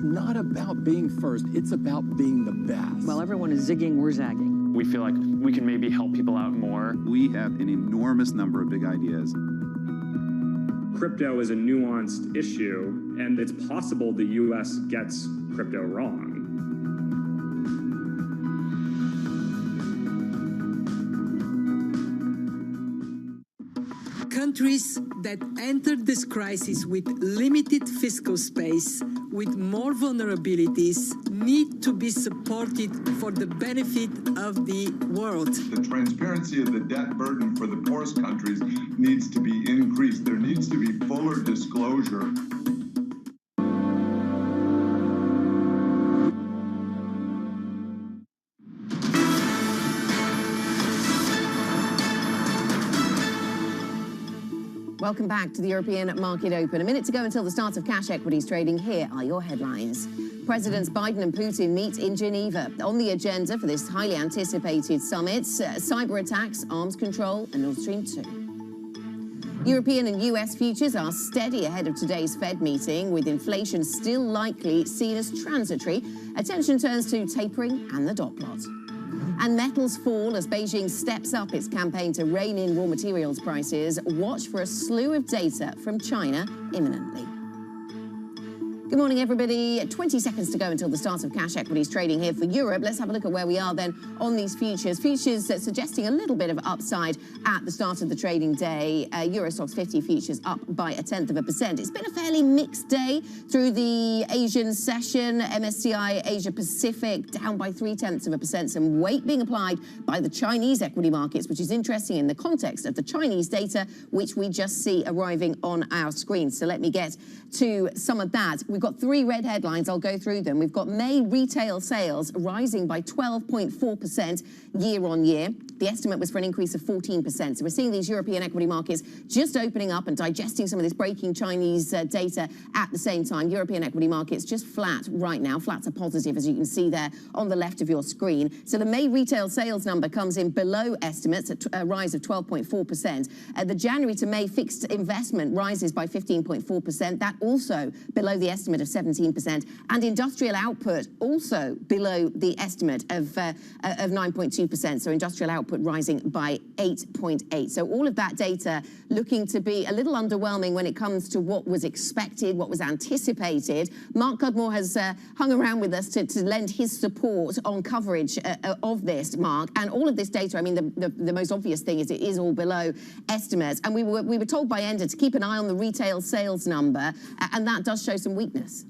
not about being first, it's about being the best. While everyone is zigging, we're zagging. We feel like we can maybe help people out more. We have an enormous number of big ideas. Crypto is a nuanced issue, and it's possible the U.S. gets crypto wrong. Countries that entered this crisis with limited fiscal space, with more vulnerabilities, need to be supported for the benefit of the world. The transparency of the debt burden for the poorest countries needs to be increased. There needs to be fuller disclosure. Welcome back to the European Market Open. A minute to go until the start of cash equities trading. Here are your headlines. Presidents Biden and Putin meet in Geneva. On the agenda for this highly anticipated summit, cyber attacks, arms control, and Nord Stream 2. European and US futures are steady ahead of today's Fed meeting, with inflation still likely seen as transitory. Attention turns to tapering and the dot plot. And metals fall as Beijing steps up its campaign to rein in raw materials prices. Watch for a slew of data from China imminently. Good morning, everybody. 20 seconds to go until the start of cash equities trading here for Europe. Let's have a look at where we are then on these futures. Futures suggesting a little bit of upside at the start of the trading day. Euro Stoxx 50 futures up by 0.1%. It's been a fairly mixed day through the Asian session. MSCI Asia Pacific down by 0.3%. Some weight being applied by the Chinese equity markets, which is interesting in the context of the Chinese data, which we just see arriving on our screen. So let me get to some of that. We've got three red headlines. I'll go through them. We've got May retail sales rising by 12.4% year on year. The estimate was for an increase of 14%. So we're seeing these European equity markets just opening up and digesting some of this breaking Chinese data at the same time. European equity markets just flat right now. Flat to positive, as you can see there on the left of your screen. So the May retail sales number comes in below estimates at a rise of 12.4%. The January to May fixed investment rises by 15.4%. That also below the estimate of 17%. And industrial output also below the estimate of 9.2%. So industrial output rising by 8.8. So all of that data looking to be a little underwhelming when it comes to what was expected, what was anticipated. Mark Cudmore has hung around with us to lend his support on coverage of this, Mark. And all of this data, I mean, the most obvious thing is it is all below estimates. And we were told by Ender to keep an eye on the retail sales number, and that does show some weakness.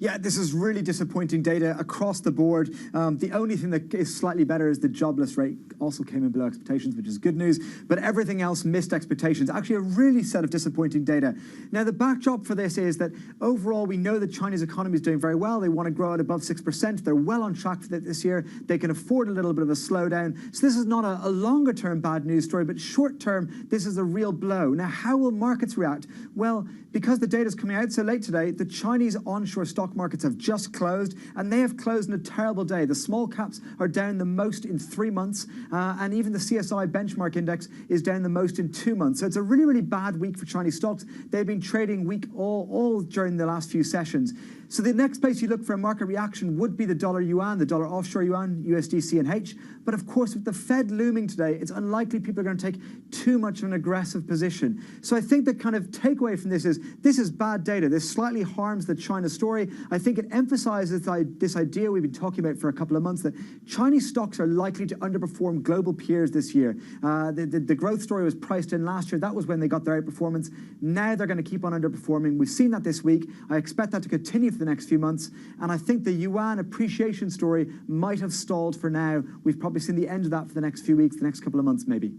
Yeah, this is really disappointing data across the board. The only thing that is slightly better is the jobless rate also came in below expectations, which is good news, but everything else missed expectations. Actually, a really set of disappointing data. Now, the backdrop for this is that overall, we know the Chinese economy is doing very well. They want to grow at above 6%. They're well on track for that this year. They can afford a little bit of a slowdown. So this is not a longer-term bad news story, but short-term, this is a real blow. Now, how will markets react? Well, because the data is coming out so late today, the Chinese onshore stock markets have just closed, and they have closed in a terrible day. The small caps are down the most in 3 months, and even the CSI benchmark index is down the most in 2 months. So it's a really, really bad week for Chinese stocks. They've been trading weak all during the last few sessions. So the next place you look for a market reaction would be the dollar yuan, the dollar offshore yuan, USD CNH. But of course, with the Fed looming today, it's unlikely people are going to take too much of an aggressive position. So I think the kind of takeaway from this is bad data. This slightly harms the China story. I think it emphasizes this idea we've been talking about for a couple of months, that Chinese stocks are likely to underperform global peers this year. The growth story was priced in last year. That was when they got their outperformance. Now they're going to keep on underperforming. We've seen that this week. I expect that to continue for the next few months. And I think the yuan appreciation story might have stalled for now. We've probably seen the end of that for the next few weeks, the next couple of months maybe.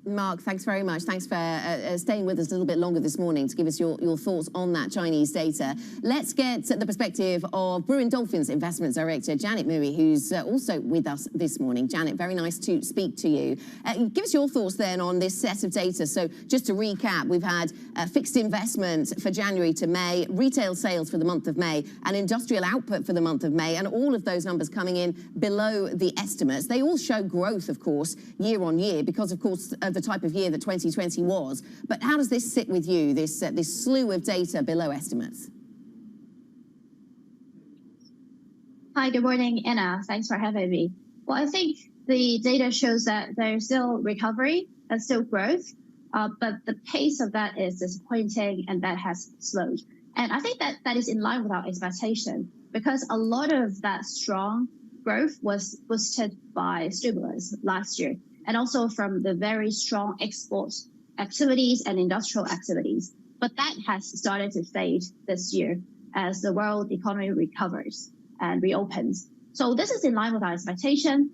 Mark, thanks very much. Thanks for staying with us a little bit longer this morning to give us your thoughts on that Chinese data. Let's get the perspective of Brewin Dolphins Investments Director Janet Murray, who's also with us this morning. Janet, very nice to speak to you. Give us your thoughts then on this set of data. So just to recap, we've had fixed investment for January to May, retail sales for the month of May, and industrial output for the month of May, and all of those numbers coming in below the estimates. They all show growth, of course, year on year, because, of course, the type of year that 2020 was. But how does this sit with you, this slew of data below estimates? Hi, good morning, Anna. Thanks for having me. Well, I think the data shows that there's still recovery and still growth, but the pace of that is disappointing and that has slowed. And I think that is in line with our expectation because a lot of that strong growth was boosted by stimulus last year and also from the very strong export activities and industrial activities. But that has started to fade this year as the world economy recovers and reopens. So this is in line with our expectation.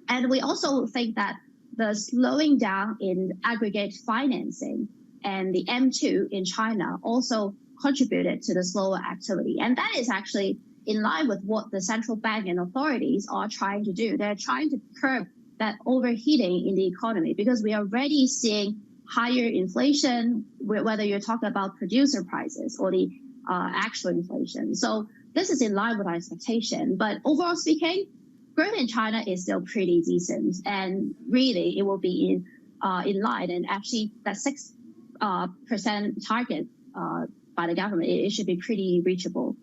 And we also think that the slowing down in aggregate financing and the M2 in China also contributed to the slower activity. And that is actually in line with what the central bank and authorities are trying to do. They're trying to curb that overheating in the economy because we are already seeing higher inflation, whether you're talking about producer prices or the actual inflation. So this is in line with our expectation. But overall speaking, growth in China is still pretty decent. And really, it will be in line. And actually, that 6% target by the government, it should be pretty reachable.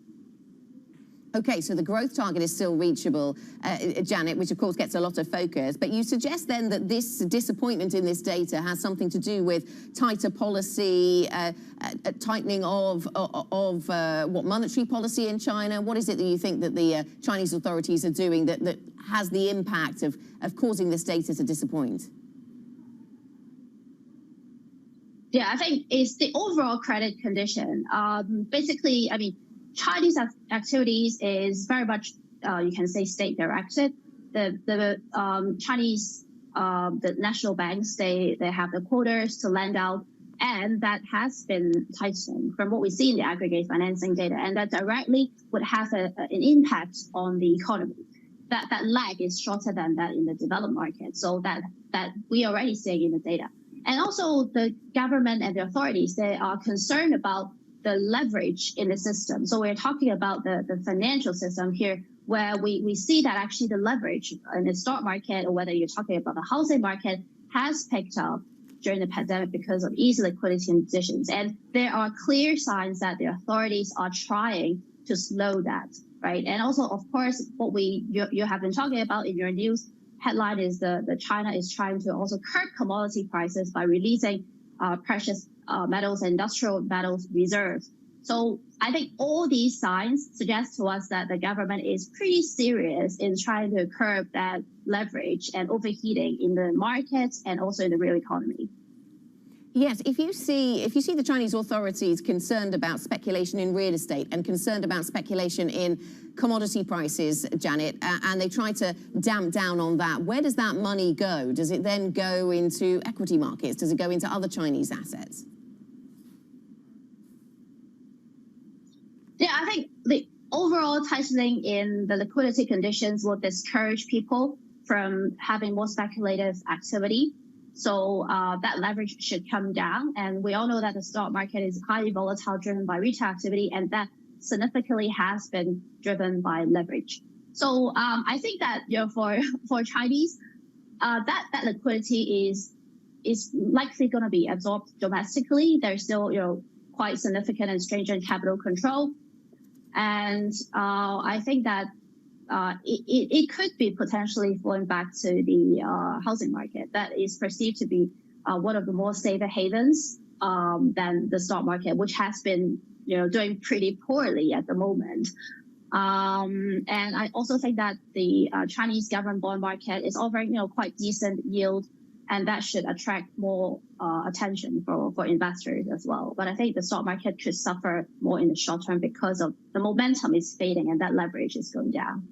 Okay, so the growth target is still reachable, Janet, which of course gets a lot of focus. But you suggest then that this disappointment in this data has something to do with tighter policy, tightening of what monetary policy in China? What is it that you think that the Chinese authorities are doing that has the impact of causing this data to disappoint? Yeah, I think it's the overall credit condition. Basically, I mean, Chinese activities is very much, you can say, state-directed. The Chinese, the national banks, they have the quotas to lend out, and that has been tightening from what we see in the aggregate financing data, and that directly would have an impact on the economy. That lag is shorter than that in the developed market, so that we are already seeing in the data. And also the government and the authorities, they are concerned about the leverage in the system. So we're talking about the financial system here, where we see that actually the leverage in the stock market, or whether you're talking about the housing market, has picked up during the pandemic because of easy liquidity conditions. And there are clear signs that the authorities are trying to slow that, right? And also, of course, what you have been talking about in your news headline is the China is trying to also curb commodity prices by releasing precious metals and industrial metals reserves. So I think all these signs suggest to us that the government is pretty serious in trying to curb that leverage and overheating in the markets and also in the real economy. Yes, if you see the Chinese authorities concerned about speculation in real estate and concerned about speculation in commodity prices, Janet, and they try to damp down on that, where does that money go? Does it then go into equity markets? Does it go into other Chinese assets? Yeah, I think the overall tightening in the liquidity conditions will discourage people from having more speculative activity. So that leverage should come down. And we all know that the stock market is highly volatile, driven by retail activity, and that significantly has been driven by leverage. So I think that for Chinese, that liquidity is likely going to be absorbed domestically. There's still quite significant and stringent capital control. And I think that it could be potentially flowing back to the housing market. That is perceived to be one of the more safer havens than the stock market, which has been doing pretty poorly at the moment. And I also think that the Chinese government bond market is offering quite decent yield, and that should attract more attention for investors as well. But I think the stock market could suffer more in the short term because of the momentum is fading and that leverage is going down.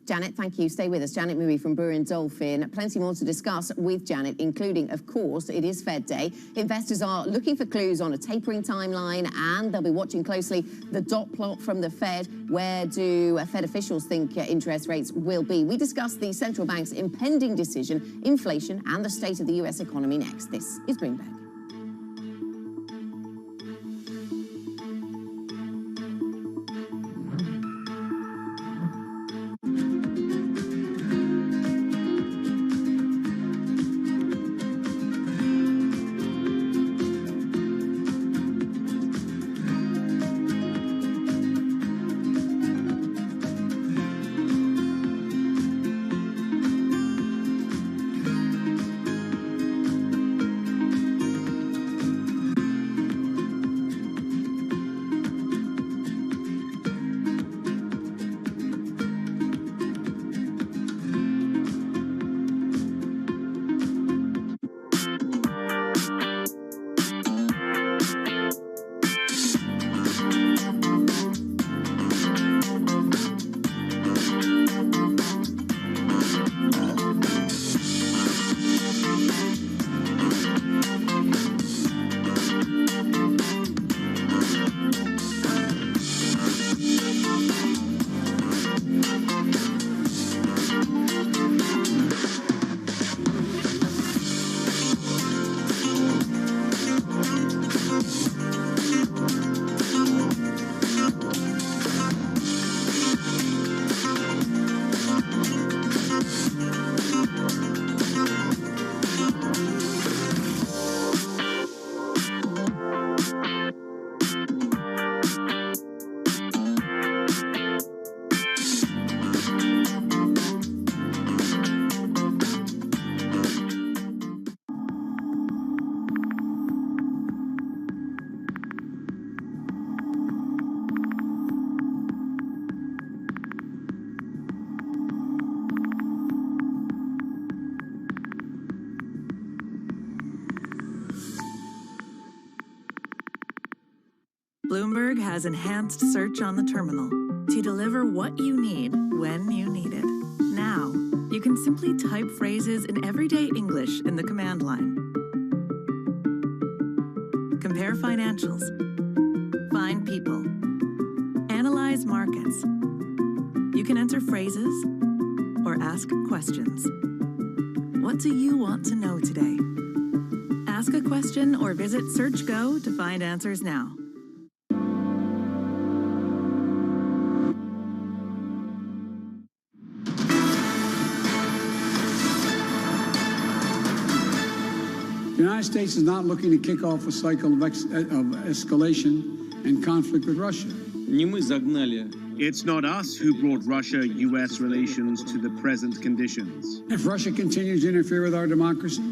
Janet, thank you. Stay with us. Janet Murray from Burin Dolphin. Plenty more to discuss with Janet, including, of course, it is Fed Day. Investors are looking for clues on a tapering timeline, and they'll be watching closely the dot plot from the Fed. Where do Fed officials think interest rates will be? We discuss the central bank's impending decision, inflation, and the state of the US economy next. This is Bloomberg. Bloomberg has enhanced search on the terminal to deliver what you need when you need it. Now, you can simply type phrases in everyday English in the command line. Compare financials. Find people. Analyze markets. You can enter phrases or ask questions. What do you want to know today? Ask a question or visit SearchGo to find answers now. The United States is not looking to kick off a cycle of escalation and conflict with Russia. It's not us who brought Russia-US relations to the present conditions. If Russia continues to interfere with our democracy,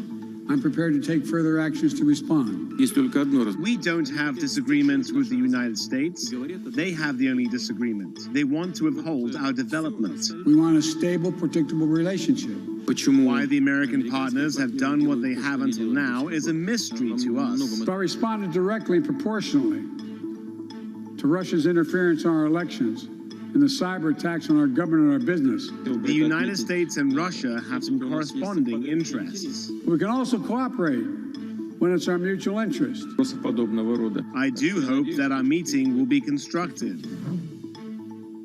I'm prepared to take further actions to respond. We don't have disagreements with the United States. They have the only disagreement. They want to withhold our development. We want a stable, predictable relationship. Why the American partners have done what they have until now is a mystery to us. But responded directly and proportionally to Russia's interference in our elections and the cyber attacks on our government and our business. The United States and Russia have some corresponding interests. We can also cooperate when it's our mutual interest. I do hope that our meeting will be constructive.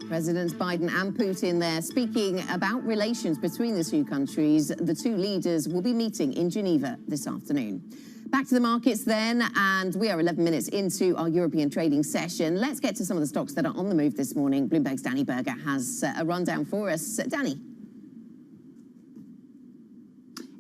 Presidents Biden and Putin there speaking about relations between the two countries. The two leaders will be meeting in Geneva this afternoon. Back to the markets then, and we are 11 minutes into our European trading session. Let's get to some of the stocks that are on the move this morning. Bloomberg's Danny Berger has a rundown for us. Danny.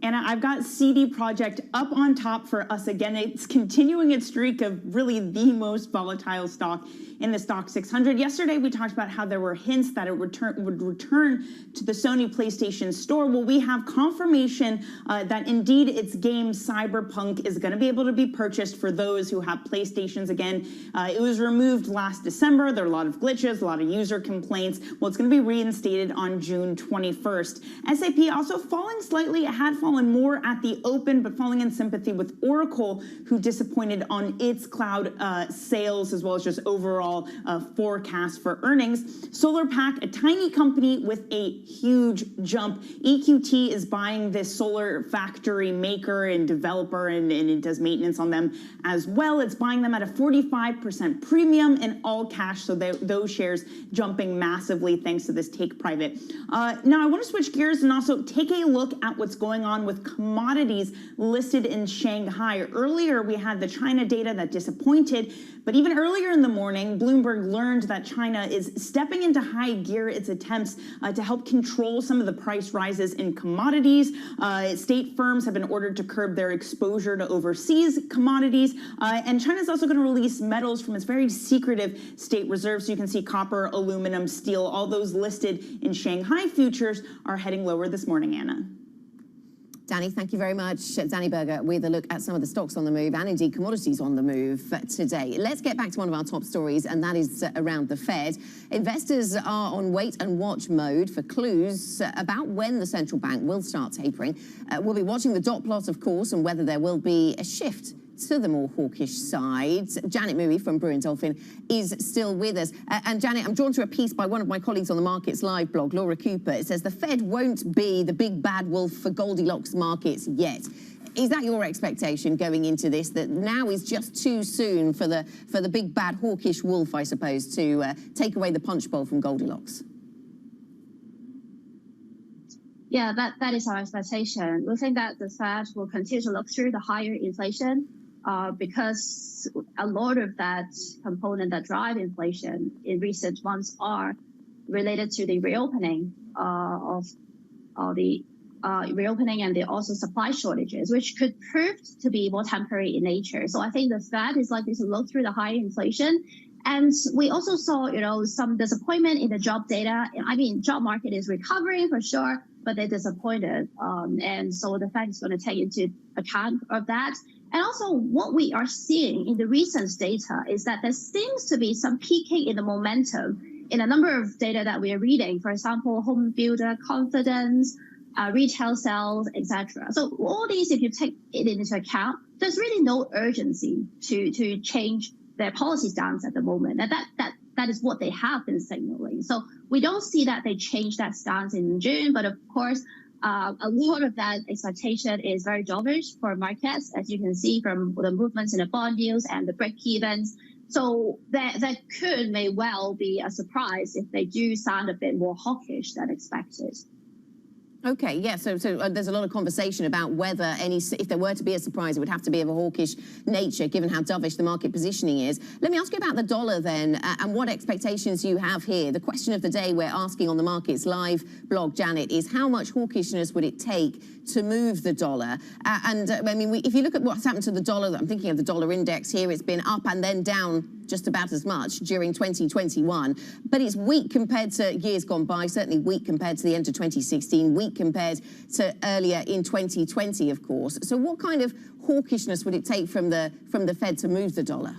Anna, I've got CD Projekt up on top for us again. It's continuing its streak of really the most volatile stock in the Stock 600. Yesterday, we talked about how there were hints that it would return to the Sony PlayStation Store. Well, we have confirmation that indeed its game Cyberpunk is going to be able to be purchased for those who have PlayStations again. It was removed last December. There are a lot of glitches, a lot of user complaints. Well, it's going to be reinstated on June 21st. SAP also falling slightly. It had fallen more at the open, but falling in sympathy with Oracle, who disappointed on its cloud sales as well as just overall forecast for earnings. SolarPack, a tiny company with a huge jump. EQT is buying this solar factory maker and developer, and it does maintenance on them as well. It's buying them at a 45% premium in all cash, so those shares jumping massively thanks to this take private. Now I want to switch gears and also take a look at what's going on with commodities listed in Shanghai. Earlier we had the China data that disappointed, but even earlier in the morning, Bloomberg learned that China is stepping into high gear its attempts to help control some of the price rises in commodities. State firms have been ordered to curb their exposure to overseas commodities. And China is also going to release metals from its very secretive state reserves. So you can see copper, aluminum, steel, all those listed in Shanghai futures are heading lower this morning, Anna. Danny, thank you very much. Danny Berger with a look at some of the stocks on the move and indeed commodities on the move today. Let's get back to one of our top stories, and that is around the Fed. Investors are on wait and watch mode for clues about when the central bank will start tapering. We'll be watching the dot plot, of course, and whether there will be a shift to the more hawkish side. Janet Mui from Brewin Dolphin is still with us. And Janet, I'm drawn to a piece by one of my colleagues on the Markets Live blog, Laura Cooper. It says the Fed won't be the big bad wolf for Goldilocks markets yet. Is that your expectation going into this, that now is just too soon for the big bad hawkish wolf, I suppose, to take away the punch bowl from Goldilocks? Yeah, that is our expectation. We think that the Fed will continue to look through the higher inflation because a lot of that component that drive inflation in recent months are related to the reopening reopening and the also supply shortages, which could prove to be more temporary in nature. So I think the Fed is likely to look through the higher inflation. And we also saw, some disappointment in the job data. I mean, job market is recovering for sure, but they're disappointed. And so the Fed is going to take into account of that. And also what we are seeing in the recent data is that there seems to be some peaking in the momentum in a number of data that we are reading. For example, home builder confidence, retail sales, etc. So all these, if you take it into account, there's really no urgency to change their policy stance at the moment. And that is what they have been signaling. So we don't see that they change that stance in June, but of course, a lot of that expectation is very dovish for markets, as you can see from the movements in the bond yields and the break-evens. So that may well be a surprise if they do sound a bit more hawkish than expected. Okay, yeah, so there's a lot of conversation about whether if there were to be a surprise, it would have to be of a hawkish nature, given how dovish the market positioning is. Let me ask you about the dollar then, and what expectations you have here. The question of the day we're asking on the Markets Live blog, Janet, is how much hawkishness would it take to move the dollar? I mean, if you look at what's happened to the dollar, I'm thinking of the dollar index here, it's been up and then down just about as much during 2021, but it's weak compared to years gone by, certainly weak compared to the end of 2016, weak compared to earlier in 2020, of course. So what kind of hawkishness would it take from the Fed to move the dollar?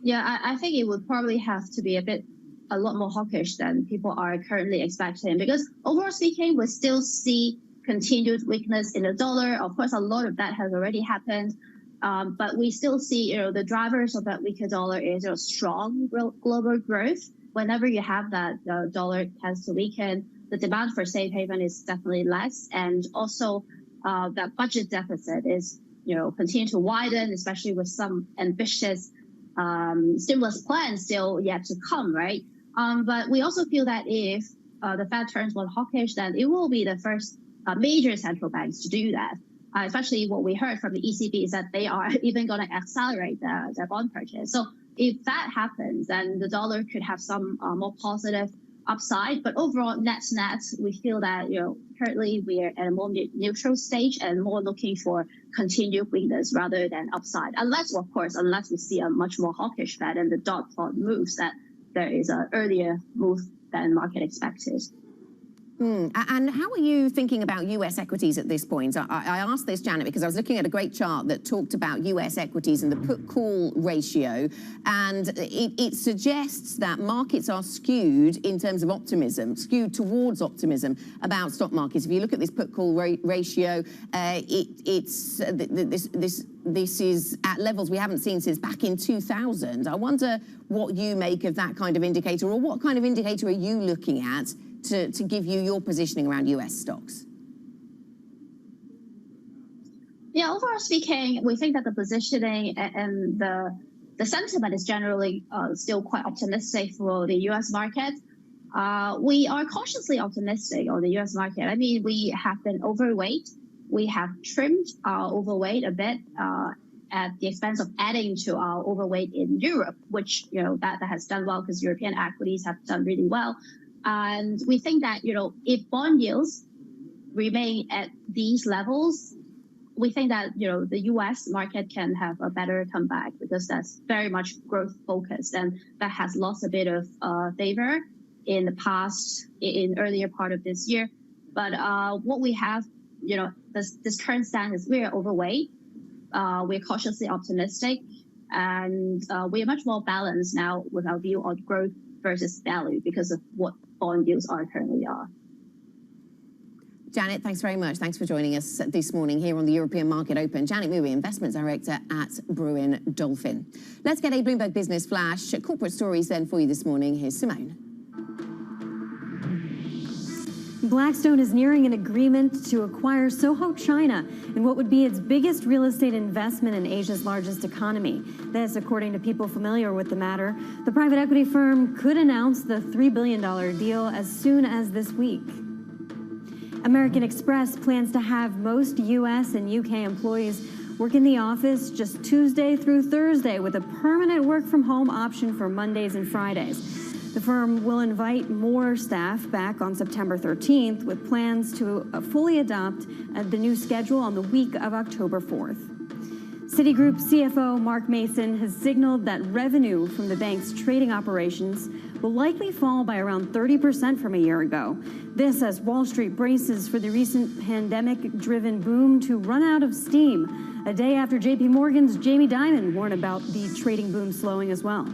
Yeah, I think it would probably have to be a lot more hawkish than people are currently expecting, because overall speaking, we still see continued weakness in the dollar. Of course, a lot of that has already happened. But we still see, the drivers of that weaker dollar is strong global growth. Whenever you have that, the dollar tends to weaken. The demand for safe haven is definitely less, and also that budget deficit is, continue to widen, especially with some ambitious stimulus plans still yet to come, right? But we also feel that if the Fed turns more hawkish, then it will be the first major central banks to do that. Especially what we heard from the ECB is that they are even going to accelerate their bond purchase. So if that happens, then the dollar could have some more positive upside. But overall, net, we feel that currently we are at a more neutral stage and more looking for continued weakness rather than upside. Unless we see a much more hawkish Fed and the dot plot moves, that there is an earlier move than market expected. And how are you thinking about US equities at this point? I asked this, Janet, because I was looking at a great chart that talked about US equities and the put-call ratio, and it suggests that markets are skewed in terms of optimism, skewed towards optimism about stock markets. If you look at this put-call ratio, this is at levels we haven't seen since back in 2000. I wonder what you make of that kind of indicator, or what kind of indicator are you looking at to give you your positioning around US stocks? Yeah, overall speaking, we think that the positioning and the sentiment is generally still quite optimistic for the US market. We are cautiously optimistic on the US market. I mean, we have been overweight. We have trimmed our overweight a bit at the expense of adding to our overweight in Europe, which, that has done well because European equities have done really well. And we think that, if bond yields remain at these levels, we think that, the US market can have a better comeback because that's very much growth focused, and that has lost a bit of favor in the past, in earlier part of this year. But what we have, this current stance is we're overweight. We're cautiously optimistic, and we are much more balanced now with our view on growth versus value because of what bond yields currently are. Janet, thanks very much. Thanks for joining us this morning here on the European Market Open. Janet Mui, Investment Director at Brewin Dolphin. Let's get a Bloomberg Business Flash. Corporate stories then for you this morning. Here's Simone. Blackstone is nearing an agreement to acquire Soho China in what would be its biggest real estate investment in Asia's largest economy. This, according to people familiar with the matter. The private equity firm could announce the $3 billion deal as soon as this week. American Express plans to have most U.S. and U.K. employees work in the office just Tuesday through Thursday with a permanent work-from-home option for Mondays and Fridays. The firm will invite more staff back on September 13th with plans to fully adopt the new schedule on the week of October 4th. Citigroup CFO Mark Mason has signaled that revenue from the bank's trading operations will likely fall by around 30% from a year ago. This as Wall Street braces for the recent pandemic-driven boom to run out of steam, a day after JP Morgan's Jamie Dimon warned about the trading boom slowing as well.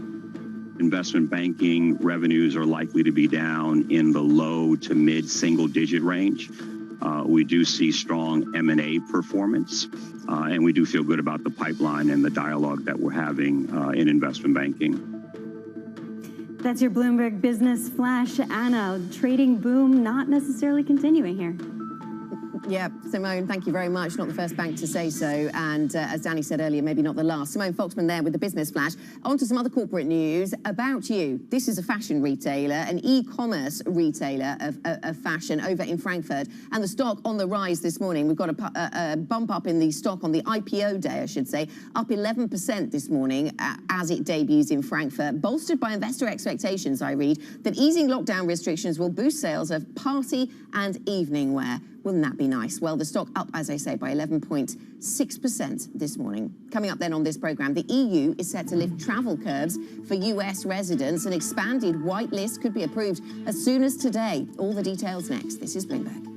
Investment banking revenues are likely to be down in the low to mid single-digit range. We do see strong M&A performance, and we do feel good about the pipeline and the dialogue that we're having in investment banking. That's your Bloomberg Business Flash. Anna, trading boom not necessarily continuing here. Yeah, Simone, thank you very much. Not the first bank to say so. And as Danny said earlier, maybe not the last. Simone Foxman there with the Business Flash. On to some other corporate news about you. This is a fashion retailer, an e-commerce retailer of fashion over in Frankfurt. And the stock on the rise this morning. We've got a bump up in the stock on the IPO day, I should say, up 11% this morning as it debuts in Frankfurt, bolstered by investor expectations, I read, that easing lockdown restrictions will boost sales of party and evening wear. Wouldn't that be nice? Well, the stock up, as I say, by 11.6% this morning. Coming up then on this programme, the EU is set to lift travel curbs for US residents. An expanded white list could be approved as soon as today. All the details next. This is Bloomberg.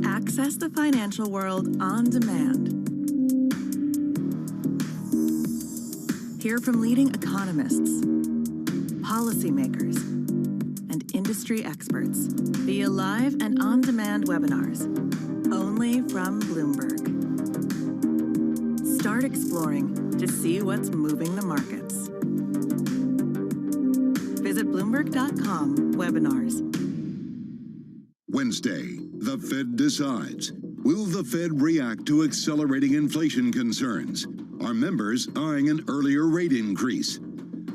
Access the financial world on demand. Hear from leading economists, policymakers, and industry experts via live and on-demand webinars, only from Bloomberg. Start exploring to see what's moving the markets. Visit Bloomberg.com/webinars. Wednesday, the Fed decides. Will the Fed react to accelerating inflation concerns? Are members eyeing an earlier rate increase?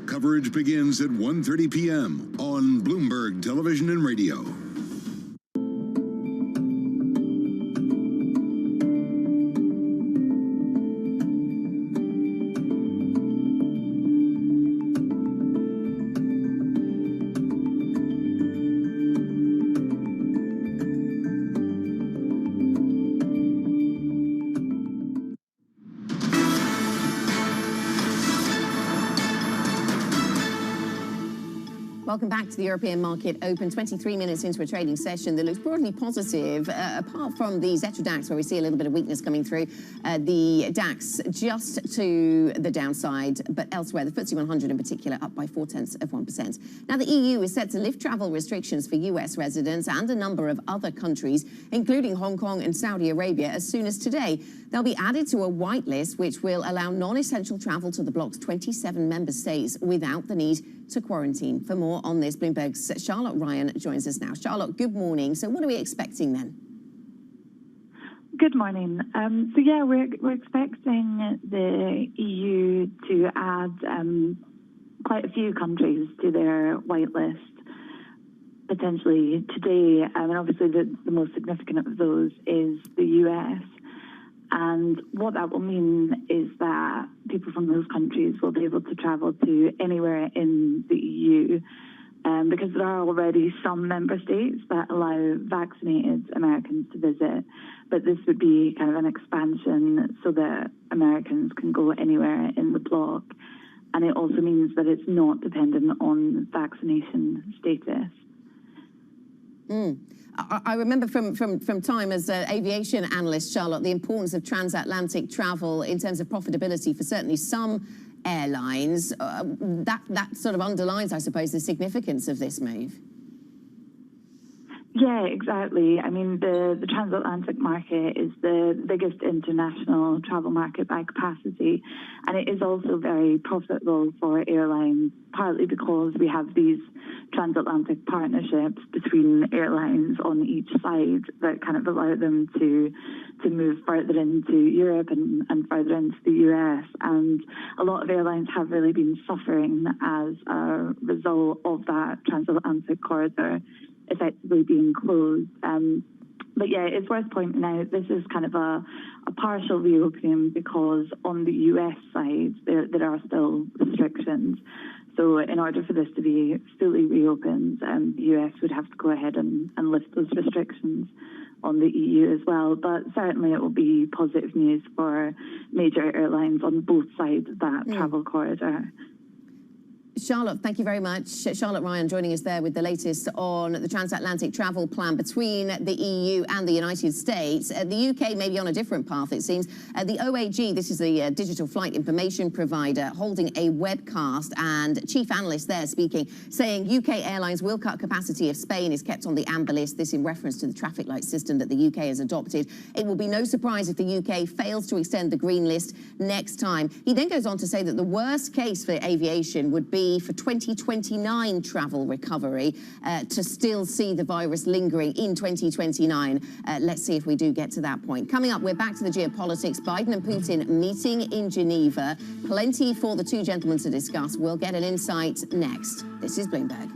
Coverage begins at 1:30 p.m. on Bloomberg Television and Radio. Welcome back to the European market open. 23 minutes into a trading session that looks broadly positive, apart from the Xetra DAX, where we see a little bit of weakness coming through. The DAX just to the downside, but elsewhere, the FTSE 100 in particular up by 0.4%. Now, the EU is set to lift travel restrictions for US residents and a number of other countries, including Hong Kong and Saudi Arabia, as soon as today. They'll be added to a white list, which will allow non-essential travel to the bloc's 27 member states without the need to quarantine. For more on this, Bloomberg's Charlotte Ryan joins us now. Charlotte, good morning. So what are we expecting then? Good morning. So yeah, we're expecting the EU to add quite a few countries to their whitelist potentially today. And obviously the most significant of those is the US. And what that will mean is that people from those countries will be able to travel to anywhere in the EU, because there are already some member states that allow vaccinated Americans to visit. But this would be kind of an expansion so that Americans can go anywhere in the bloc. And it also means that it's not dependent on vaccination status. I remember from time as an aviation analyst, Charlotte, the importance of transatlantic travel in terms of profitability for certainly some airlines. That sort of underlines, I suppose, the significance of this move. Yeah, exactly. I mean, the transatlantic market is the biggest international travel market by capacity, and it is also very profitable for airlines, partly because we have these transatlantic partnerships between airlines on each side that kind of allow them to move further into Europe and further into the US. And a lot of airlines have really been suffering as a result of that transatlantic corridor effectively being closed. But yeah, it's worth pointing out this is kind of a partial reopening, because on the US side, there are still restrictions. So in order for this to be fully reopened, the US would have to go ahead and lift those restrictions on the EU as well. But certainly it will be positive news for major airlines on both sides of that travel corridor. Charlotte, thank you very much. Charlotte Ryan joining us there with the latest on the transatlantic travel plan between the EU and the United States. The UK may be on a different path, it seems. The OAG, this is the digital flight information provider, holding a webcast, and chief analyst there speaking, saying UK airlines will cut capacity if Spain is kept on the amber list. This in reference to the traffic light system that the UK has adopted. It will be no surprise if the UK fails to extend the green list next time. He then goes on to say that the worst case for aviation would be for 2029 travel recovery, to still see the virus lingering in 2029. Let's see if we do get to that point. Coming up, we're back to the geopolitics. Biden and Putin meeting in Geneva. Plenty for the two gentlemen to discuss. We'll get an insight next. This is Bloomberg.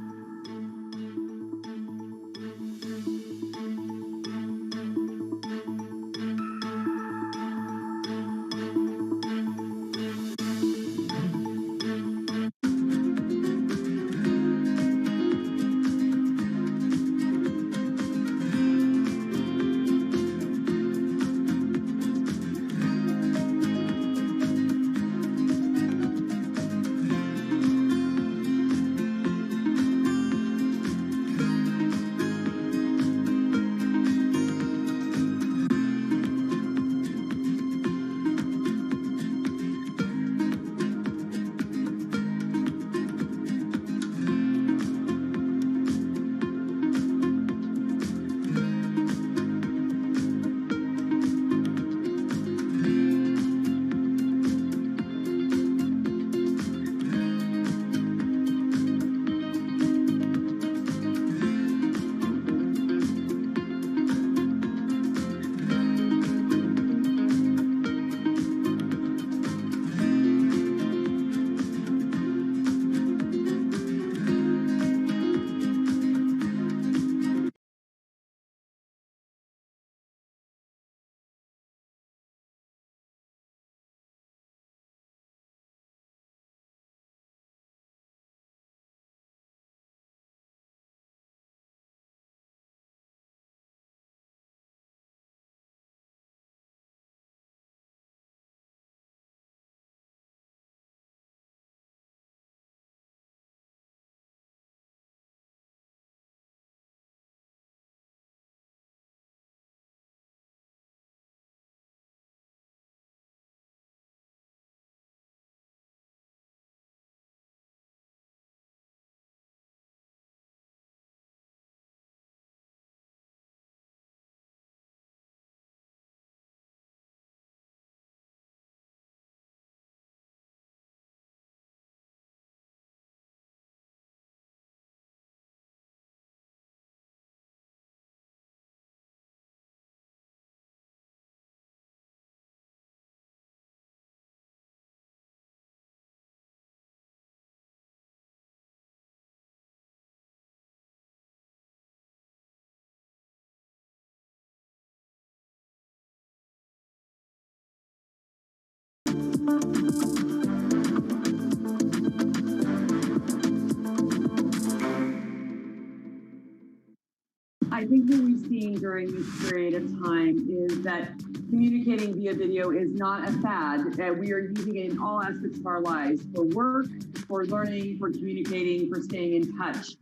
I think what we've seen during this period of time is that communicating via video is not a fad. We are using it in all aspects of our lives, for work, for learning, for communicating, for staying in touch.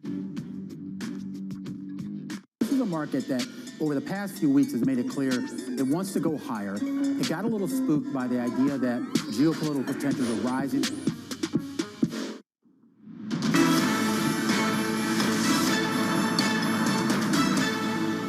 This is a market that over the past few weeks has made it clear it wants to go higher. It got a little spooked by the idea that geopolitical tensions are rising.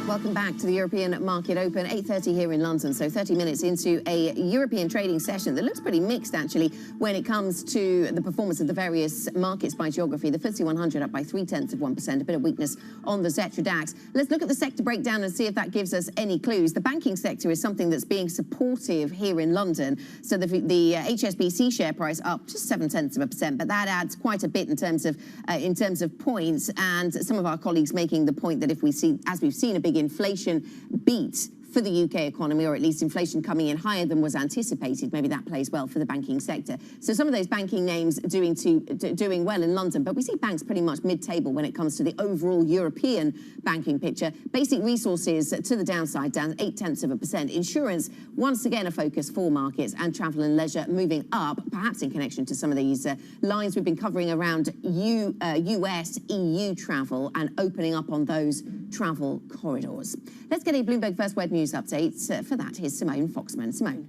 Welcome back to the European Market Open, 8:30 here in London, so 30 minutes into a European trading session that looks pretty mixed, actually, when it comes to the performance of the various markets by geography. The FTSE 100 up by 0.3%, a bit of weakness on the Xetra DAX. Let's look at the sector breakdown and see if that gives us any clues. The banking sector is something that's being supportive here in London. So the HSBC share price up just 0.7%, but that adds quite a bit in terms of points. And some of our colleagues making the point that if we see, as we've seen, a big inflation beat for the UK economy, or at least inflation coming in higher than was anticipated, maybe that plays well for the banking sector. So some of those banking names doing well in London, but we see banks pretty much mid-table when it comes to the overall European banking picture. Basic resources to the downside, down 0.8%. Insurance, once again a focus for markets, and travel and leisure moving up, perhaps in connection to some of these lines we've been covering around US, EU travel and opening up on those travel corridors. Let's get a Bloomberg First Word News update. For that, here's Simone Foxman. Simone.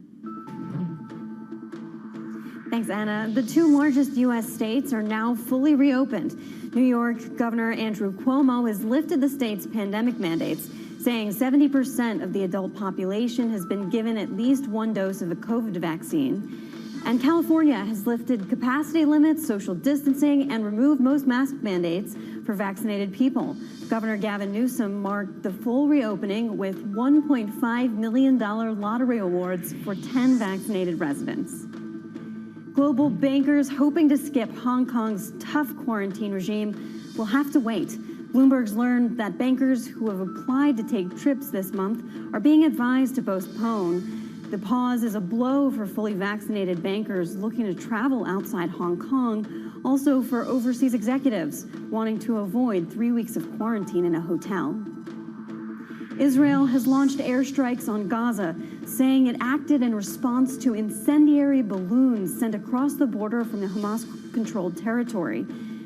Thanks, Anna. The two largest U.S. states are now fully reopened. New York Governor Andrew Cuomo has lifted the state's pandemic mandates, saying 70% of the adult population has been given at least one dose of a COVID vaccine. And California has lifted capacity limits, social distancing, and removed most mask mandates for vaccinated people. Governor Gavin Newsom marked the full reopening with $1.5 million lottery awards for 10 vaccinated residents. Global bankers hoping to skip Hong Kong's tough quarantine regime will have to wait. Bloomberg's learned that bankers who have applied to take trips this month are being advised to postpone. The pause is a blow for fully vaccinated bankers looking to travel outside Hong Kong, also for overseas executives wanting to avoid 3 weeks of quarantine in a hotel. Israel has launched airstrikes on Gaza, saying it acted in response to incendiary balloons sent across the border from the Hamas-controlled territory.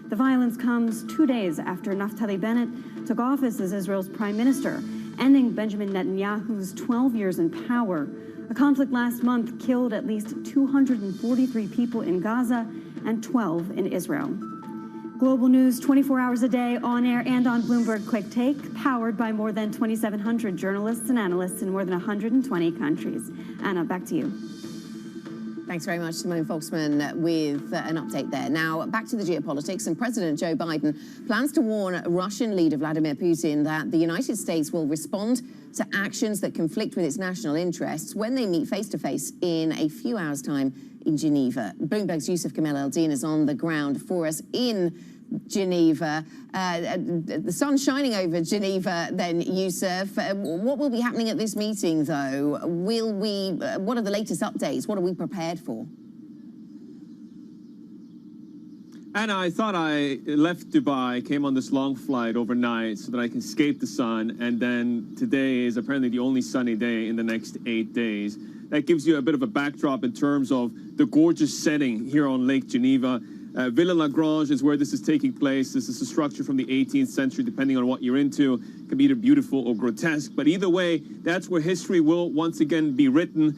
The violence comes 2 days after Naftali Bennett took office as Israel's prime minister, ending Benjamin Netanyahu's 12 years in power. A conflict last month killed at least 243 people in Gaza and 12 in Israel. Global news 24 hours a day, on air and on Bloomberg Quick Take, powered by more than 2,700 journalists and analysts in more than 120 countries. Anna, back to you. Thanks very much, Simone Foxman, with an update there. Now, back to the geopolitics, and President Joe Biden plans to warn Russian leader Vladimir Putin that the United States will respond to actions that conflict with its national interests when they meet face-to-face in a few hours' time in Geneva. Bloomberg's Yusuf Kamel Eldin is on the ground for us in Geneva. The sun's shining over Geneva then, Yusuf. What will be happening at this meeting, though? What are the latest updates? What are we prepared for? Anna, I thought I left Dubai, came on this long flight overnight so that I can escape the sun, and then today is apparently the only sunny day in the next 8 days. That gives you a bit of a backdrop in terms of the gorgeous setting here on Lake Geneva. Villa Lagrange is where this is taking place. This is a structure from the 18th century, depending on what you're into. It can be either beautiful or grotesque, but either way, that's where history will once again be written.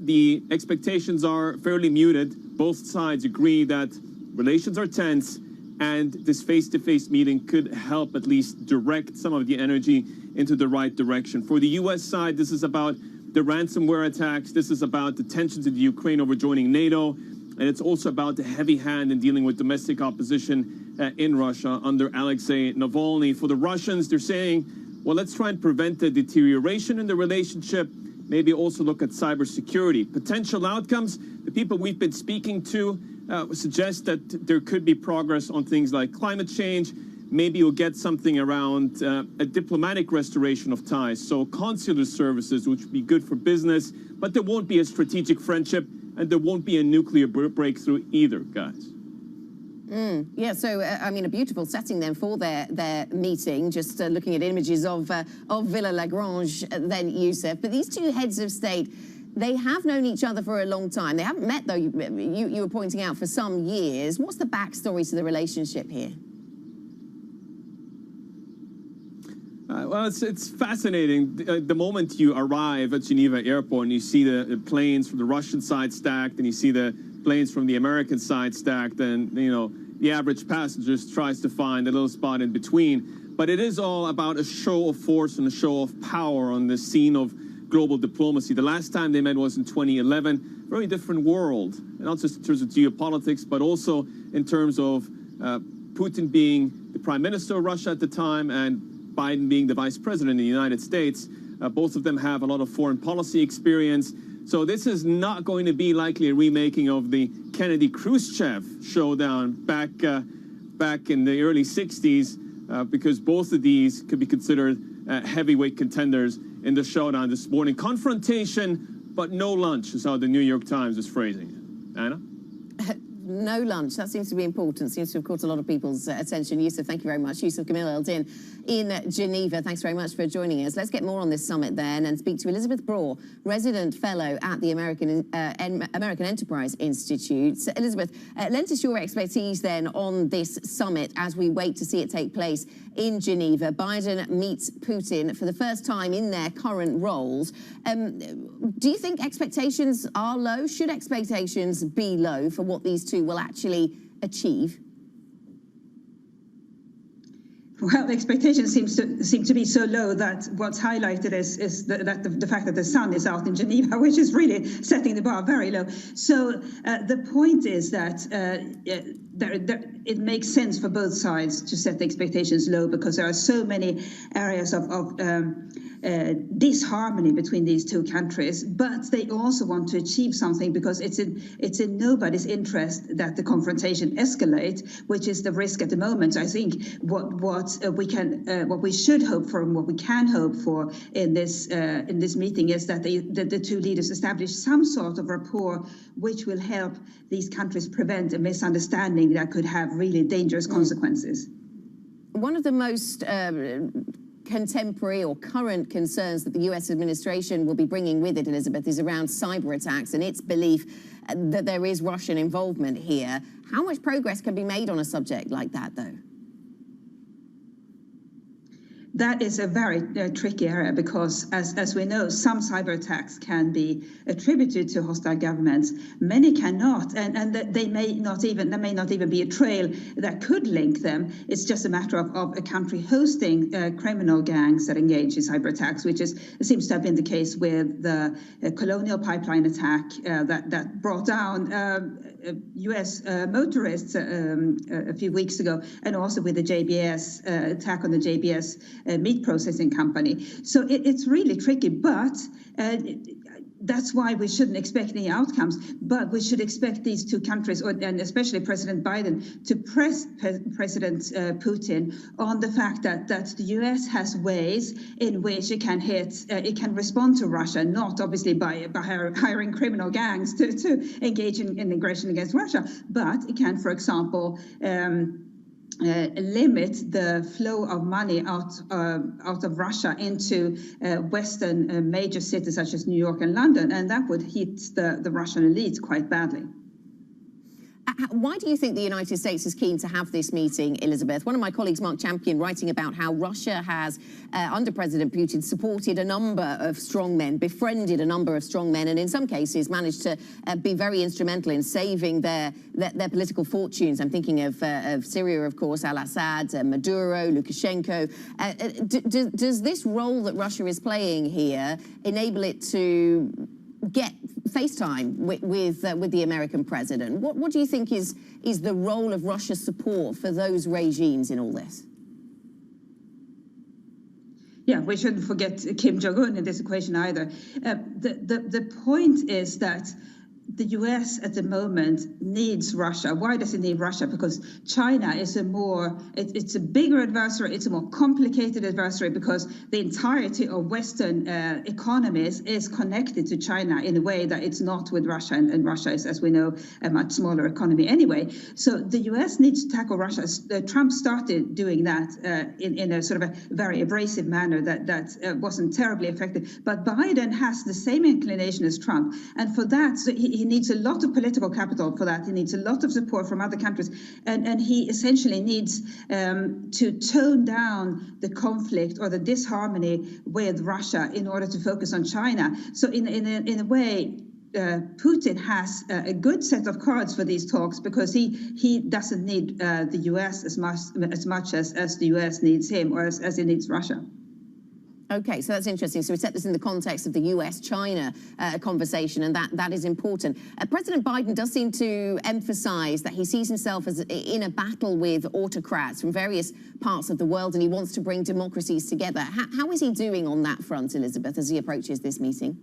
The expectations are fairly muted. Both sides agree that relations are tense, and this face-to-face meeting could help at least direct some of the energy into the right direction. For the U.S. side, this is about the ransomware attacks. This is about the tensions in the Ukraine over joining NATO. And it's also about the heavy hand in dealing with domestic opposition in Russia under Alexei Navalny. For the Russians, they're saying, well, let's try and prevent the deterioration in the relationship, maybe also look at cybersecurity. Potential outcomes, the people we've been speaking to suggest that there could be progress on things like climate change. Maybe you'll get something around a diplomatic restoration of ties, so consular services, which would be good for business, but there won't be a strategic friendship, and there won't be a nuclear breakthrough either, guys. Yeah, so, I mean, a beautiful setting then for their meeting, just looking at images of Villa Lagrange, then Youssef. But these two heads of state, they have known each other for a long time. They haven't met, though, you were pointing out, for some years. What's the backstory to the relationship here? Well, it's fascinating. The moment you arrive at Geneva Airport and you see the planes from the Russian side stacked and you see the planes from the American side stacked, and, you know, the average passenger tries to find a little spot in between. But it is all about a show of force and a show of power on the scene of global diplomacy. The last time they met was in 2011. Very different world, not just in terms of geopolitics, but also in terms of Putin being the prime minister of Russia at the time and Biden being the vice president in the United States. Both of them have a lot of foreign policy experience. So this is not going to be likely a remaking of the Kennedy-Khrushchev showdown back in the early 60s, because both of these could be considered heavyweight contenders in the showdown this morning. Confrontation, but no lunch is how the New York Times is phrasing it. Anna? No lunch. That seems to be important. Seems to have caught a lot of people's attention. Youssef, thank you very much. Youssef Gamil Eldin in Geneva. Thanks very much for joining us. Let's get more on this summit then and speak to Elizabeth Braw, resident fellow at the American Enterprise Institute. So, Elizabeth, lend us your expertise then on this summit as we wait to see it take place in Geneva. Biden meets Putin for the first time in their current roles. Do you think expectations are low? Should expectations be low for what these two will actually achieve? Well, the expectations seem to be so low that what's highlighted is the fact that the sun is out in Geneva, which is really setting the bar very low. So the point is that it makes sense for both sides to set the expectations low, because there are so many areas of disharmony between these two countries. But they also want to achieve something, because it's in nobody's interest that the confrontation escalate, which is the risk at the moment. I think what we should hope for and what we can hope for in this meeting is that the two leaders establish some sort of rapport which will help these countries prevent a misunderstanding that could have really dangerous consequences. One of the most contemporary or current concerns that the US administration will be bringing with it, Elizabeth, is around cyber attacks and its belief that there is Russian involvement here. How much progress can be made on a subject like that, though? That is a very tricky area, because, as we know, some cyber attacks can be attributed to hostile governments. Many cannot, and there may not even be a trail that could link them. It's just a matter of a country hosting criminal gangs that engage in cyber attacks, which seems to have been the case with the Colonial Pipeline attack that brought down U.S. motorists a few weeks ago, and also with the JBS attack on the JBS meat processing company. So it's really tricky, but that's why we shouldn't expect any outcomes. But we should expect these two countries, and especially President Biden, to press President Putin on the fact that the U.S. has ways in which it can respond to Russia, not obviously by hiring criminal gangs to engage in aggression against Russia, but it can, for example, limit the flow of money out of Russia into Western major cities such as New York and London, and that would hit the Russian elite quite badly. Why do you think the United States is keen to have this meeting, Elizabeth? One of my colleagues, Mark Champion, writing about how Russia has, under President Putin, supported a number of strongmen, befriended a number of strongmen, and in some cases managed to be very instrumental in saving their political fortunes. I'm thinking of Syria, of course, al-Assad, Maduro, Lukashenko. Does this role that Russia is playing here enable it to get FaceTime with the American president? What do you think is the role of Russia's support for those regimes in all this? Yeah, we shouldn't forget Kim Jong-un in this equation either. The point is that the US at the moment needs Russia. Why does it need Russia? Because China is it's a bigger adversary, it's a more complicated adversary, because the entirety of Western economies is connected to China in a way that it's not with Russia, and Russia is, as we know, a much smaller economy anyway. So the US needs to tackle Russia. Trump started doing that in a sort of a very abrasive manner that wasn't terribly effective. But Biden has the same inclination as Trump, and for that, so he needs a lot of political capital for that. He needs a lot of support from other countries, and he essentially needs to tone down the conflict or the disharmony with Russia in order to focus on China. So in a way, Putin has a good set of cards for these talks, because he doesn't need the US as much as the US needs him, or as he needs Russia. Okay, so that's interesting. So we set this in the context of the US-China conversation, and that is important. President Biden does seem to emphasize that he sees himself as in a battle with autocrats from various parts of the world, and he wants to bring democracies together. How is he doing on that front, Elizabeth, as he approaches this meeting?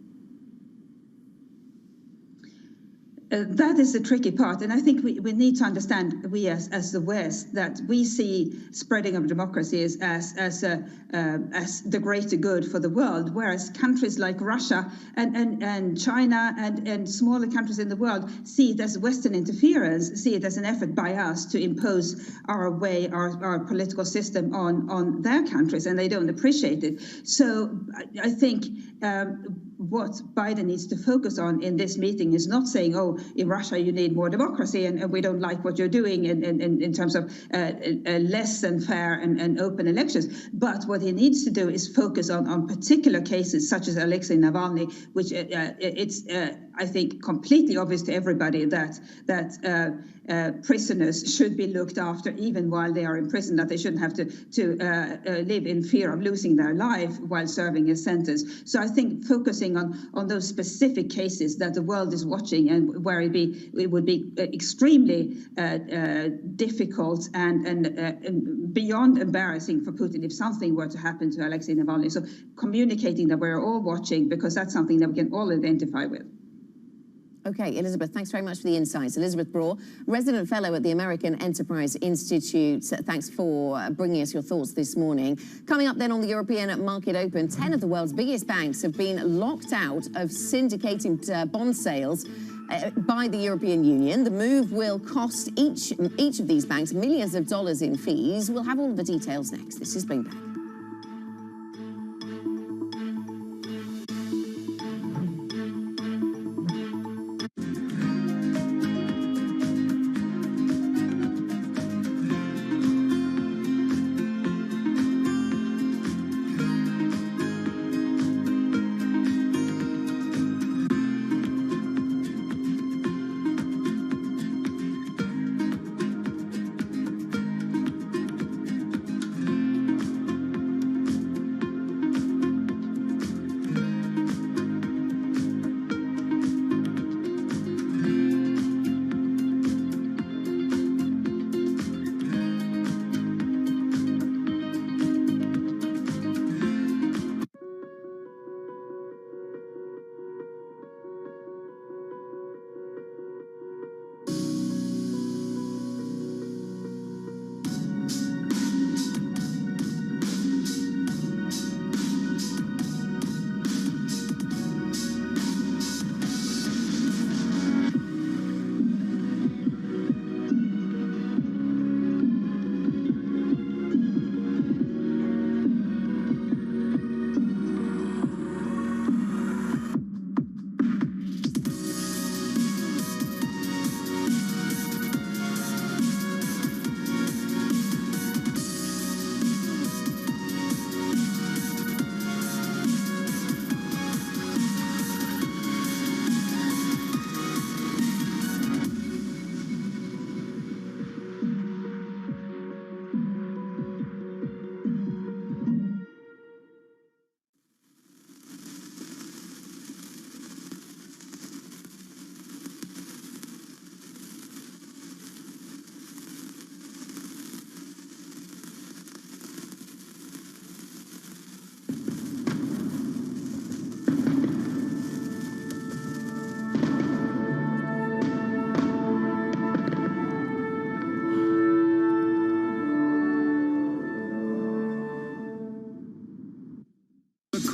That is the tricky part, and I think we need to understand, we as the West, that we see spreading of democracy as the greater good for the world, whereas countries like Russia and China and smaller countries in the world see it as Western interference, see it as an effort by us to impose our way, our political system on their countries, and they don't appreciate it. So I think what Biden needs to focus on in this meeting is not saying, oh, in Russia you need more democracy, and we don't like what you're doing in terms of less than fair and open elections. But what he needs to do is focus on particular cases such as Alexei Navalny, which it's I think completely obvious to everybody that prisoners should be looked after even while they are in prison, that they shouldn't have to live in fear of losing their life while serving a sentence. So I think focusing on those specific cases that the world is watching, and where it would be extremely difficult and beyond embarrassing for Putin if something were to happen to Alexei Navalny. So communicating that we're all watching, because that's something that we can all identify with. Okay, Elizabeth, thanks very much for the insights. Elizabeth Braw, resident fellow at the American Enterprise Institute. Thanks for bringing us your thoughts this morning. Coming up then on the European Market Open, 10 of the world's biggest banks have been locked out of syndicated bond sales by the European Union. The move will cost each of these banks millions of dollars in fees. We'll have all of the details next. This is Bloomberg.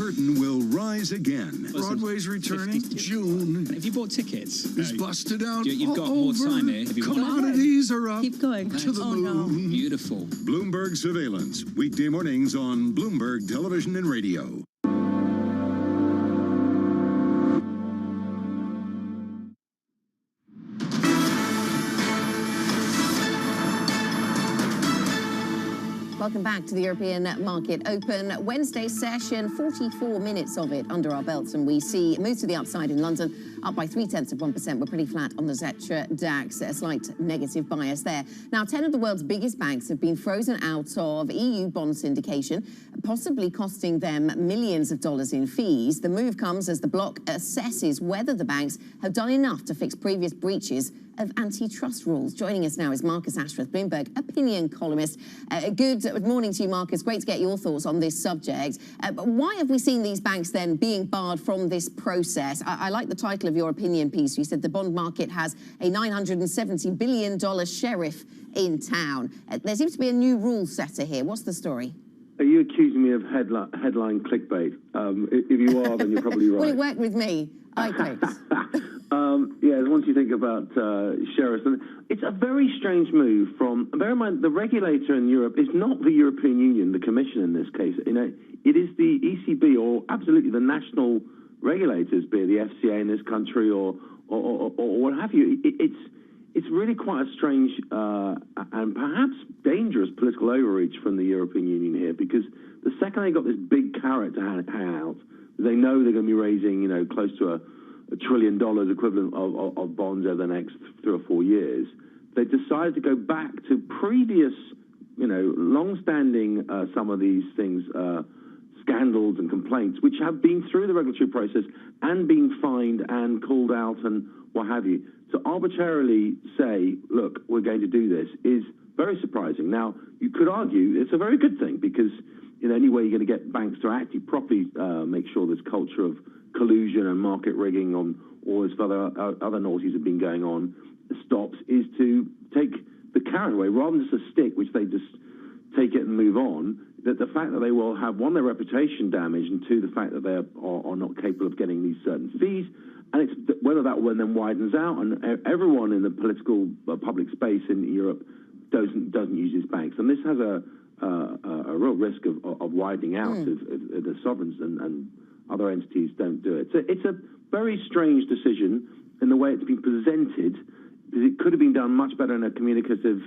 curtain will rise again. Broadway's returning June. If you bought tickets, It's busted out. you've got more time here. If you want Commodities are up. Keep going. To the moon. Beautiful. Bloomberg Surveillance, weekday mornings on Bloomberg Television and Radio. Welcome back to the European Market Open. Wednesday session, 44 minutes of it under our belts, and we see moves to the upside in London, up by 0.3%. We're pretty flat on the Xetra DAX, a slight negative bias there. Now, 10 of the world's biggest banks have been frozen out of EU bond syndication, possibly costing them millions of dollars in fees. The move comes as the bloc assesses whether the banks have done enough to fix previous breaches of antitrust rules. Joining us now is Marcus Ashworth, Bloomberg opinion columnist. Good morning to you, Marcus. Great to get your thoughts on this subject. But why have we seen these banks then being barred from this process? I like the title of your opinion piece. You said the bond market has a $970 billion sheriff in town. There seems to be a new rule setter here. What's the story? Are you accusing me of headline clickbait? If you are, then you're probably right. Will it work with me? I clicked. Yeah, once you think about sheriffs, it's a very strange move from, bear in mind, the regulator in Europe is not the European Union, the Commission in this case. You know, it is the ECB or absolutely the national regulators, be it the FCA in this country or what have you. It's really quite a strange and perhaps dangerous political overreach from the European Union here, because the second they got this big carrot to hang out, they know they're going to be raising, you know, close to $1 trillion equivalent of bonds over the next 3 or 4 years. They decided to go back to previous, you know, long-standing some of these things, scandals and complaints, which have been through the regulatory process and been fined and called out and what have you. To arbitrarily say, look, we're going to do this is very surprising. Now, you could argue it's a very good thing, because in any way you're going to get banks to actually properly make sure this culture of collusion and market rigging on all this other naughties have been going on stops, is to take the carrot away rather than just a stick, which they just take it and move on. That the fact that they will have, one, their reputation damaged, and two, the fact that they are not capable of getting these certain fees, and it's whether that one then widens out and everyone in the political public space in Europe doesn't use these banks, and this has a real risk of widening out if the sovereigns and other entities don't do it. So it's a very strange decision in the way it's been presented, because it could have been done much better in a communicative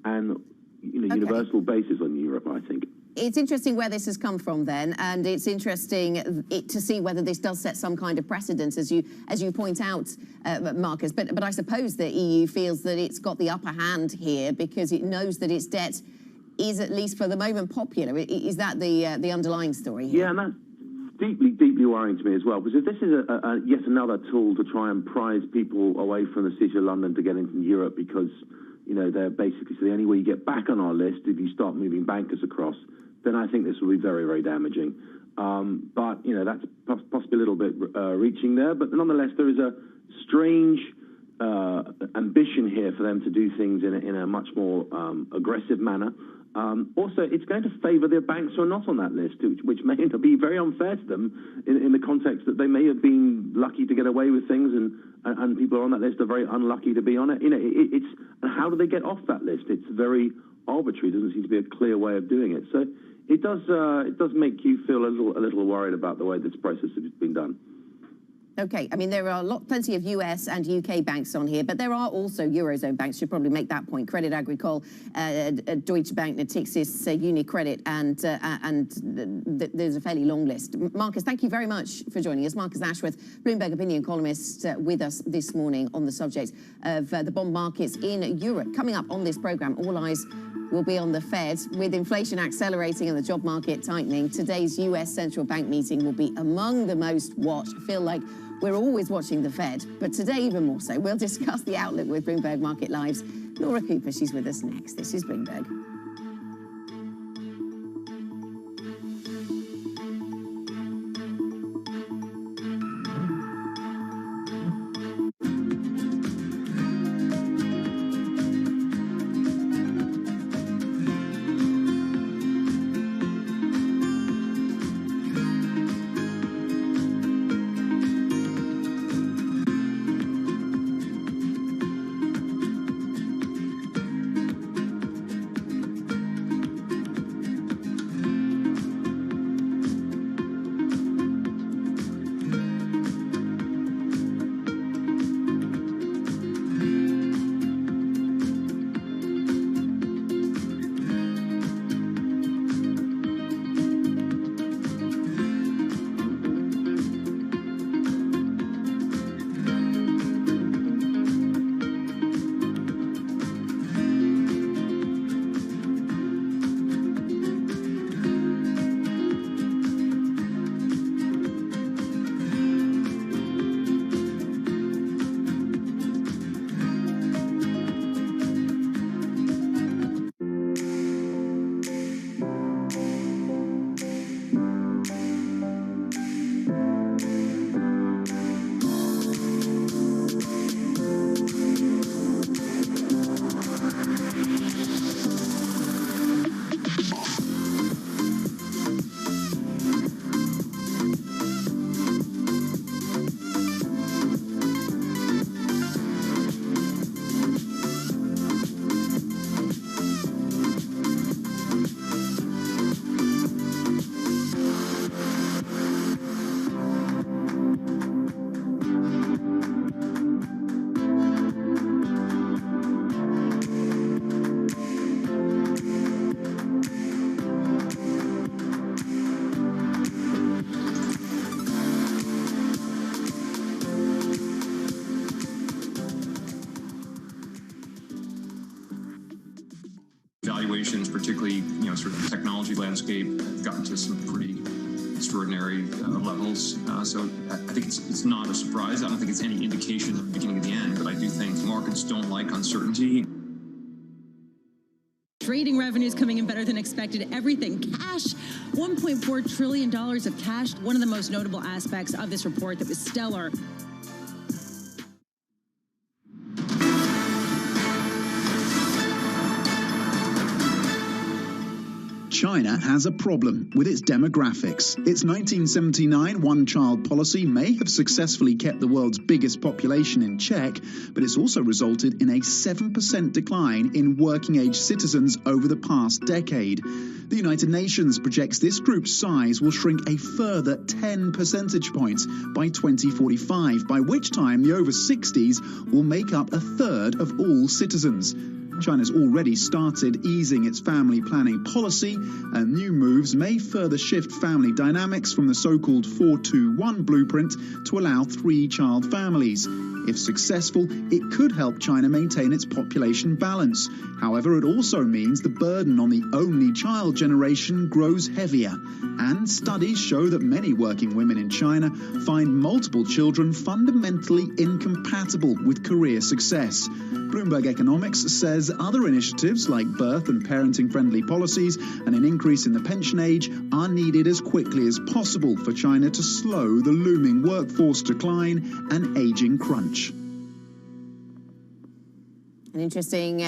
and universal basis on Europe, I think. It's interesting where this has come from then, and it's interesting to see whether this does set some kind of precedent, as you point out, Marcus. But I suppose the EU feels that it's got the upper hand here because it knows that its debt is, at least for the moment, popular. Is that the underlying story here? Yeah, and that's deeply worrying to me as well, because if this is yet another tool to try and prize people away from the City of London to get into Europe, because they're basically, so the only way you get back on our list if you start moving bankers across, then I think this will be very, very damaging. But that's possibly a little bit reaching there. But nonetheless, there is a strange ambition here for them to do things in a much more aggressive manner. Also, it's going to favour the banks who are not on that list, which may be very unfair to them in the context that they may have been lucky to get away with things, and people who are on that list are very unlucky to be on it. And how do they get off that list? It's very arbitrary. Doesn't seem to be a clear way of doing it. So it does make you feel a little worried about the way this process has been done. Okay, I mean, there are plenty of US and UK banks on here, but there are also Eurozone banks, should probably make that point. Credit Agricole, Deutsche Bank, Natixis, UniCredit, and there's a fairly long list. Marcus, thank you very much for joining us. Marcus Ashworth, Bloomberg opinion columnist, with us this morning on the subject of the bond markets in Europe. Coming up on this programme, all eyes will be on the Fed. With inflation accelerating and the job market tightening, today's US central bank meeting will be among the most watched. I feel like we're always watching the Fed, but today even more so. We'll discuss the outlook with Bloomberg Market Live's Laura Cooper. She's with us next. This is Bloomberg. Valuations, particularly, sort of the technology landscape, have gotten to some pretty extraordinary levels. So I think it's not a surprise. I don't think it's any indication of the beginning of the end, but I do think markets don't like uncertainty. Trading revenues coming in better than expected. Everything cash, $1.4 trillion of cash. One of the most notable aspects of this report that was stellar. China has a problem with its demographics. Its 1979 one-child policy may have successfully kept the world's biggest population in check, but it's also resulted in a 7% decline in working-age citizens over the past decade. The United Nations projects this group's size will shrink a further 10 percentage points by 2045, by which time the over 60s will make up a third of all citizens. China's already started easing its family planning policy, and new moves may further shift family dynamics from the so-called 4-2-1 blueprint to allow 3-child families. If successful, it could help China maintain its population balance. However, it also means the burden on the only child generation grows heavier. And studies show that many working women in China find multiple children fundamentally incompatible with career success. Bloomberg Economics says other initiatives like birth and parenting-friendly policies and an increase in the pension age are needed as quickly as possible for China to slow the looming workforce decline and aging crunch. An interesting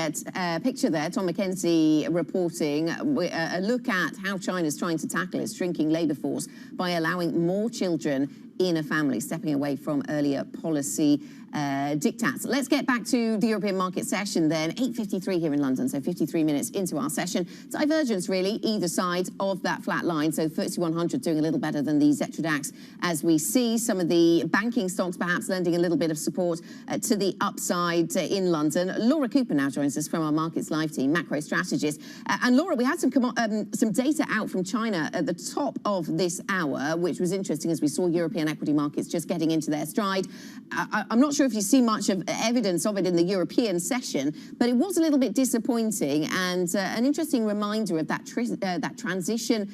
picture there. Tom McKenzie reporting a look at how China's trying to tackle its shrinking labour force by allowing more children in a family, stepping away from earlier policy diktats. Let's get back to the European market session then. 8:53 here in London, so 53 minutes into our session. Divergence really either side of that flat line. So FTSE 100 doing a little better than the Xetra DAX as we see some of the banking stocks perhaps lending a little bit of support to the upside in London. Laura Cooper now joins us from our Markets Live team, macro strategist. And Laura, we had some data out from China at the top of this hour, which was interesting as we saw European equity markets just getting into their stride. I'm not sure if you see much of evidence of it in the European session, but it was a little bit disappointing and an interesting reminder of that transition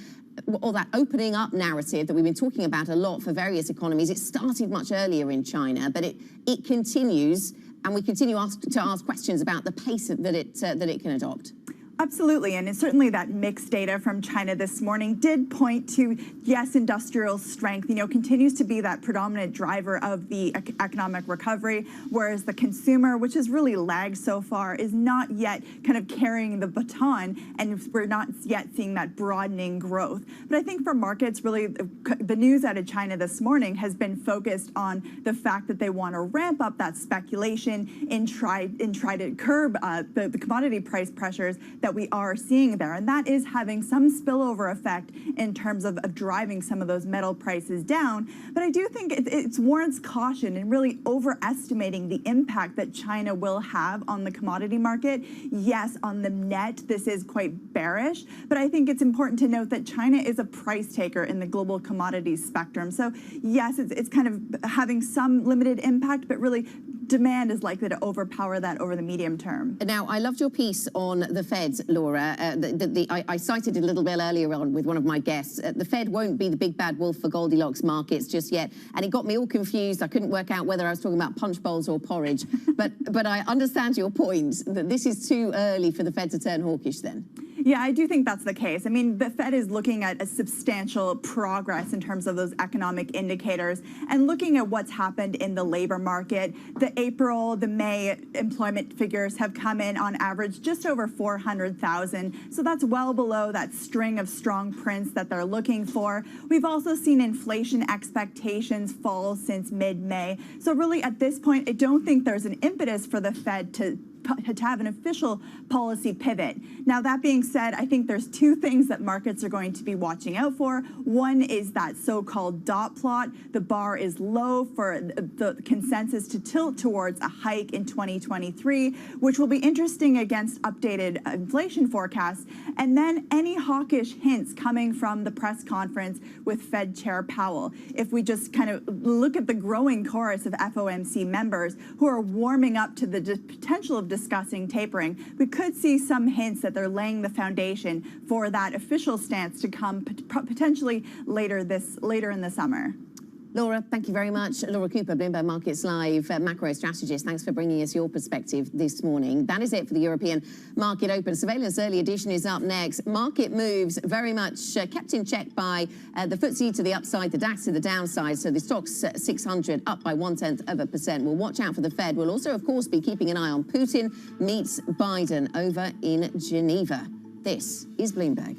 or that opening up narrative that we've been talking about a lot for various economies. It started much earlier in China, but it continues, and we continue to ask questions about the pace that it can adopt. Absolutely, and certainly that mixed data from China this morning did point to, yes, industrial strength, continues to be that predominant driver of the economic recovery, whereas the consumer, which has really lagged so far, is not yet kind of carrying the baton, and we're not yet seeing that broadening growth. But I think for markets, really, the news out of China this morning has been focused on the fact that they want to ramp up that speculation and try to curb the commodity price pressures that we are seeing there. And that is having some spillover effect in terms of driving some of those metal prices down. But I do think it warrants caution in really overestimating the impact that China will have on the commodity market. Yes, on the net, this is quite bearish, but I think it's important to note that China is a price taker in the global commodities spectrum. So yes, it's kind of having some limited impact, but really demand is likely to overpower that over the medium term. Now, I loved your piece on the Fed, Laura. I cited it a little bit earlier on with one of my guests. The Fed won't be the big bad wolf for Goldilocks markets just yet. And it got me all confused. I couldn't work out whether I was talking about punch bowls or porridge. but I understand your point that this is too early for the Fed to turn hawkish then. Yeah, I do think that's the case. I mean, the Fed is looking at a substantial progress in terms of those economic indicators and looking at what's happened in the labor market. The May employment figures have come in on average just over 400,000. So that's well below that string of strong prints that they're looking for. We've also seen inflation expectations fall since mid-May. So really at this point, I don't think there's an impetus for the Fed to have an official policy pivot. Now, that being said, I think there's two things that markets are going to be watching out for. One is that so-called dot plot. The bar is low for the consensus to tilt towards a hike in 2023, which will be interesting against updated inflation forecasts. And then any hawkish hints coming from the press conference with Fed Chair Powell. If we just kind of look at the growing chorus of FOMC members who are warming up to the potential of discussing tapering. We could see some hints that they're laying the foundation for that official stance to come potentially later in the summer. Laura, thank you very much. Laura Cooper, Bloomberg Markets Live macro strategist. Thanks for bringing us your perspective this morning. That is it for the European Market Open. Surveillance Early Edition is up next. Market moves very much kept in check by the FTSE to the upside, the DAX to the downside. So the Stoxx 600 up by 0.1%. We'll watch out for the Fed. We'll also, of course, be keeping an eye on Putin meets Biden over in Geneva. This is Bloomberg.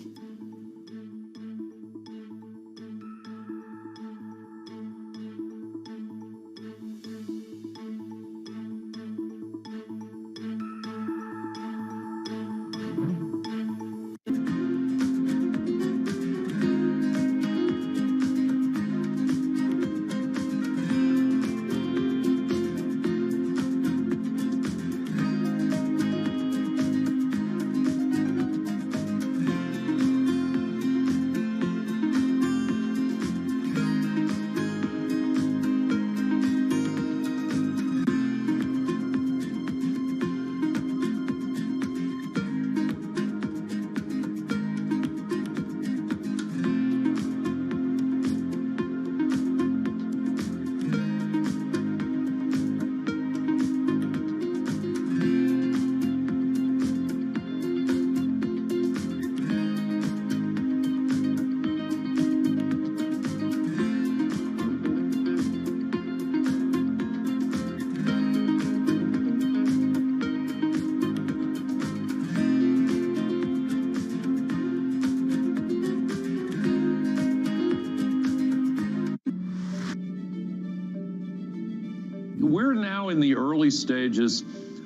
We're now in the early stages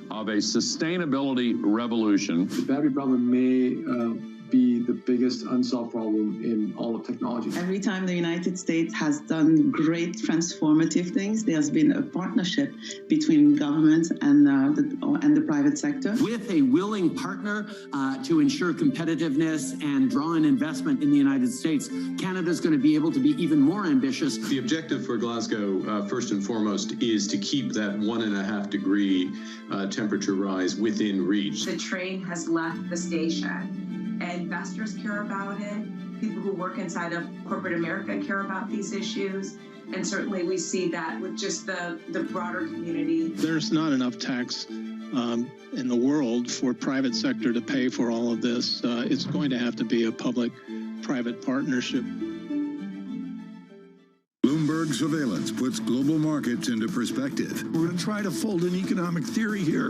of a sustainability revolution. The battery problem may be the biggest unsolved problem in all of technology. Every time the United States has done great transformative things, there's been a partnership between government and the private sector. With a willing partner to ensure competitiveness and draw in investment in the United States, Canada's going to be able to be even more ambitious. The objective for Glasgow, first and foremost, is to keep that 1.5 degree temperature rise within reach. The train has left the station. Investors care about it. People who work inside of corporate America care about these issues. And certainly we see that with just the broader community. There's not enough tax in the world for private sector to pay for all of this. It's going to have to be a public-private partnership. Bloomberg surveillance puts global markets into perspective. We're going to try to fold an economic theory here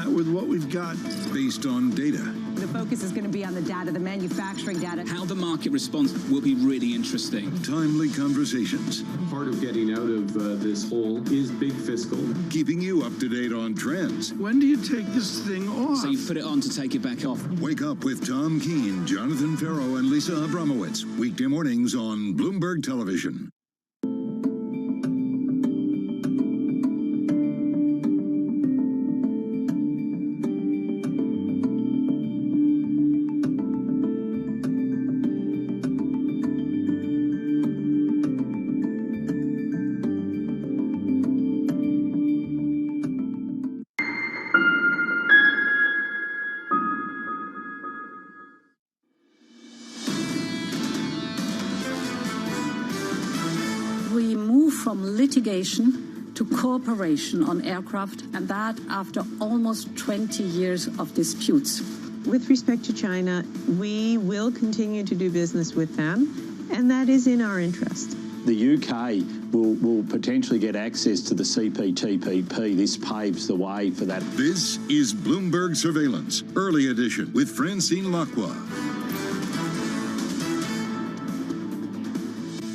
with what we've got. Based on data. The focus is going to be on the data, the manufacturing data. How the market responds will be really interesting. Timely conversations. Part of getting out of this hole is big fiscal. Keeping you up to date on trends. When do you take this thing off? So you put it on to take it back off. Wake up with Tom Keene, Jonathan Farrow, and Lisa Abramowitz. Weekday mornings on Bloomberg Television. We move from litigation to cooperation on aircraft, and that after almost 20 years of disputes. With respect to China, we will continue to do business with them, and that is in our interest. The UK will potentially get access to the CPTPP. This paves the way for that. This is Bloomberg Surveillance, Early Edition, with Francine Lacqua.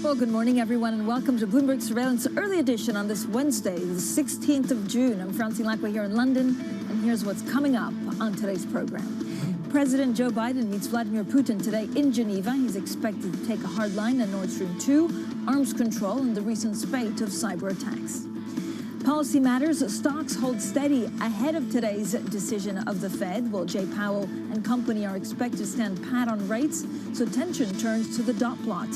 Well, good morning, everyone, and welcome to Bloomberg Surveillance Early Edition on this Wednesday, the 16th of June. I'm Francine Lacqua here in London, and here's what's coming up on today's program. President Joe Biden meets Vladimir Putin today in Geneva. He's expected to take a hard line on Nord Stream 2, arms control, and the recent spate of cyber attacks. Policy matters. Stocks hold steady ahead of today's decision of the Fed, while Jay Powell and company are expected to stand pat on rates, so tension turns to the dot plot.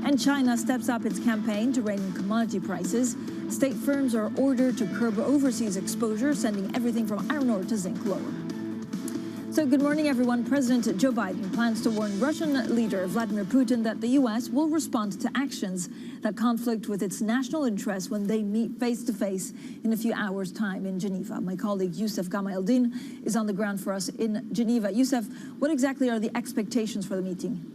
And China steps up its campaign to rein in commodity prices. State firms are ordered to curb overseas exposure, sending everything from iron ore to zinc lower. So good morning, everyone. President Joe Biden plans to warn Russian leader Vladimir Putin that the U.S. will respond to actions that conflict with its national interests when they meet face-to-face in a few hours' time in Geneva. My colleague Youssef Gamaeldin is on the ground for us in Geneva. Youssef, what exactly are the expectations for the meeting?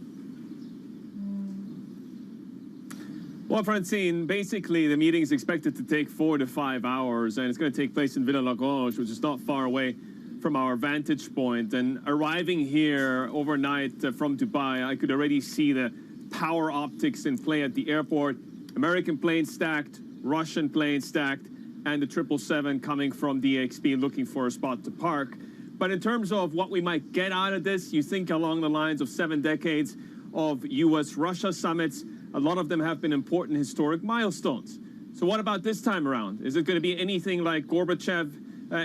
Well, Francine, basically the meeting is expected to take 4 to 5 hours, and it's going to take place in Villa-Lagrange, which is not far away from our vantage point. And arriving here overnight from Dubai, I could already see the power optics in play at the airport. American planes stacked, Russian planes stacked, and the 777 coming from DXB looking for a spot to park. But in terms of what we might get out of this, you think along the lines of 7 decades of U.S.-Russia summits. A lot of them have been important historic milestones. So what about this time around? Is it going to be anything like Gorbachev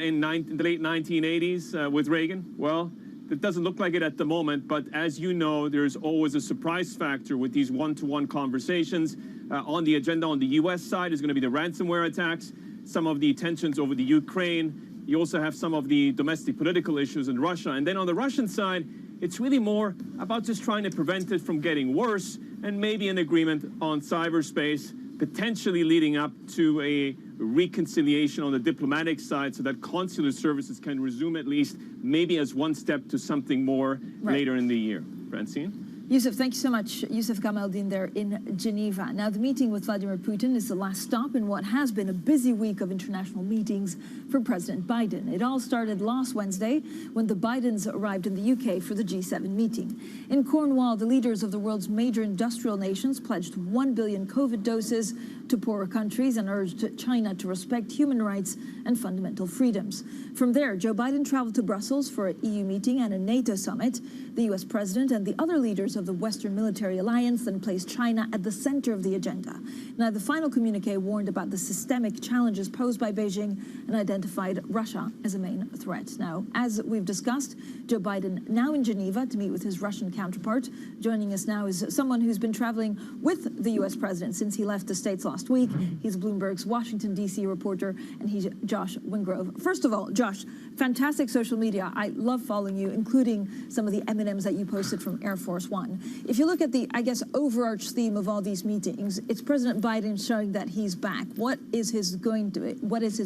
in the late 1980s with Reagan? Well, it doesn't look like it at the moment, but as you know, there's always a surprise factor with these one-to-one conversations. On the agenda on the U.S. side is going to be the ransomware attacks, some of the tensions over the Ukraine. You also have some of the domestic political issues in Russia. And then on the Russian side, it's really more about just trying to prevent it from getting worse, and maybe an agreement on cyberspace, potentially leading up to a reconciliation on the diplomatic side so that consular services can resume at least, maybe as one step to something more later in the year. Francine? Youssef, thank you so much. Youssef Gamaeldin there in Geneva. Now, the meeting with Vladimir Putin is the last stop in what has been a busy week of international meetings for President Biden. It all started last Wednesday when the Bidens arrived in the UK for the G7 meeting. In Cornwall, the leaders of the world's major industrial nations pledged 1 billion COVID doses to poorer countries and urged China to respect human rights and fundamental freedoms. From there, Joe Biden traveled to Brussels for an EU meeting and a NATO summit. The U.S. president and the other leaders of the Western Military Alliance then placed China at the center of the agenda. Now, the final communique warned about the systemic challenges posed by Beijing and identified Russia as a main threat. Now, as we've discussed, Joe Biden now in Geneva to meet with his Russian counterpart. Joining us now is someone who's been traveling with the U.S. president since he left the States last week. He's Bloomberg's Washington, D.C. reporter, and he's Josh Wingrove. First of all, Josh, fantastic social media. I love following you, including some of the M&Ms that you posted from Air Force One. If you look at the, I guess, overarch theme of all these meetings, it's President Biden showing that he's back. What is his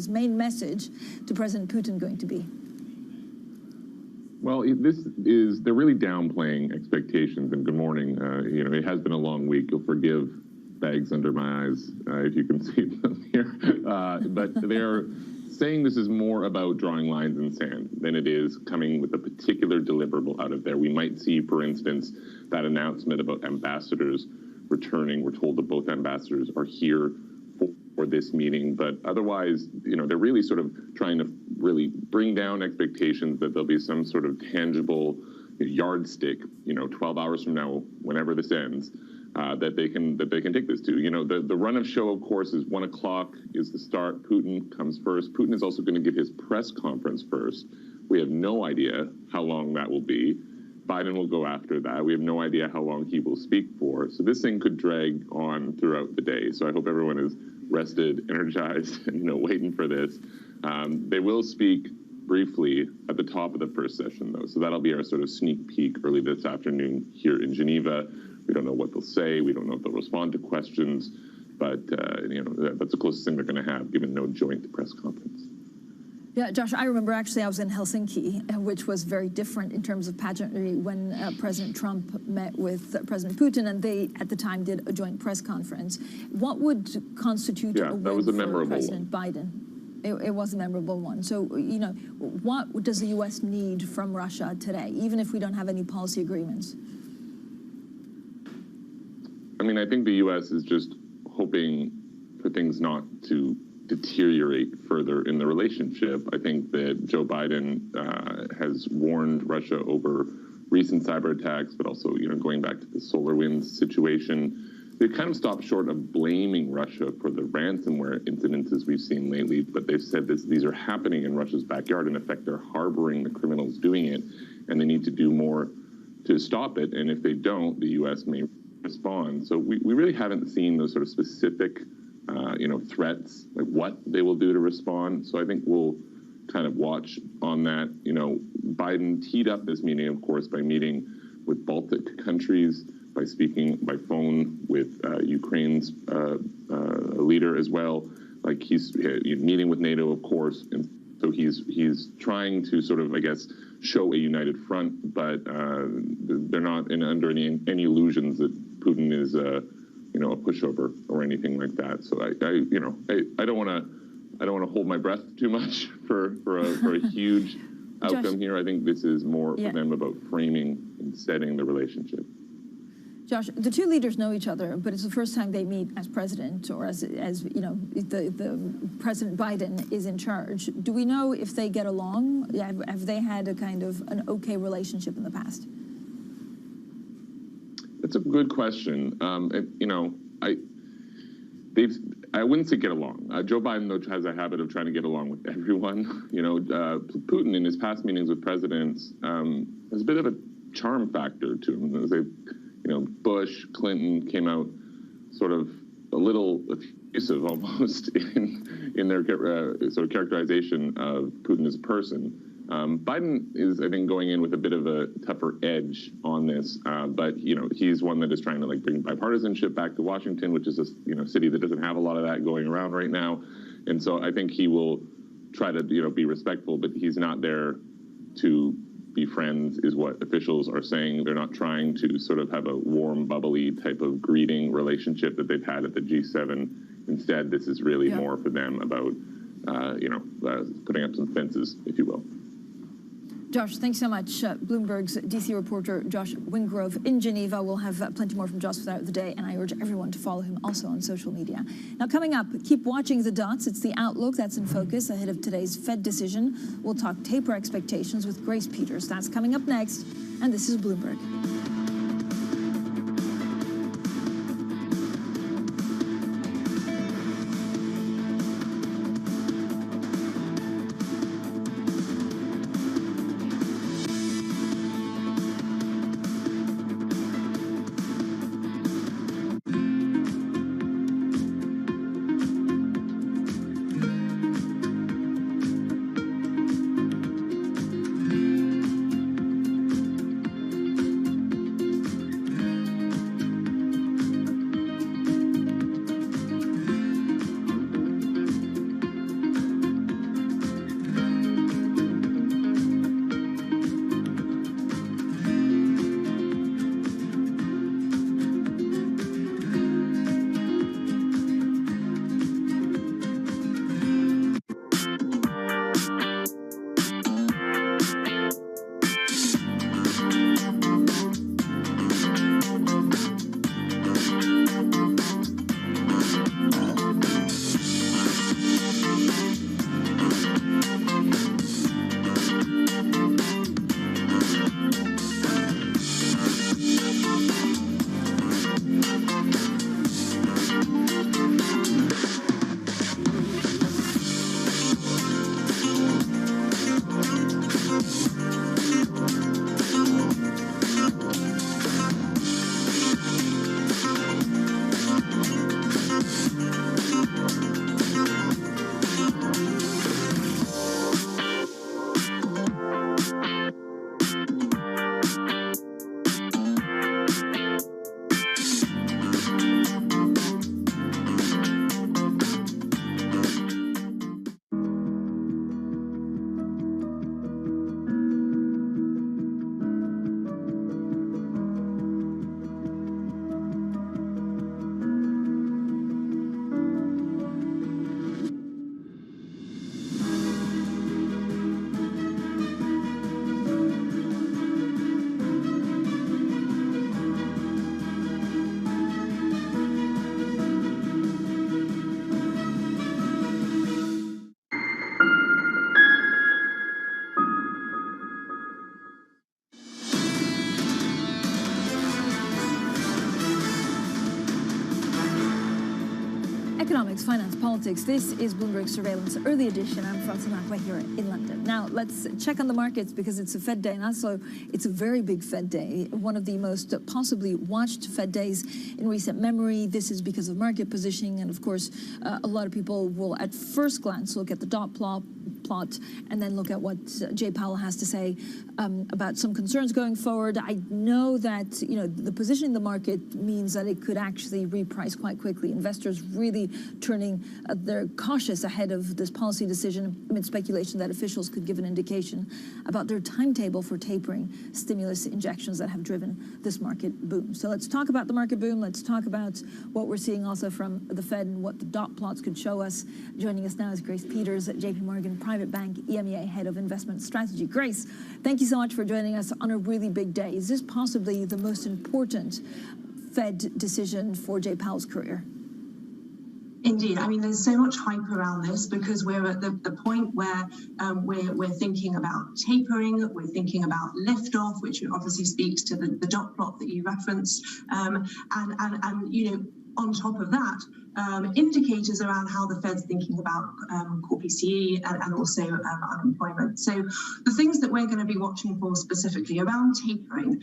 main message to President Putin going to be? Well, they're really downplaying expectations, and good morning. It has been a long week. You'll forgive bags under my eyes, if you can see them here. But they're saying this is more about drawing lines in sand than it is coming with a particular deliverable out of there. We might see, for instance, that announcement about ambassadors returning. We're told that both ambassadors are here for this meeting, but otherwise, they're really sort of trying to really bring down expectations that there'll be some sort of tangible yardstick, 12 hours from now, whenever this ends, that they can take this to. The run of show, of course, is 1 o'clock is the start. Putin comes first. Putin is also going to give his press conference first. We have no idea how long that will be. Biden will go after that. We have no idea how long he will speak for. So this thing could drag on throughout the day. So I hope everyone is rested, energized, and waiting for this. They will speak briefly at the top of the first session, though. So that'll be our sort of sneak peek early this afternoon here in Geneva. We don't know what they'll say. We don't know if they'll respond to questions. But, that's the closest thing they're going to have, given no joint press conference. Yeah, Josh, I remember actually I was in Helsinki, which was very different in terms of pageantry when President Trump met with President Putin, and they, at the time, did a joint press conference. What would constitute a win for President Biden? It was a memorable one. So, what does the U.S. need from Russia today, even if we don't have any policy agreements? I think the U.S. is just hoping for things not to deteriorate further in the relationship. I think that Joe Biden has warned Russia over recent cyber attacks, but also, going back to the SolarWinds situation. They've kind of stopped short of blaming Russia for the ransomware incidences we've seen lately, but they've said these are happening in Russia's backyard. In effect, they're harboring the criminals doing it, and they need to do more to stop it. And if they don't, the U.S. may respond. So we really haven't seen those sort of specific, threats, like what they will do to respond. So I think we'll kind of watch on that. Biden teed up this meeting, of course, by meeting with Baltic countries, by speaking by phone with Ukraine's leader as well. Like he's meeting with NATO, of course, and so he's trying to sort of, I guess, show a united front, but they're not under any illusions that Putin is a pushover or anything like that. So I don't want to hold my breath too much for a huge outcome here. I think this is more for them about framing and setting the relationship. Josh, the two leaders know each other, but it's the first time they meet as president, or as the President Biden is in charge. Do we know if they get along? Have they had a kind of an okay relationship in the past? That's a good question. I wouldn't say get along. Joe Biden, though, has a habit of trying to get along with everyone. Putin, in his past meetings with presidents, has a bit of a charm factor to him. Bush, Clinton came out sort of a little effusive almost in their sort of characterization of Putin as a person. Biden is, I think, going in with a bit of a tougher edge on this, but he's one that is trying to bring bipartisanship back to Washington, which is a city that doesn't have a lot of that going around right now, and so I think he will try to be respectful, but he's not there to be friends, is what officials are saying. They're not trying to sort of have a warm, bubbly type of greeting relationship that they've had at the G7. Instead, this is really more for them about putting up some fences, if you will. Josh, thanks so much. Bloomberg's DC reporter Josh Wingrove in Geneva. We'll have plenty more from Josh throughout the day, and I urge everyone to follow him also on social media. Now, coming up, keep watching the dots. It's the outlook that's in focus ahead of today's Fed decision. We'll talk taper expectations with Grace Peters. That's coming up next, and this is Bloomberg. Economics, finance, politics. This is Bloomberg Surveillance Early Edition. I'm Francine Lacqua here in London. Now, let's check on the markets because it's a Fed day, and also it's a very big Fed day, one of the most possibly watched Fed days in recent memory. This is because of market positioning, and of course, a lot of people will at first glance look at the dot plot and then look at what Jay Powell has to say about some concerns going forward. I know that the position in the market means that it could actually reprice quite quickly. Investors really turning, they're cautious ahead of this policy decision amid speculation that officials could give an indication about their timetable for tapering stimulus injections that have driven this market boom. So let's talk about the market boom. Let's talk about what we're seeing also from the Fed and what the dot plots could show us. Joining us now is Grace Peters at JP Morgan Private Bank EMEA Head of Investment Strategy. Grace, thank you so much for joining us on a really big day. Is this possibly the most important Fed decision for Jay Powell's career? Indeed. I mean, there's so much hype around this because we're at the point where we're thinking about tapering, we're thinking about liftoff, which obviously speaks to the dot plot that you referenced, and on top of that, indicators around how the Fed's thinking about core PCE and also unemployment. So the things that we're going to be watching for specifically around tapering,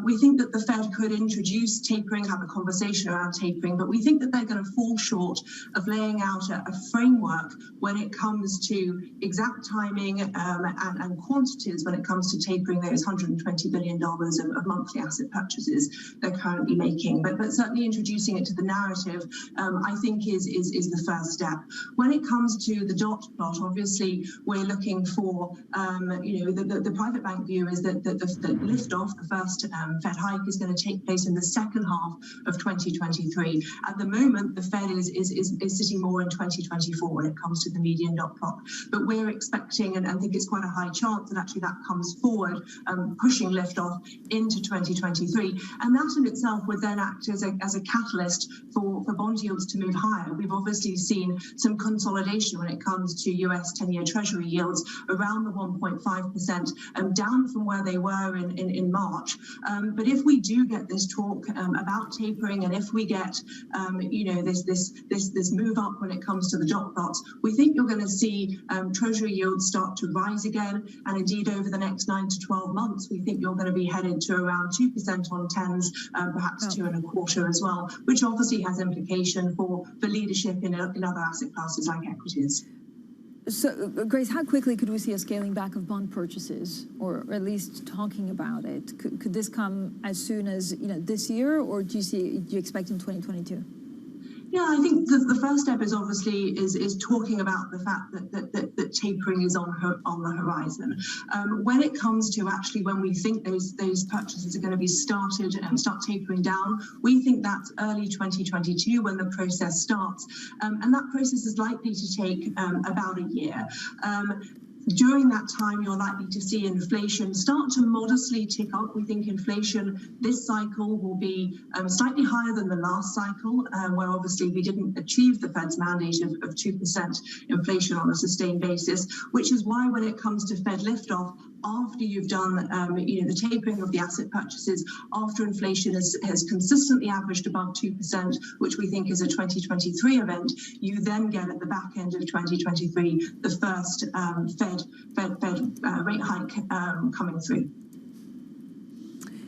we think that the Fed could introduce tapering, have a conversation around tapering, but we think that they're going to fall short of laying out a framework when it comes to exact timing and quantities when it comes to tapering those $120 billion of monthly asset purchases they're currently making. But certainly introducing it to the narrative, I think is the first step. When it comes to the dot plot, obviously we're looking for, the private bank view is that the liftoff, the first Fed hike, is going to take place in the second half of 2023. At the moment, the Fed is sitting more in 2024 when it comes to the median dot plot. But we're expecting, and I think it's quite a high chance that actually that comes forward, pushing liftoff into 2023. And that in itself would then act as a catalyst for bond yields to move higher. We've obviously seen some consolidation when it comes to US 10-year Treasury yields around the 1.5%, down from where they were in March. But if we do get this talk about tapering, and if we get this move up when it comes to the dot plots, we think you're going to see Treasury yields start to rise again. And indeed, over the next 9 to 12 months, we think you're going to be headed to around 2% on 10s, perhaps 2.25 as well, which obviously has implication for leadership in other asset classes like equities. So, Grace, how quickly could we see a scaling back of bond purchases, or at least talking about it? Could this come as soon as this year, or do you expect in 2022? Yeah, I think the first step is obviously is talking about the fact that tapering is on the horizon. When it comes to actually when we think those purchases are going to be started and start tapering down, we think that's early 2022 when the process starts, and that process is likely to take about a year. During that time, you're likely to see inflation start to modestly tick up. We think inflation this cycle will be slightly higher than the last cycle, where obviously we didn't achieve the Fed's mandate of 2% inflation on a sustained basis, which is why when it comes to Fed liftoff, after you've done the tapering of the asset purchases, after inflation has consistently averaged above 2%, which we think is a 2023 event, you then get at the back end of 2023 the first Fed rate hike coming through.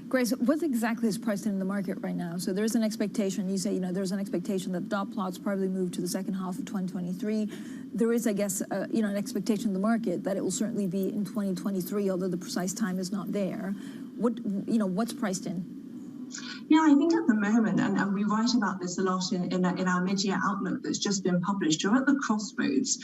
Grace, what exactly is priced in the market right now? So there's an expectation, you say, there's an expectation that dot plots probably move to the second half of 2023. There is, I guess, an expectation in the market that it will certainly be in 2023, although the precise time is not there. What's priced in? Yeah, I think at the moment, and we write about this a lot in our mid-year outlook that's just been published, you're at the crossroads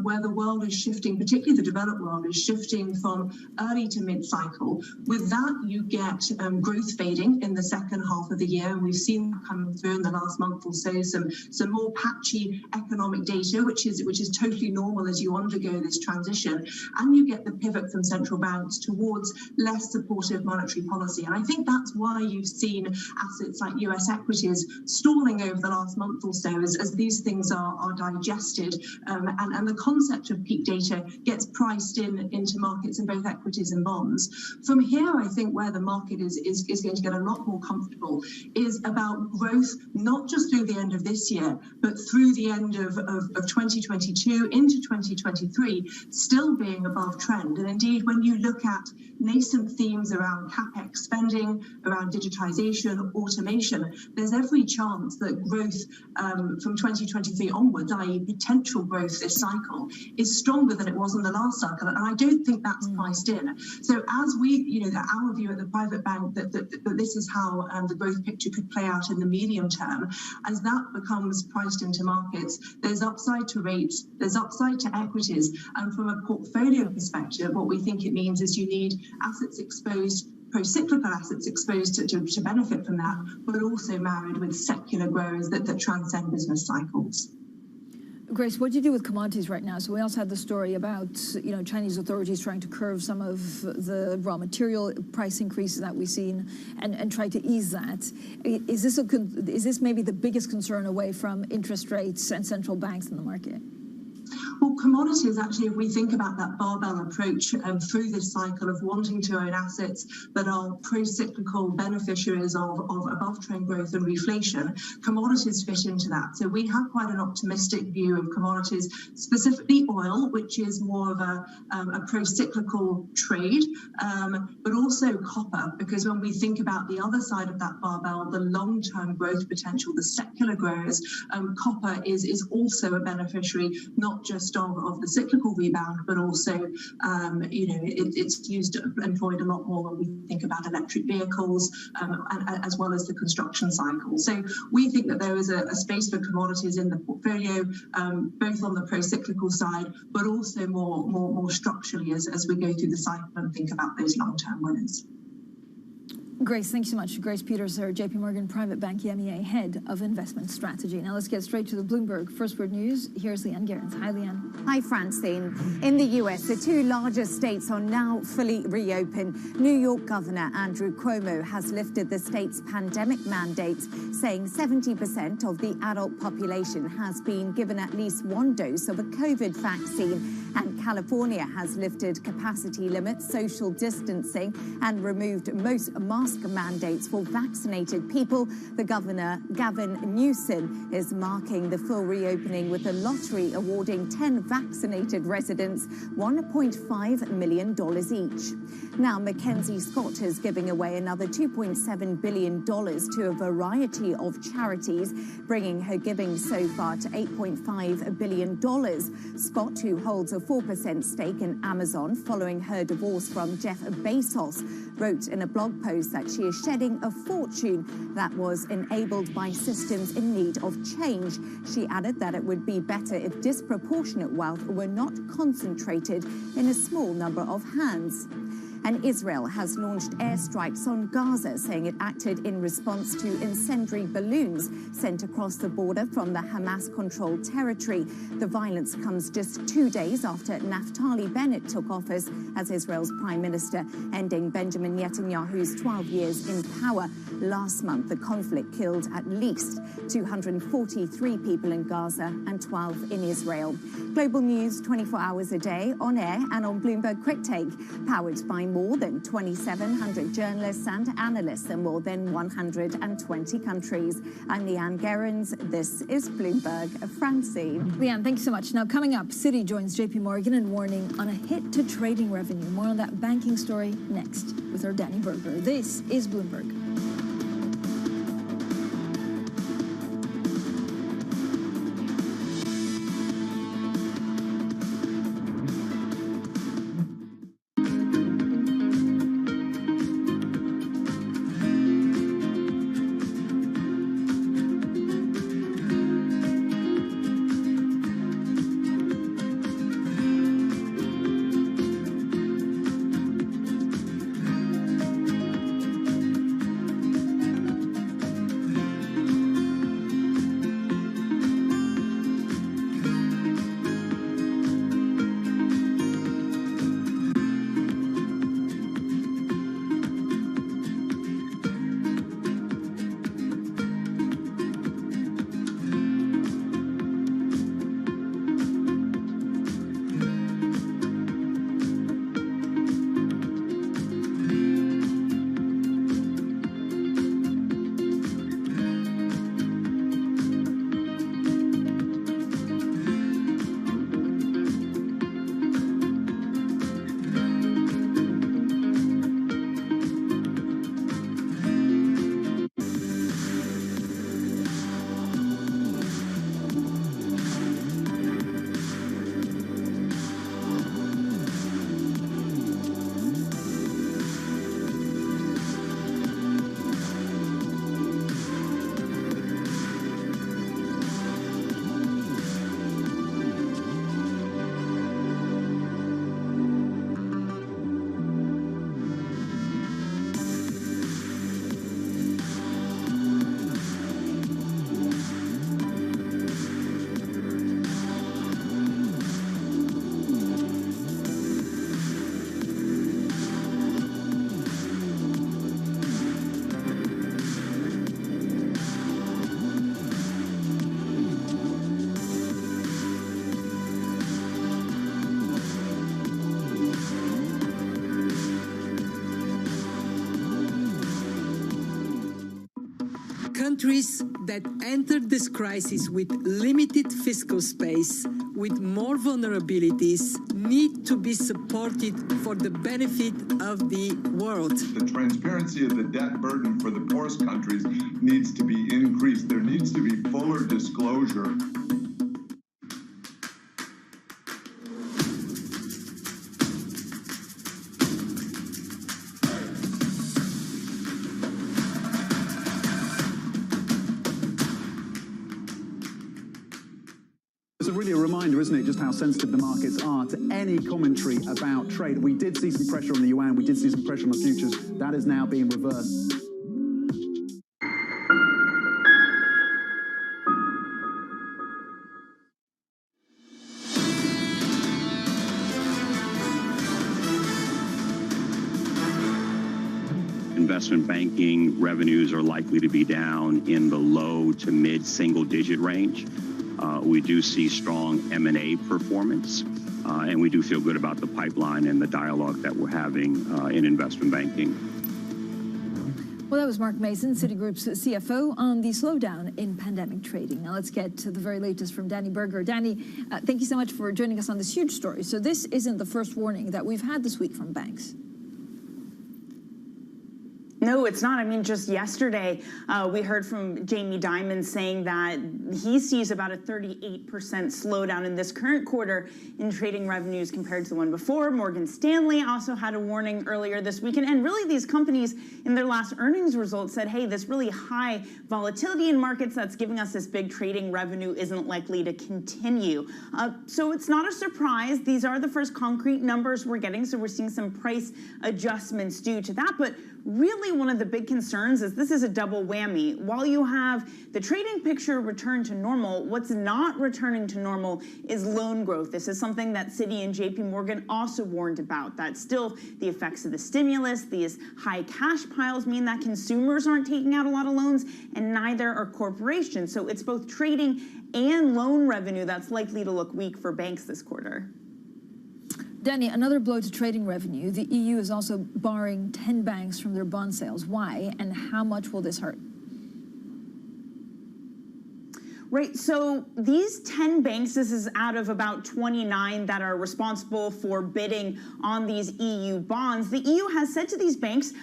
where the world is shifting, particularly the developed world is shifting from early to mid-cycle. With that, you get growth fading in the second half of the year, and we've seen that coming through in the last month or so, some more patchy economic data, which is totally normal as you undergo this transition, and you get the pivot from central banks towards less supportive monetary policy. And I think that's why you've seen seen assets like US equities stalling over the last month or so as these things are digested, and the concept of peak data gets priced into markets in both equities and bonds. From here, I think where the market is going to get a lot more comfortable is about growth, not just through the end of this year, but through the end of 2022 into 2023, still being above trend. And indeed, when you look at nascent themes around CapEx spending, around digitization, automation, there's every chance that growth from 2023 onwards, i.e. potential growth this cycle, is stronger than it was in the last cycle. And I don't think that's priced in. So as we, our view at the private bank that this is how the growth picture could play out in the medium term, as that becomes priced into markets, there's upside to rates, there's upside to equities. And from a portfolio perspective, what we think it means is you need assets exposed, pro-cyclical assets exposed to benefit from that, but also married with secular growers that transcend business cycles. Grace, what do you do with commodities right now? So we also had the story about, Chinese authorities trying to curb some of the raw material price increases that we've seen and try to ease that. Is this maybe the biggest concern away from interest rates and central banks in the market? Well, commodities, actually, if we think about that barbell approach through this cycle of wanting to own assets that are pro-cyclical beneficiaries of above-trend growth and reflation, commodities fit into that. So we have quite an optimistic view of commodities, specifically oil, which is more of a pro-cyclical trade, but also copper, because when we think about the other side of that barbell, the long-term growth potential, the secular growers, copper is also a beneficiary, not just of the cyclical rebound, but also, it's employed a lot more when we think about electric vehicles, as well as the construction cycle. So we think that there is a space for commodities in the portfolio, both on the pro-cyclical side, but also more structurally as we go through the cycle and think about those long-term winners. Grace, thanks so much. Grace Peters, JP Morgan Private Bank EMEA Head of Investment Strategy. Now let's get straight to the Bloomberg First Word News. Here's Leanne Gerrans. Hi, Leanne. Hi, Francine. In the US, the two largest states are now fully reopened. New York Governor Andrew Cuomo has lifted the state's pandemic mandates, saying 70% of the adult population has been given at least one dose of a COVID vaccine. And California has lifted capacity limits, social distancing, and removed most mask mandates for vaccinated people. The governor, Gavin Newsom, is marking the full reopening with a lottery awarding 10 vaccinated residents $1.5 million each. Now, Mackenzie Scott is giving away another $2.7 billion to a variety of charities, bringing her giving so far to $8.5 billion. Scott, who holds a 4% stake in Amazon following her divorce from Jeff Bezos, wrote in a blog post that she is shedding a fortune that was enabled by systems in need of change. She added that it would be better if disproportionate wealth were not concentrated in a small number of hands. And Israel has launched airstrikes on Gaza, saying it acted in response to incendiary balloons sent across the border from the Hamas-controlled territory. The violence comes just 2 days after Naftali Bennett took office as Israel's prime minister, ending Benjamin Netanyahu's 12 years in power. Last month, the conflict killed at least 243 people in Gaza and 12 in Israel. Global news 24 hours a day, on air and on Bloomberg Quick Take, powered by more than 2,700 journalists and analysts in more than 120 countries. I'm Leanne Gerrans. This is Bloomberg. Francine. Leanne, thank you so much. Now, coming up, Citi joins JP Morgan in warning on a hit to trading revenue. More on that banking story next with our Danny Berger. This is Bloomberg. Countries that entered this crisis with limited fiscal space, with more vulnerabilities, need to be supported for the benefit of the world. The transparency of the debt burden for the poorest countries needs to be increased. There needs to be fuller disclosure. It's really a reminder, isn't it, just how sensitive the markets are to any commentary about trade. We did see some pressure on the yuan, we did see some pressure on the futures. That is now being reversed. Investment banking revenues are likely to be down in the low to mid single-digit range. We do see strong M&A performance, and we do feel good about the pipeline and the dialogue that we're having in investment banking. Well, that was Mark Mason, Citigroup's CFO, on the slowdown in pandemic trading. Now let's get to the very latest from Danny Berger. Danny, thank you so much for joining us on this huge story. So this isn't the first warning that we've had this week from banks. No, it's not. I mean, just yesterday, we heard from Jamie Dimon saying that he sees about a 38% slowdown in this current quarter in trading revenues compared to the one before. Morgan Stanley also had a warning earlier this week. And really, these companies in their last earnings results said, hey, this really high volatility in markets that's giving us this big trading revenue isn't likely to continue. So it's not a surprise. These are the first concrete numbers we're getting. So we're seeing some price adjustments due to that. But really, one of the big concerns is this is a double whammy. While you have the trading picture return to normal, what's not returning to normal is loan growth. This is something that Citi and JP Morgan also warned about, that still the effects of the stimulus, these high cash piles mean that consumers aren't taking out a lot of loans, and neither are corporations. So it's both trading and loan revenue that's likely to look weak for banks this quarter. Danny, another blow to trading revenue. The EU is also barring 10 banks from their bond sales. Why, and how much will this hurt? Right, so these 10 banks, this is out of about 29 that are responsible for bidding on these EU bonds. The EU has said to these banks,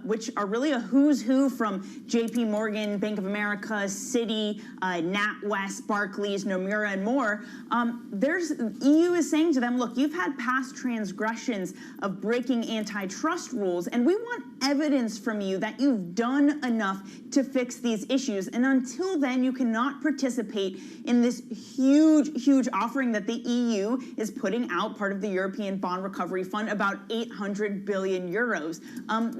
which are really a who's who from JP Morgan, Bank of America, Citi, NatWest, Barclays, Nomura, and more, EU is saying to them, look, you've had past transgressions of breaking antitrust rules, and we want evidence from you that you've done enough to fix these issues. And until then, you cannot participate in this huge offering that the EU is putting out, part of the European Bond Recovery Fund, about 800 billion euros.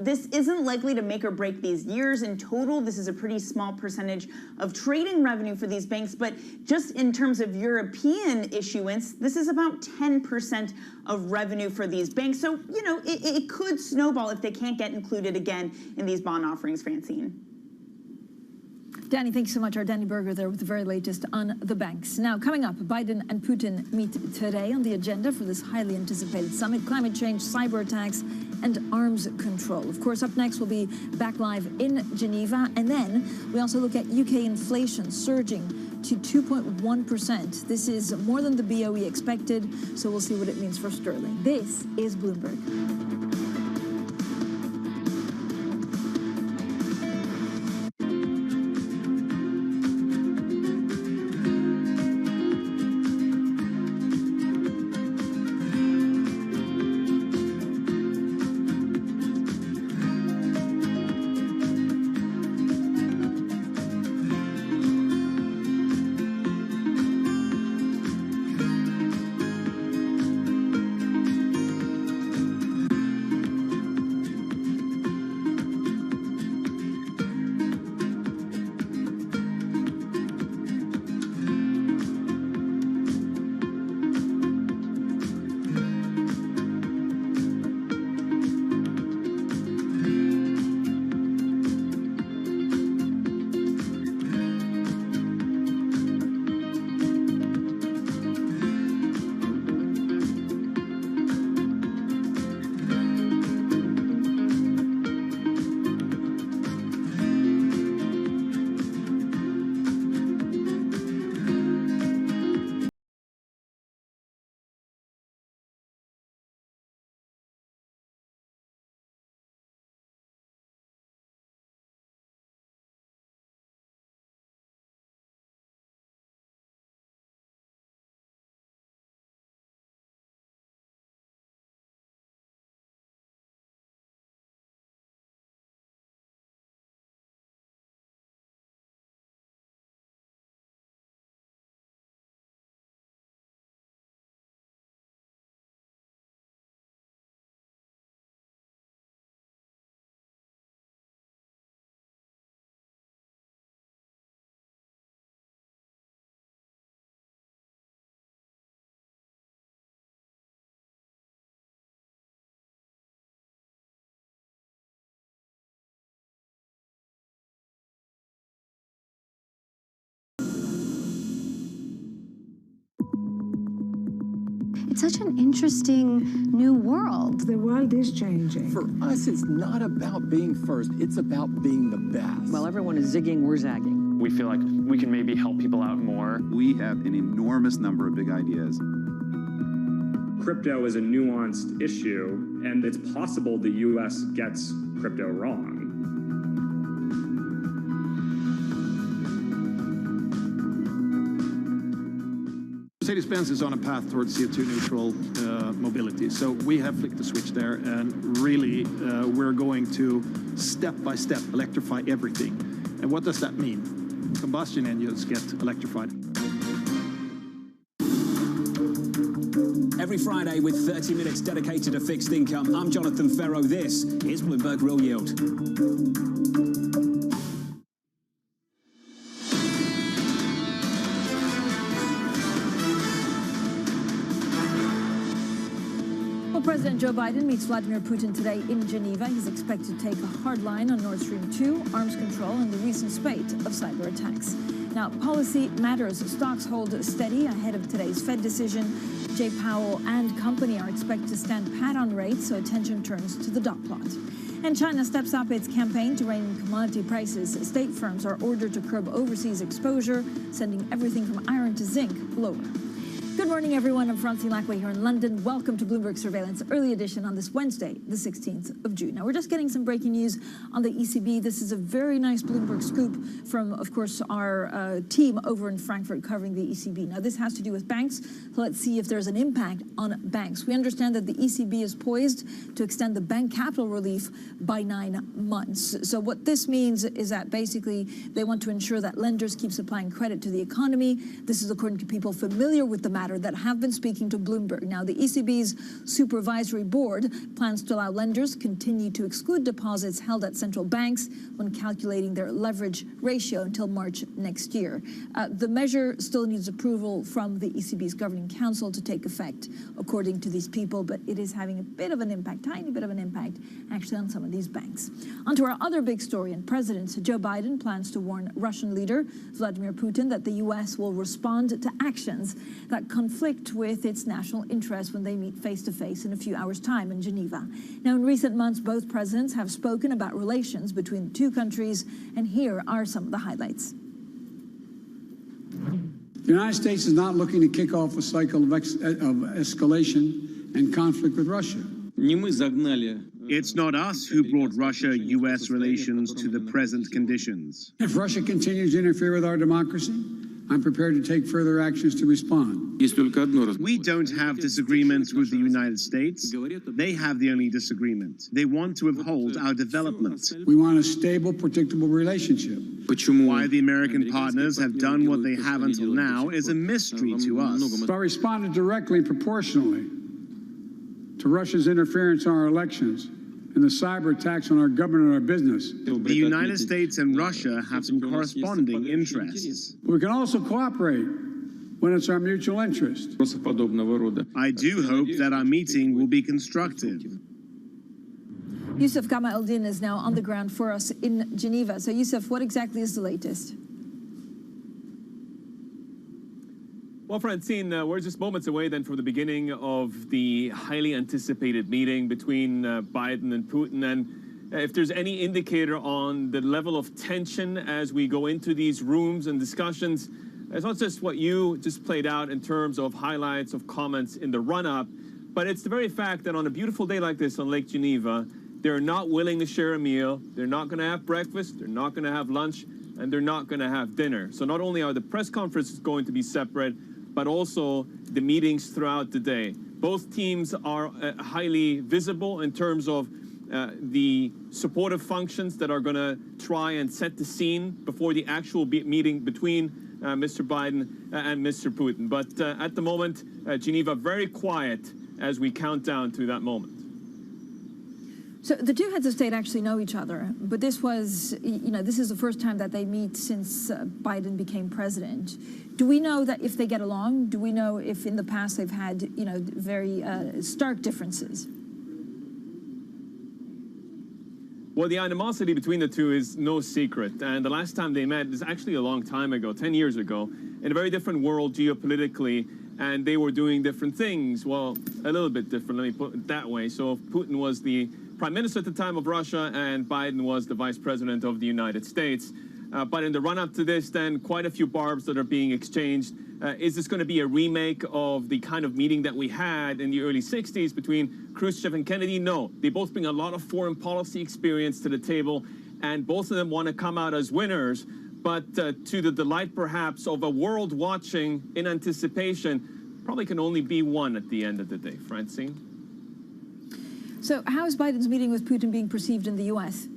This isn't likely to make or break these years. In total, this is a pretty small percentage of trading revenue for these banks, but just in terms of European issuance, this is about 10% of revenue for these banks. So, you know, it could snowball if they can't get included again in these bond offerings, Francine. Danny, thanks so much. Our Danny Berger there with the very latest on the banks. Now, coming up, Biden and Putin meet today. On the agenda for this highly anticipated summit: climate change, cyber attacks, and arms control. Of course, up next, we'll be back live in Geneva. And then we also look at UK inflation surging to 2.1%. This is more than the BOE expected, so we'll see what it means for sterling. This is Bloomberg. It's such an interesting new world. The world is changing. For us, it's not about being first, it's about being the best. While everyone is zigging, we're zagging. We feel like we can maybe help people out more. We have an enormous number of big ideas. Crypto is a nuanced issue, and it's possible the U.S. gets crypto wrong. Mercedes-Benz is on a path towards CO2 neutral mobility. So we have flicked the switch there, and really we're going to step by step electrify everything. And what does that mean? Combustion engines get electrified. Every Friday with 30 minutes dedicated to fixed income, I'm Jonathan Ferro. This is Bloomberg Real Yield. President Joe Biden meets Vladimir Putin today in Geneva. He's expected to take a hard line on Nord Stream 2, arms control, and the recent spate of cyber attacks. Now, policy matters. Stocks hold steady ahead of today's Fed decision. Jay Powell and company are expected to stand pat on rates, so attention turns to the dot plot. And China steps up its campaign to rein in commodity prices. State firms are ordered to curb overseas exposure, sending everything from iron to zinc lower. Good morning, everyone. I'm Francine Lackway here in London. Welcome to Bloomberg Surveillance Early Edition on this Wednesday, the 16th of June. Now, we're just getting some breaking news on the ECB. This is a very nice Bloomberg scoop from, of course, our team over in Frankfurt covering the ECB. Now, this has to do with banks, so let's see if there's an impact on banks. We understand that the ECB is poised to extend the bank capital relief by 9 months. So what this means is that basically they want to ensure that lenders keep supplying credit to the economy. This is according to people familiar with the matter that have been speaking to Bloomberg. Now, the ECB's supervisory board plans to allow lenders continue to exclude deposits held at central banks when calculating their leverage ratio until March next year. The measure still needs approval from the ECB's governing council to take effect, according to these people, but it is having a bit of an impact, tiny bit of an impact, actually, on some of these banks. On to our other big story, and President Joe Biden plans to warn Russian leader Vladimir Putin that the U.S. will respond to actions that conflict with its national interests when they meet face-to-face in a few hours' time in Geneva. Now, in recent months, both presidents have spoken about relations between the two countries, and here are some of the highlights. The United States is not looking to kick off a cycle of escalation and conflict with Russia. It's not us who brought Russia-U.S. relations to the present conditions. If Russia continues to interfere with our democracy, I'm prepared to take further actions to respond. We don't have disagreements with the United States. They have the only disagreement. They want to uphold our development. We want a stable, predictable relationship. Why the American partners have done what they have until now is a mystery to us. But I responded directly and proportionally to Russia's interference in our elections and the cyber attacks on our government and our business. The United States and Russia have some corresponding interests. We can also cooperate when it's our mutual interest. I do hope that our meeting will be constructive. Yusuf Gama-Eldin is now on the ground for us in Geneva. So, Yusuf, what exactly is the latest? Well, Francine, we're just moments away then from the beginning of the highly anticipated meeting between Biden and Putin. And if there's any indicator on the level of tension as we go into these rooms and discussions, it's not just what you just played out in terms of highlights of comments in the run-up, but it's the very fact that on a beautiful day like this on Lake Geneva, they're not willing to share a meal, they're not going to have breakfast, they're not going to have lunch, and they're not going to have dinner. So not only are the press conferences going to be separate, but also the meetings throughout the day. Both teams are highly visible in terms of the supportive functions that are going to try and set the scene before the actual meeting between Mr. Biden and Mr. Putin. But at the moment, Geneva very quiet as we count down to that moment. So the two heads of state actually know each other, but this was, this is the first time that they meet since Biden became president. Do we know that if they get along? Do we know if in the past they've had, very stark differences? Well, the animosity between the two is no secret. And the last time they met is actually a long time ago, 10 years ago, in a very different world geopolitically. and they were doing different things. Well, a little bit different, let me put it that way. So Putin was the prime minister at the time of Russia, and Biden was the vice president of the United States. But in the run-up to this, then, quite a few barbs that are being exchanged. Is this going to be a remake of the kind of meeting that we had in the early 60s between Khrushchev and Kennedy? No. They both bring a lot of foreign policy experience to the table, and both of them want to come out as winners. But to the delight, perhaps, of a world watching in anticipation, probably can only be one at the end of the day. Francine? So how is Biden's meeting with Putin being perceived in the U.S.?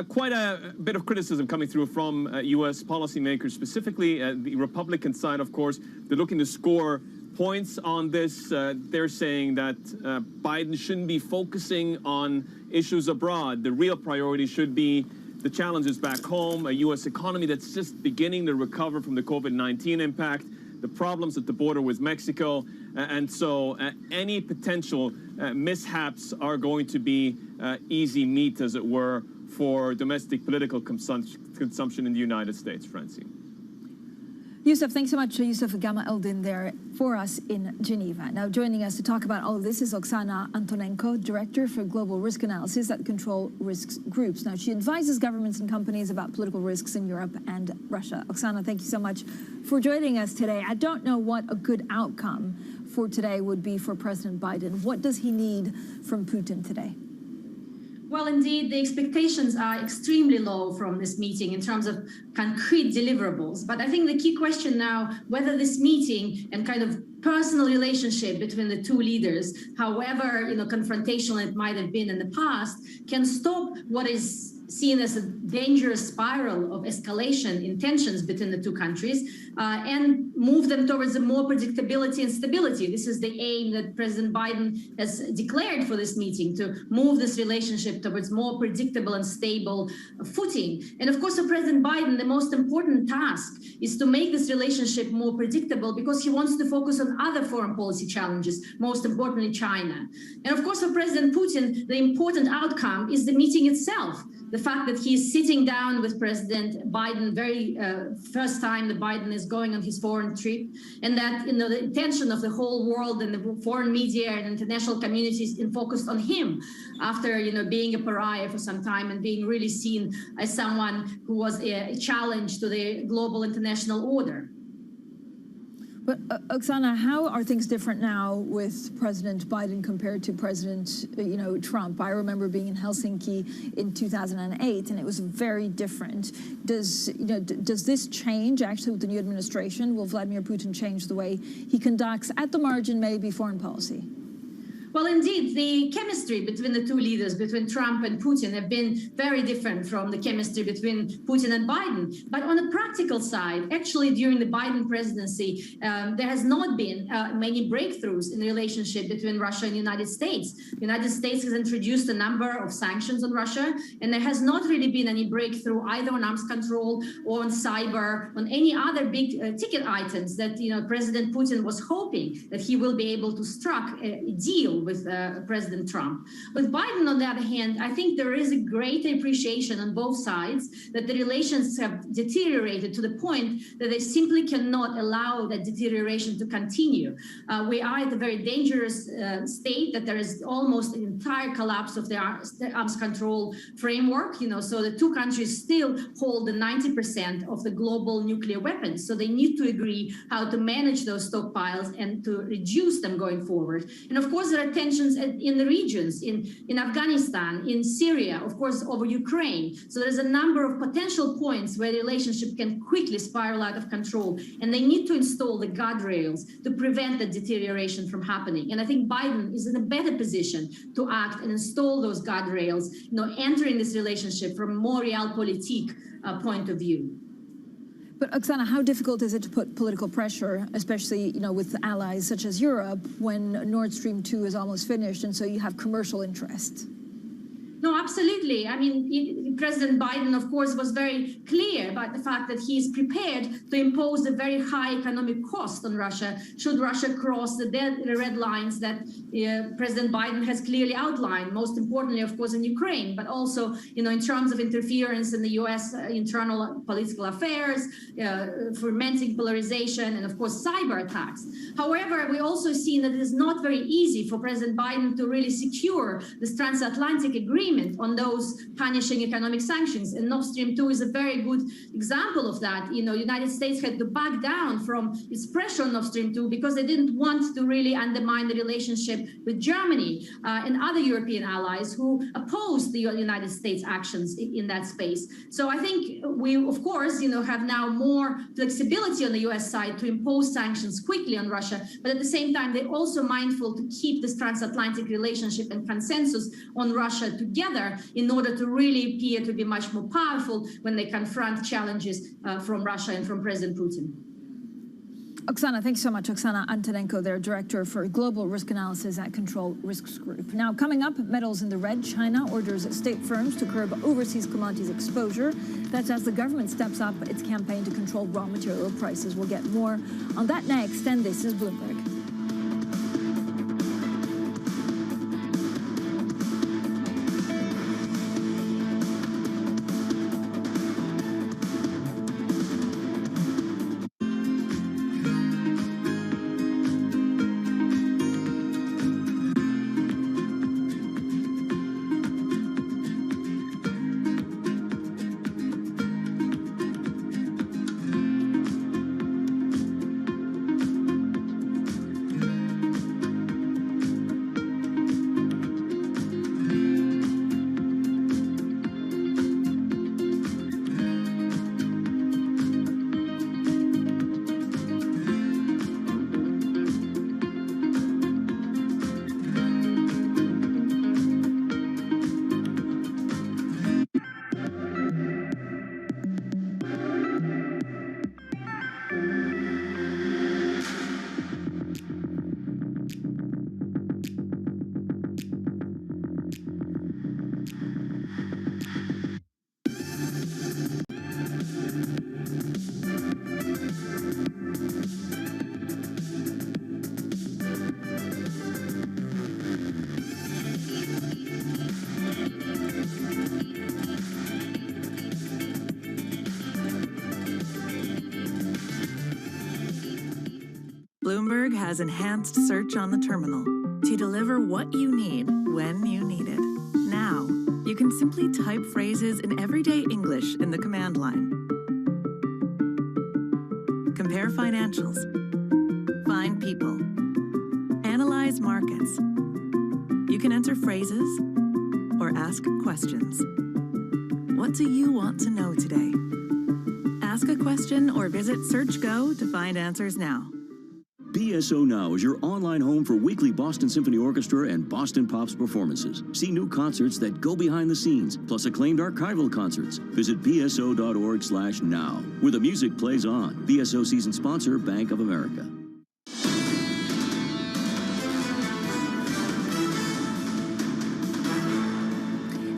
Quite a bit of criticism coming through from U.S. policymakers, specifically the Republican side, of course. They're looking to score points on this. They're saying that Biden shouldn't be focusing on issues abroad. The real priority should be the challenges back home, a U.S. economy that's just beginning to recover from the COVID-19 impact, the problems at the border with Mexico, and so any potential mishaps are going to be easy meat, as it were, for domestic political consumption in the United States. Francine. Yusuf, thanks so much, Yusuf Gama Eldin there for us in Geneva. Now joining us to talk about all of this is Oksana Antonenko, Director for Global Risk Analysis at Control Risks Groups. Now she advises governments and companies about political risks in Europe and Russia. Oksana, thank you so much for joining us today. I don't know what a good outcome for today would be for President Biden. What does he need from Putin today? Well, indeed, the expectations are extremely low from this meeting in terms of concrete deliverables. But I think the key question now, whether this meeting and kind of personal relationship between the two leaders, however confrontational it might have been in the past, can stop what is seen as a dangerous spiral of escalation in tensions between the two countries and move them towards a more predictability and stability. This is the aim that President Biden has declared for this meeting, to move this relationship towards more predictable and stable footing. And of course, for President Biden, the most important task is to make this relationship more predictable because he wants to focus on other foreign policy challenges, most importantly, China. And of course, for President Putin, the important outcome is the meeting itself. The fact that he's sitting down with President Biden, very first time that Biden is going on his foreign trip, and that the attention of the whole world and the foreign media and international communities is focused on him after being a pariah for some time and being really seen as someone who was a challenge to the global international order. But Oksana, how are things different now with President Biden compared to President, Trump? I remember being in Helsinki in 2008, and it was very different. Does this change actually with the new administration? Will Vladimir Putin change the way he conducts, at the margin, maybe foreign policy? Well, indeed, the chemistry between the two leaders, between Trump and Putin, have been very different from the chemistry between Putin and Biden. But on the practical side, actually, during the Biden presidency, there has not been many breakthroughs in the relationship between Russia and the United States. The United States has introduced a number of sanctions on Russia, and there has not really been any breakthrough either on arms control or on cyber, on any other big ticket items that President Putin was hoping that he will be able to strike a deal with President Trump. With Biden, on the other hand, I think there is a great appreciation on both sides that the relations have deteriorated to the point that they simply cannot allow that deterioration to continue. We are at a very dangerous state that there is almost an entire collapse of the arms control framework. So the two countries still hold the 90% of the global nuclear weapons. So they need to agree how to manage those stockpiles and to reduce them going forward. And of course, there are tensions in the regions, in Afghanistan, in Syria, of course, over Ukraine. So there's a number of potential points where the relationship can quickly spiral out of control, and they need to install the guardrails to prevent the deterioration from happening. And I think Biden is in a better position to act and install those guardrails, entering this relationship from a more realpolitik point of view. But Oksana, how difficult is it to put political pressure, especially with allies such as Europe, when Nord Stream 2 is almost finished, and so you have commercial interest? No, absolutely. I mean, President Biden, of course, was very clear about the fact that he is prepared to impose a very high economic cost on Russia should Russia cross the red lines that President Biden has clearly outlined, most importantly, of course, in Ukraine, but also, in terms of interference in the U.S. Internal political affairs, fermenting polarization, and, of course, cyber attacks. However, we also see that it is not very easy for President Biden to really secure this transatlantic agreement on those punishing economic sanctions. And Nord Stream 2 is a very good example of that. The United States had to back down from its pressure on Nord Stream 2 because they didn't want to really undermine the relationship with Germany and other European allies who opposed the United States actions in that space. So I think we, of course, have now more flexibility on the US side to impose sanctions quickly on Russia, but at the same time, they're also mindful to keep this transatlantic relationship and consensus on Russia together in order to really appear to be much more powerful when they confront challenges from Russia and from President Putin. Oksana, thanks so much. Oksana Antonenko, their Director for Global Risk Analysis at Control Risks Group. Now, coming up, metals in the red. China orders state firms to curb overseas commodities exposure. That's as the government steps up its campaign to control raw material prices. We'll get more on that next, and this is Bloomberg. Bloomberg has enhanced search on the terminal to deliver what you need when you need it. Now, you can simply type phrases in everyday English in the command line. Compare financials. Find people. Analyze markets. You can enter phrases or ask questions. What do you want to know today? Ask a question or visit SearchGo to find answers now. BSO Now is your online home for weekly Boston Symphony Orchestra and Boston Pops performances. See new concerts that go behind the scenes, plus acclaimed archival concerts. Visit bso.org/now, where the music plays on. BSO season sponsor, Bank of America.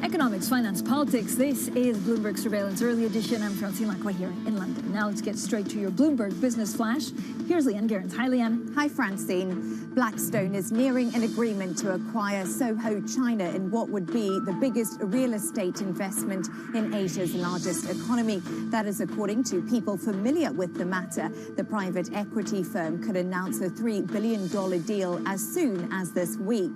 Economics, finance, politics. This is Bloomberg Surveillance Early Edition. I'm Francine Lacqua here in London. Now let's get straight to your Bloomberg Business Flash. Here's Leanne Gerrans. Hi, Leanne. Hi, Francine. Blackstone is nearing an agreement to acquire Soho, China, in what would be the biggest real estate investment in Asia's largest economy. That is according to people familiar with the matter. The private equity firm could announce a $3 billion deal as soon as this week.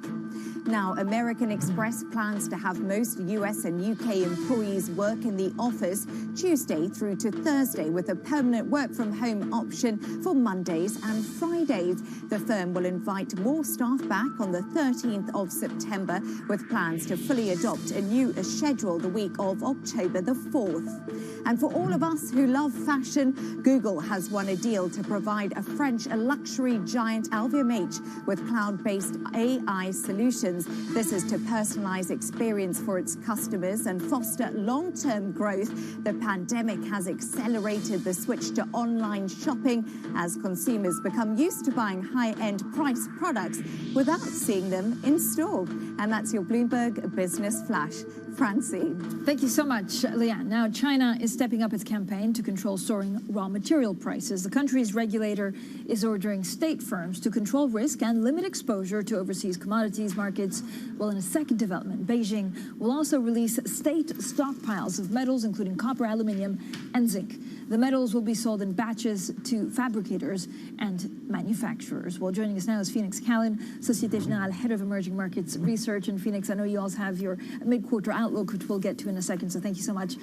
Now, American Express plans to have most US and UK employees work in the office Tuesday through to Thursday with a permanent work-from-home option for Mondays and Fridays. The firm will invite more staff back on the 13th of September with plans to fully adopt a new schedule the week of October the 4th. And for all of us who love fashion, Google has won a deal to provide a French luxury giant LVMH with cloud-based AI solutions solutions. This is to personalize experience for its customers and foster long-term growth. The pandemic has accelerated the switch to online shopping as consumers become used to buying high-end price products without seeing them in store. And that's your Bloomberg Business Flash. Francine. Thank you so much, Leanne. Now, China is stepping up its campaign to control soaring raw material prices. The country's regulator is ordering state firms to control risk and limit exposure to overseas commodities markets. Well, in a second development, Beijing will also release state stockpiles of metals, including copper, aluminium, and zinc. The metals will be sold in batches to fabricators and manufacturers. Well, joining us now is Phoenix Callan, Societe Generale Head of Emerging Markets Research. And Phoenix, I know you also have your mid-quarter outlook, which we'll get to in a second. So thank you so much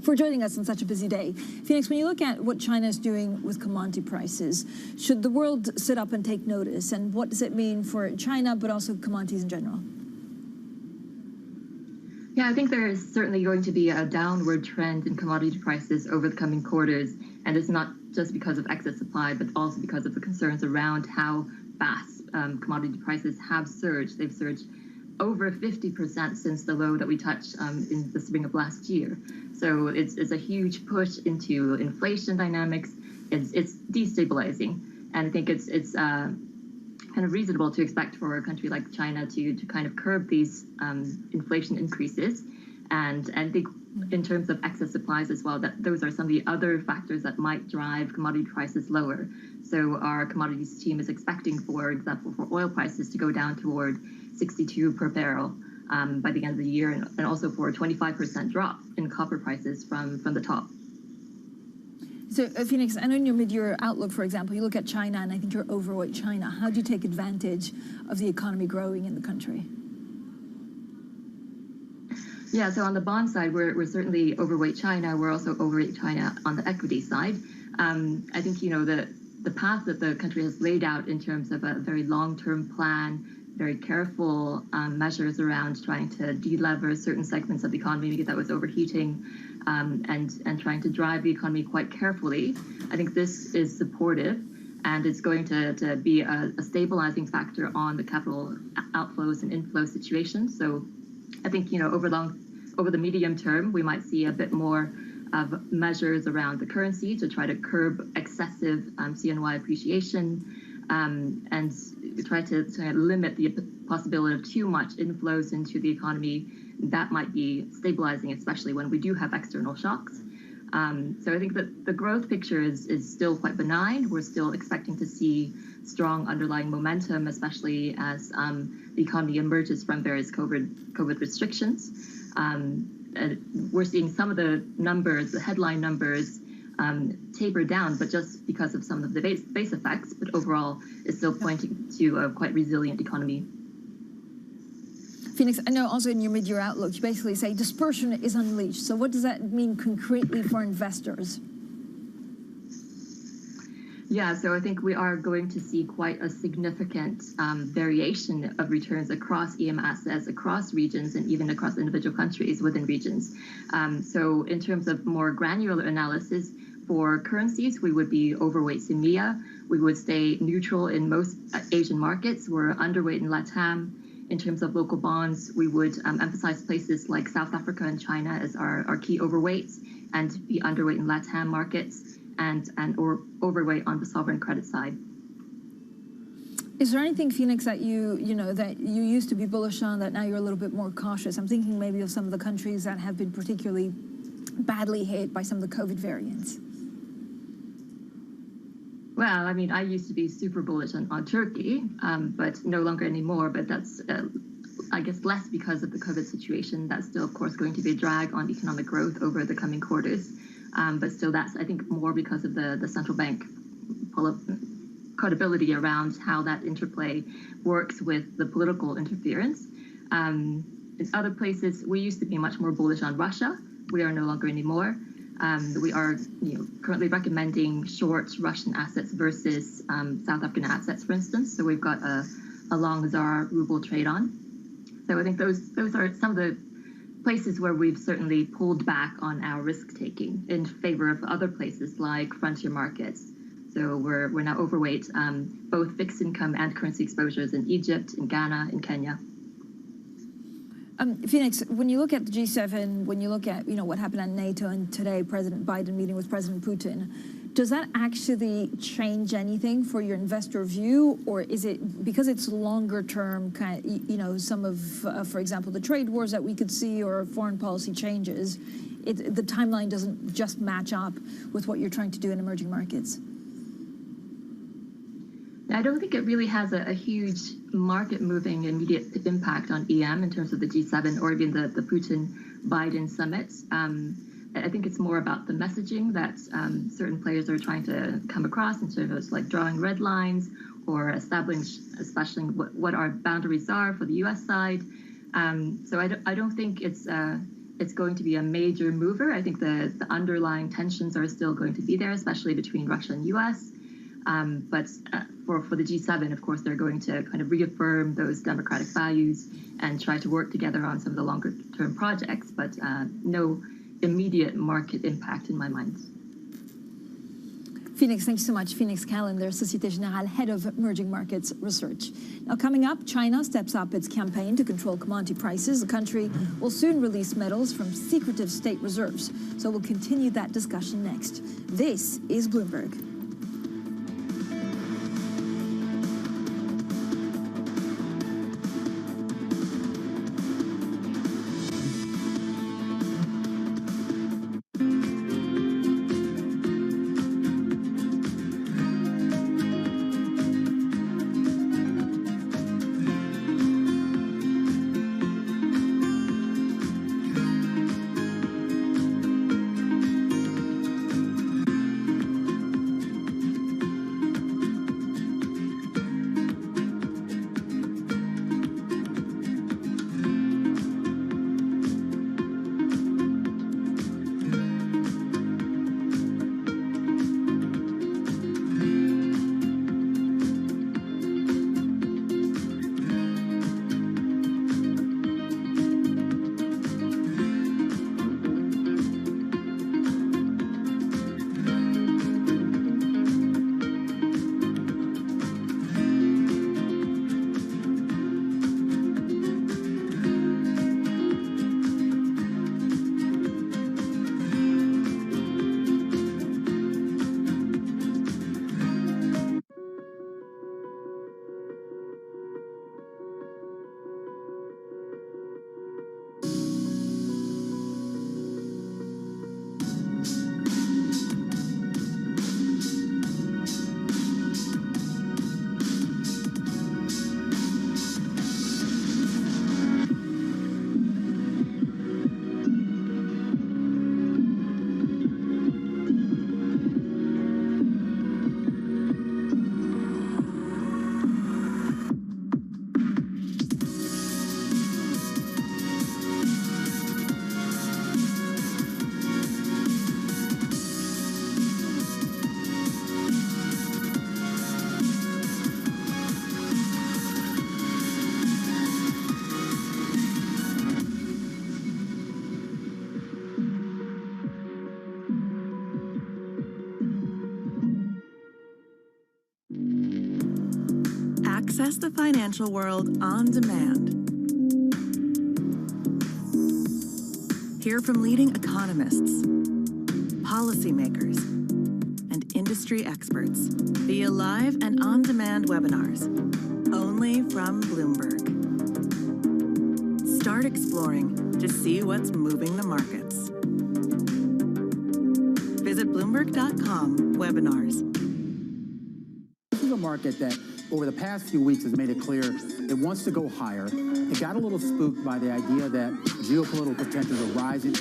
for joining us on such a busy day. Phoenix, when you look at what China is doing with commodity prices, should the world sit up and take notice? And what does it mean for China, but also commodities in general? Yeah, I think there is certainly going to be a downward trend in commodity prices over the coming quarters. And it's not just because of excess supply, but also because of the concerns around how fast commodity prices have surged. They've surged over 50% since the low that we touched in the spring of last year. So it's a huge push into inflation dynamics. It's destabilizing. And I think it's kind of reasonable to expect for a country like China to kind of curb these inflation increases. And I think in terms of excess supplies as well, that those are some of the other factors that might drive commodity prices lower. So our commodities team is expecting, for example, for oil prices to go down toward 62 per barrel by the end of the year, and also for a 25% drop in copper prices from the top. So, Phoenix, I know in your mid-year outlook, for example, you look at China, and I think you're overweight China. How do you take advantage of the economy growing in the country? Yeah, so on the bond side, we're certainly overweight China. We're also overweight China on the equity side. I think, you know, the path that the country has laid out in terms of a very long-term plan, very careful measures around trying to de-lever certain segments of the economy, maybe that was overheating, and trying to drive the economy quite carefully. I think this is supportive, and it's going to be a stabilizing factor on the capital outflows and inflow situation. So I think, you know, over the medium term, we might see a bit more of measures around the currency to try to curb excessive CNY appreciation, and try to limit the possibility of too much inflows into the economy. That might be stabilizing, especially when we do have external shocks. So I think that the growth picture is still quite benign. We're still expecting to see strong underlying momentum, especially as the economy emerges from various COVID restrictions. We're seeing some of the numbers, the headline numbers, taper down, but just because of some of the base effects. But overall, it's still pointing to a quite resilient economy. Phoenix, I know also in your mid-year outlook, you basically say dispersion is unleashed. So what does that mean concretely for investors? Yeah, so I think we are going to see quite a significant variation of returns across EM assets, across regions, and even across individual countries within regions. So in terms of more granular analysis, for currencies, we would be overweight CEMEA. We would stay neutral in most Asian markets. We're underweight in LATAM. In terms of local bonds, we would emphasize places like South Africa and China as our key overweights, and be underweight in LATAM markets, or overweight on the sovereign credit side. Is there anything, Phoenix, that you used to be bullish on that now you're a little bit more cautious? I'm thinking maybe of some of the countries that have been particularly badly hit by some of the COVID variants. Well, I mean, I used to be super bullish on Turkey, but no longer anymore. But that's, I guess, less because of the COVID situation. That's still, of course, going to be a drag on economic growth over the coming quarters. But still, that's, I think, more because of the central bank credibility around how that interplay works with the political interference. In other places, we used to be much more bullish on Russia. We are no longer anymore. We are currently recommending short Russian assets versus South African assets, for instance. So we've got a long ZAR ruble trade on. So I think those are some of the places where we've certainly pulled back on our risk taking in favor of other places like frontier markets. So we're now overweight both fixed income and currency exposures in Egypt, in Ghana, in Kenya. Phoenix, when you look at the G7, when you look at what happened at NATO and today, President Biden meeting with President Putin, does that actually change anything for your investor view, or is it because it's longer term? Some of, for example, the trade wars that we could see or foreign policy changes, the timeline doesn't just match up with what you're trying to do in emerging markets? I don't think it really has a huge market-moving immediate impact on EM in terms of the G7 or even the Putin-Biden summit. I think it's more about the messaging that certain players are trying to come across in terms of like drawing red lines or establishing what our boundaries are for the U.S. side. So I don't think it's going to be a major mover. I think the underlying tensions are still going to be there, especially between Russia and U.S. But for the G7, of course, they're going to kind of reaffirm those democratic values and try to work together on some of the longer-term projects, but no immediate market impact in my mind. Phoenix, thank you so much. Phoenix Callender, Société Générale, Head of Emerging Markets Research. Now, coming up, China steps up its campaign to control commodity prices. The country will soon release metals from secretive state reserves. So we'll continue that discussion next. This is Bloomberg. Access the financial world on demand. Hear from leading economists, policymakers, and industry experts via live and on-demand webinars, only from Bloomberg. Start exploring to see what's moving the markets. Visit Bloomberg.com/webinars. This is a market that over the past few weeks has made it clear it wants to go higher. It got a little spooked by the idea that geopolitical tensions are rising.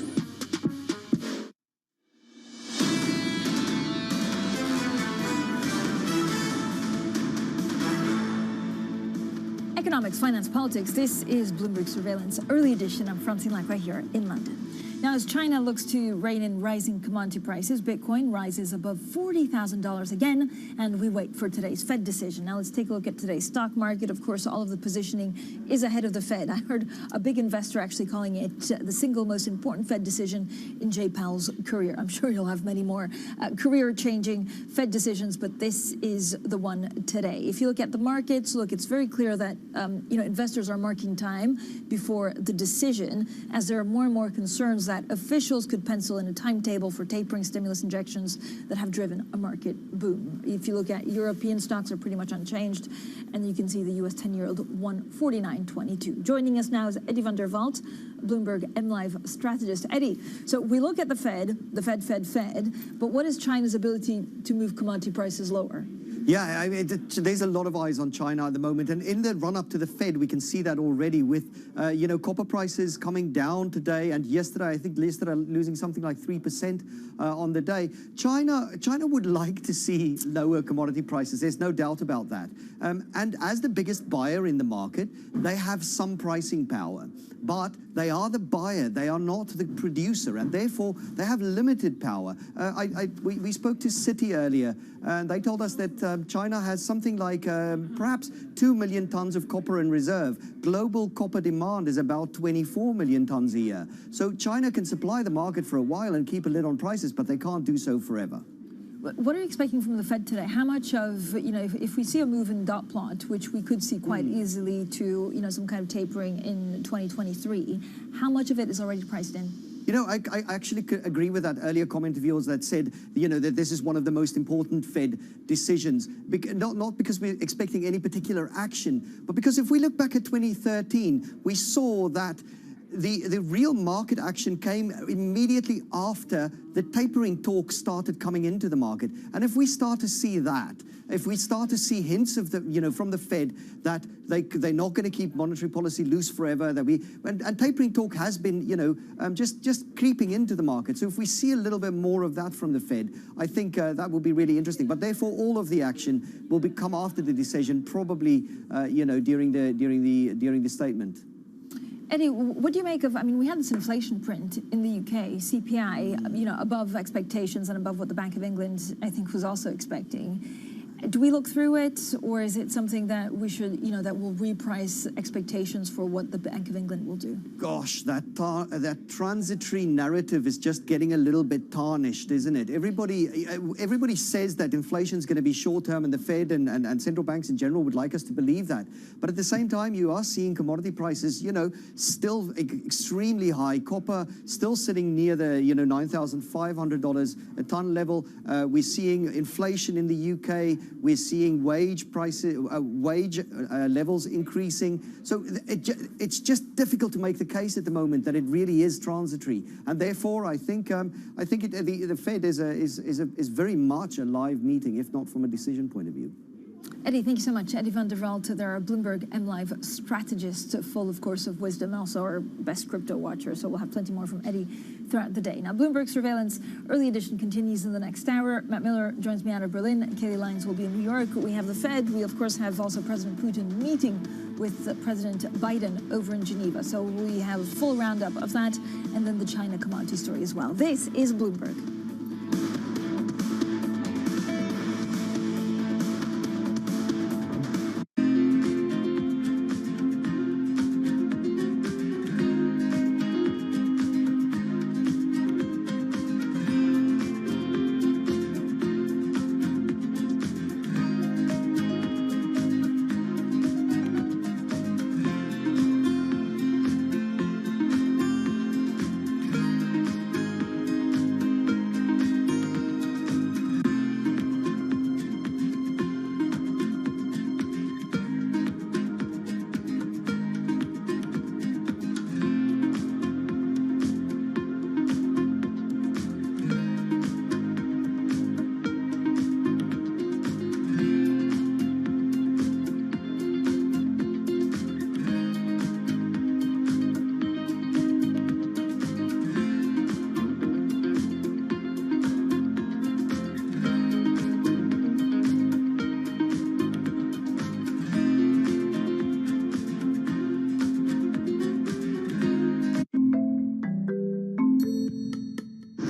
Economics, finance, politics. This is Bloomberg Surveillance Early Edition. I'm Francine Lacroix here in London. Now, as China looks to rein in rising commodity prices, Bitcoin rises above $40,000 again, and we wait for today's Fed decision. Now, let's take a look at today's stock market. Of course, all of the positioning is ahead of the Fed. I heard a big investor actually calling it the single most important Fed decision in Jay Powell's career. I'm sure you'll have many more career-changing Fed decisions, but this is the one today. If you look at the markets, look, it's very clear that investors are marking time before the decision, as there are more and more concerns that officials could pencil in a timetable for tapering stimulus injections that have driven a market boom. If you look at European stocks, are pretty much unchanged, and you can see the U.S. 10-year-old 149.22. Joining us now is Eddie van der Walt, Bloomberg MLive strategist. Eddie, so we look at the Fed, but what is China's ability to move commodity prices lower? Yeah, there's a lot of eyes on China at the moment, and in the run-up to the Fed, we can see that already with, copper prices coming down today, and yesterday, I think yesterday losing something like 3% on the day. China would like to see lower commodity prices. There's no doubt about that. And as the biggest buyer in the market, they have some pricing power, but they are the buyer. They are not the producer, and therefore they have limited power. We spoke to Citi earlier, and they told us that China has something like perhaps 2 million tons of copper in reserve. Global copper demand is about 24 million tons a year. So China can supply the market for a while and keep a lid on prices, but they can't do so forever. What are you expecting from the Fed today? How much of, if we see a move in dot plot, which we could see quite easily to, some kind of tapering in 2023, how much of it is already priced in? I actually could agree with that earlier comment of yours that said, that this is one of the most important Fed decisions. Not because we're expecting any particular action, but because if we look back at 2013, we saw that the real market action came immediately after the tapering talk started coming into the market. And if we start to see that, if we start to see hints of from the Fed that they're not going to keep monetary policy loose forever, and tapering talk has been, just creeping into the market. So if we see a little bit more of that from the Fed, I think that will be really interesting. But therefore, all of the action will come after the decision, probably, during the statement. Eddie, what do you make of, we had this inflation print in the UK, CPI, above expectations and above what the Bank of England, I think, was also expecting. Do we look through it, or is it something that we should, that will reprice expectations for what the Bank of England will do? Gosh, that transitory narrative is just getting a little bit tarnished, isn't it? Everybody says that inflation is going to be short-term, and the Fed and central banks in general would like us to believe that. But at the same time, you are seeing commodity prices, still extremely high. Copper still sitting near the, $9,500 a ton level. We're seeing inflation in the UK. We're seeing wage prices, levels increasing. So it's just difficult to make the case at the moment that it really is transitory. And therefore, I think the Fed is very much a live meeting, if not from a decision point of view. Eddie, thank you so much. Eddie van der Walt, they're a Bloomberg MLive strategist, full, of course, of wisdom, also our best crypto watcher. So we'll have plenty more from Eddie throughout the day. Now, Bloomberg Surveillance Early Edition continues in the next hour. Matt Miller joins me out of Berlin. Katie Lyons will be in New York. We have the Fed. We, of course, have also President Putin meeting with President Biden over in Geneva. So we have a full roundup of that, and then the China commodity story as well. This is Bloomberg.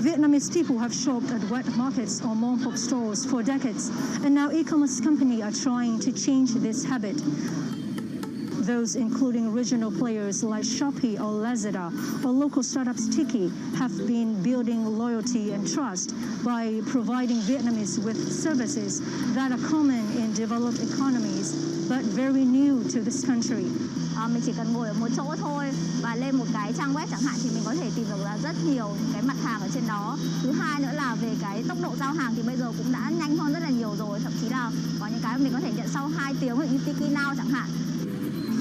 Vietnamese people have shopped at wet markets or mom-pop stores for decades, and now e-commerce companies are trying to change this habit. Those including regional players like Shopee or Lazada or local startups Tiki have been building loyalty and trust by providing Vietnamese with services that are common in developed economies but very new to this country. Mình chỉ cần ngồi ở một chỗ thôi và lên một cái trang web chẳng hạn thì mình có thể tìm được là rất nhiều cái mặt hàng ở trên đó. Thứ hai nữa là về cái tốc độ giao hàng thì bây giờ cũng đã nhanh hơn rất là nhiều rồi, thậm chí là có những cái mình có thể nhận sau 2 tiếng như Tiki Now chẳng hạn.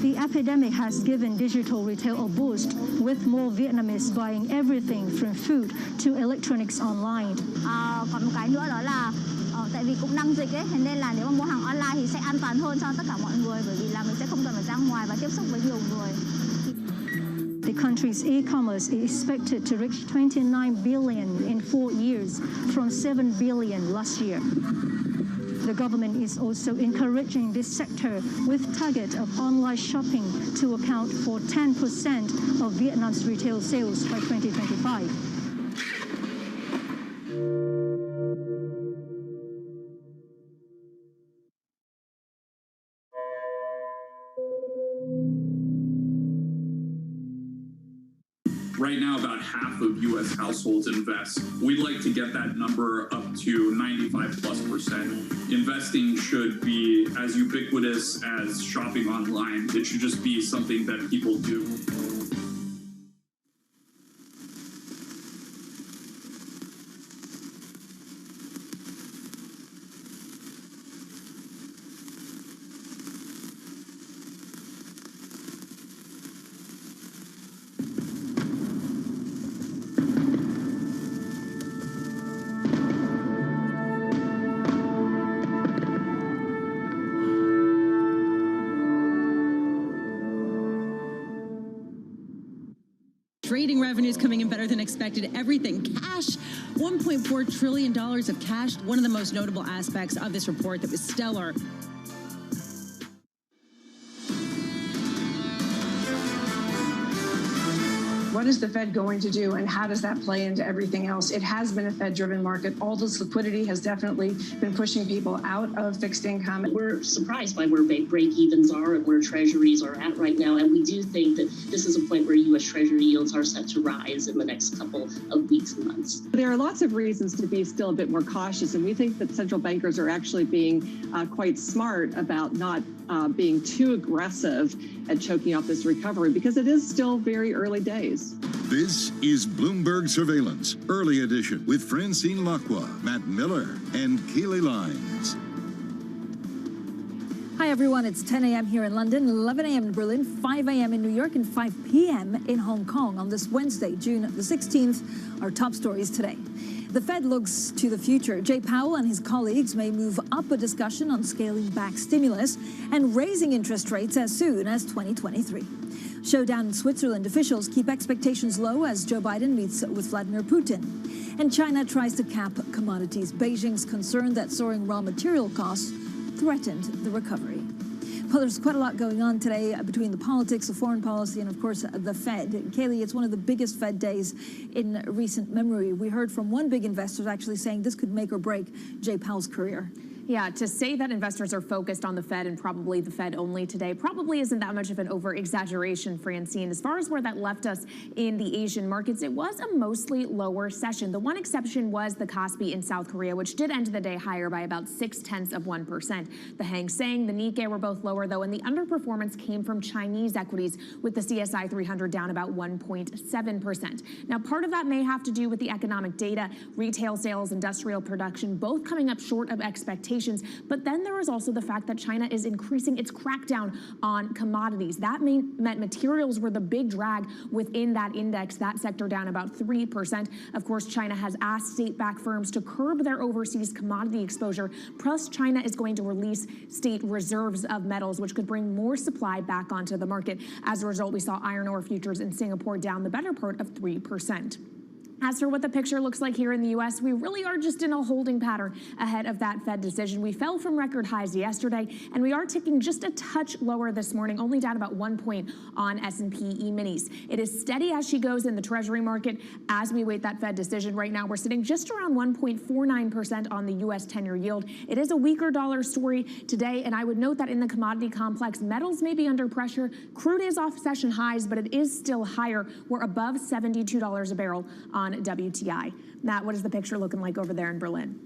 The epidemic has given digital retail a boost, with more Vietnamese buying everything from food to electronics online. Còn một cái nữa đó là tại vì cũng đang dịch ấy, thế nên là nếu mà mua hàng online thì sẽ an toàn hơn cho tất cả mọi người, bởi vì là mình sẽ không cần phải ra ngoài và tiếp xúc với nhiều người. The country's e-commerce is expected to reach 29 billion in 4 years, from 7 billion last year. The government is also encouraging this sector with target of online shopping to account for 10% of Vietnam's retail sales by 2025. Right now, about half of U.S. households invest. We'd like to get that number up to 95+%. Investing should be as ubiquitous as shopping online. It should just be something that people do. Trading revenues coming in better than expected. Everything cash, $1.4 trillion of cash. One of the most notable aspects of this report that was stellar. What is the Fed going to do, and how does that play into everything else? It has been a Fed-driven market. All this liquidity has definitely been pushing people out of fixed income. We're surprised by where break-evens are and where treasuries are at right now, and we do think that this is a point where U.S. Treasury yields are set to rise in the next couple of weeks and months. There are lots of reasons to be still a bit more cautious, and we think that central bankers are actually being quite smart about not being too aggressive at choking off this recovery, because it is still very early days. This is Bloomberg Surveillance, Early Edition, with Francine Lacqua, Matt Miller, and Keely Lyons. Hi, everyone. It's 10 a.m. here in London, 11 a.m. in Berlin, 5 a.m. in New York, and 5 p.m. in Hong Kong on this Wednesday, June the 16th. Our top stories today. The Fed looks to the future. Jay Powell and his colleagues may move up a discussion on scaling back stimulus and raising interest rates as soon as 2023. Showdown in Switzerland. Officials keep expectations low as Joe Biden meets with Vladimir Putin. And China tries to cap commodities. Beijing's concerned that soaring raw material costs threatened the recovery. Well, there's quite a lot going on today between the politics, the foreign policy, and, of course, the Fed. Kaylee, it's one of the biggest Fed days in recent memory. We heard from one big investor actually saying this could make or break Jay Powell's career. Yeah, to say that investors are focused on the Fed and probably the Fed only today probably isn't that much of an over-exaggeration, Francine. As far as where that left us in the Asian markets, it was a mostly lower session. The one exception was the Kospi in South Korea, which did end the day higher by about 0.6%. The Hang Seng, the Nikkei were both lower, though, and the underperformance came from Chinese equities, with the CSI 300 down about 1.7%. Now, part of that may have to do with the economic data, retail sales, industrial production, both coming up short of expectations. But then there is also the fact that China is increasing its crackdown on commodities. That meant materials were the big drag within that index, that sector down about 3%. Of course, China has asked state-backed firms to curb their overseas commodity exposure. Plus, China is going to release state reserves of metals, which could bring more supply back onto the market. As a result, we saw iron ore futures in Singapore down the better part of 3%. As for what the picture looks like here in the U.S., we really are just in a holding pattern ahead of that Fed decision. We fell from record highs yesterday, and we are ticking just a touch lower this morning, only down about 1 point on S&P E-minis. It is steady as she goes in the Treasury market as we wait that Fed decision. Right now, we're sitting just around 1.49% on the U.S. 10-year yield. It is a weaker dollar story today, and I would note that in the commodity complex, metals may be under pressure. Crude is off session highs, but it is still higher. We're above $72 a barrel on WTI. Matt, what is the picture looking like over there in Berlin?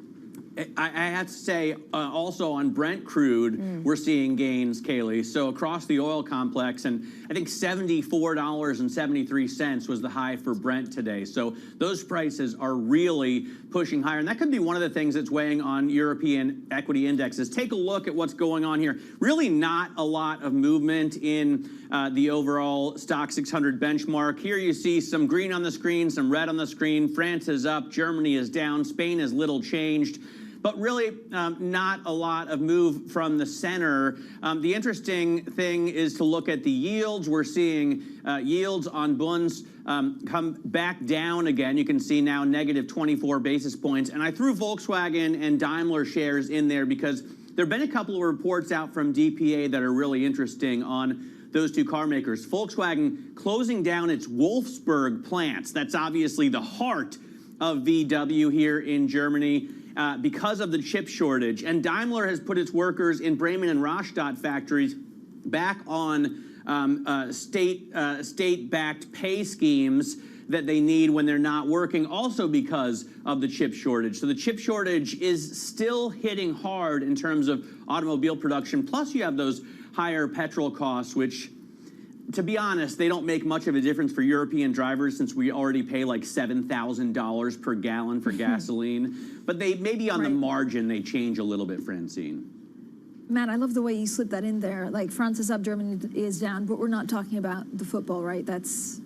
I have to say, also on Brent crude, we're seeing gains, Kaylee. So across the oil complex, and I think $74.73 was the high for Brent today. So those prices are really pushing higher. And that could be one of the things that's weighing on European equity indexes. Take a look at what's going on here. Really not a lot of movement in the overall Stock 600 benchmark. Here you see some green on the screen, some red on the screen. France is up, Germany is down, Spain is little changed. But really not a lot of move from the center. The interesting thing is to look at the yields. We're seeing yields on bonds come back down again. You can see now negative 24 basis points. And I threw Volkswagen and Daimler shares in there because there have been a couple of reports out from DPA that are really interesting on those two car makers. Volkswagen closing down its Wolfsburg plants. That's obviously the heart of VW here in Germany. Because of the chip shortage. And Daimler has put its workers in Bremen and Rastatt factories back on state-backed pay schemes that they need when they're not working, also because of the chip shortage. So the chip shortage is still hitting hard in terms of automobile production. Plus you have those higher petrol costs, which, to be honest, they don't make much of a difference for European drivers since we already pay like $7,000 per gallon for gasoline. But they maybe on the margin, they change a little bit, Francine. Matt, I love the way you slipped that in there. Like France is up, Germany is down, but we're not talking about the football, right? That's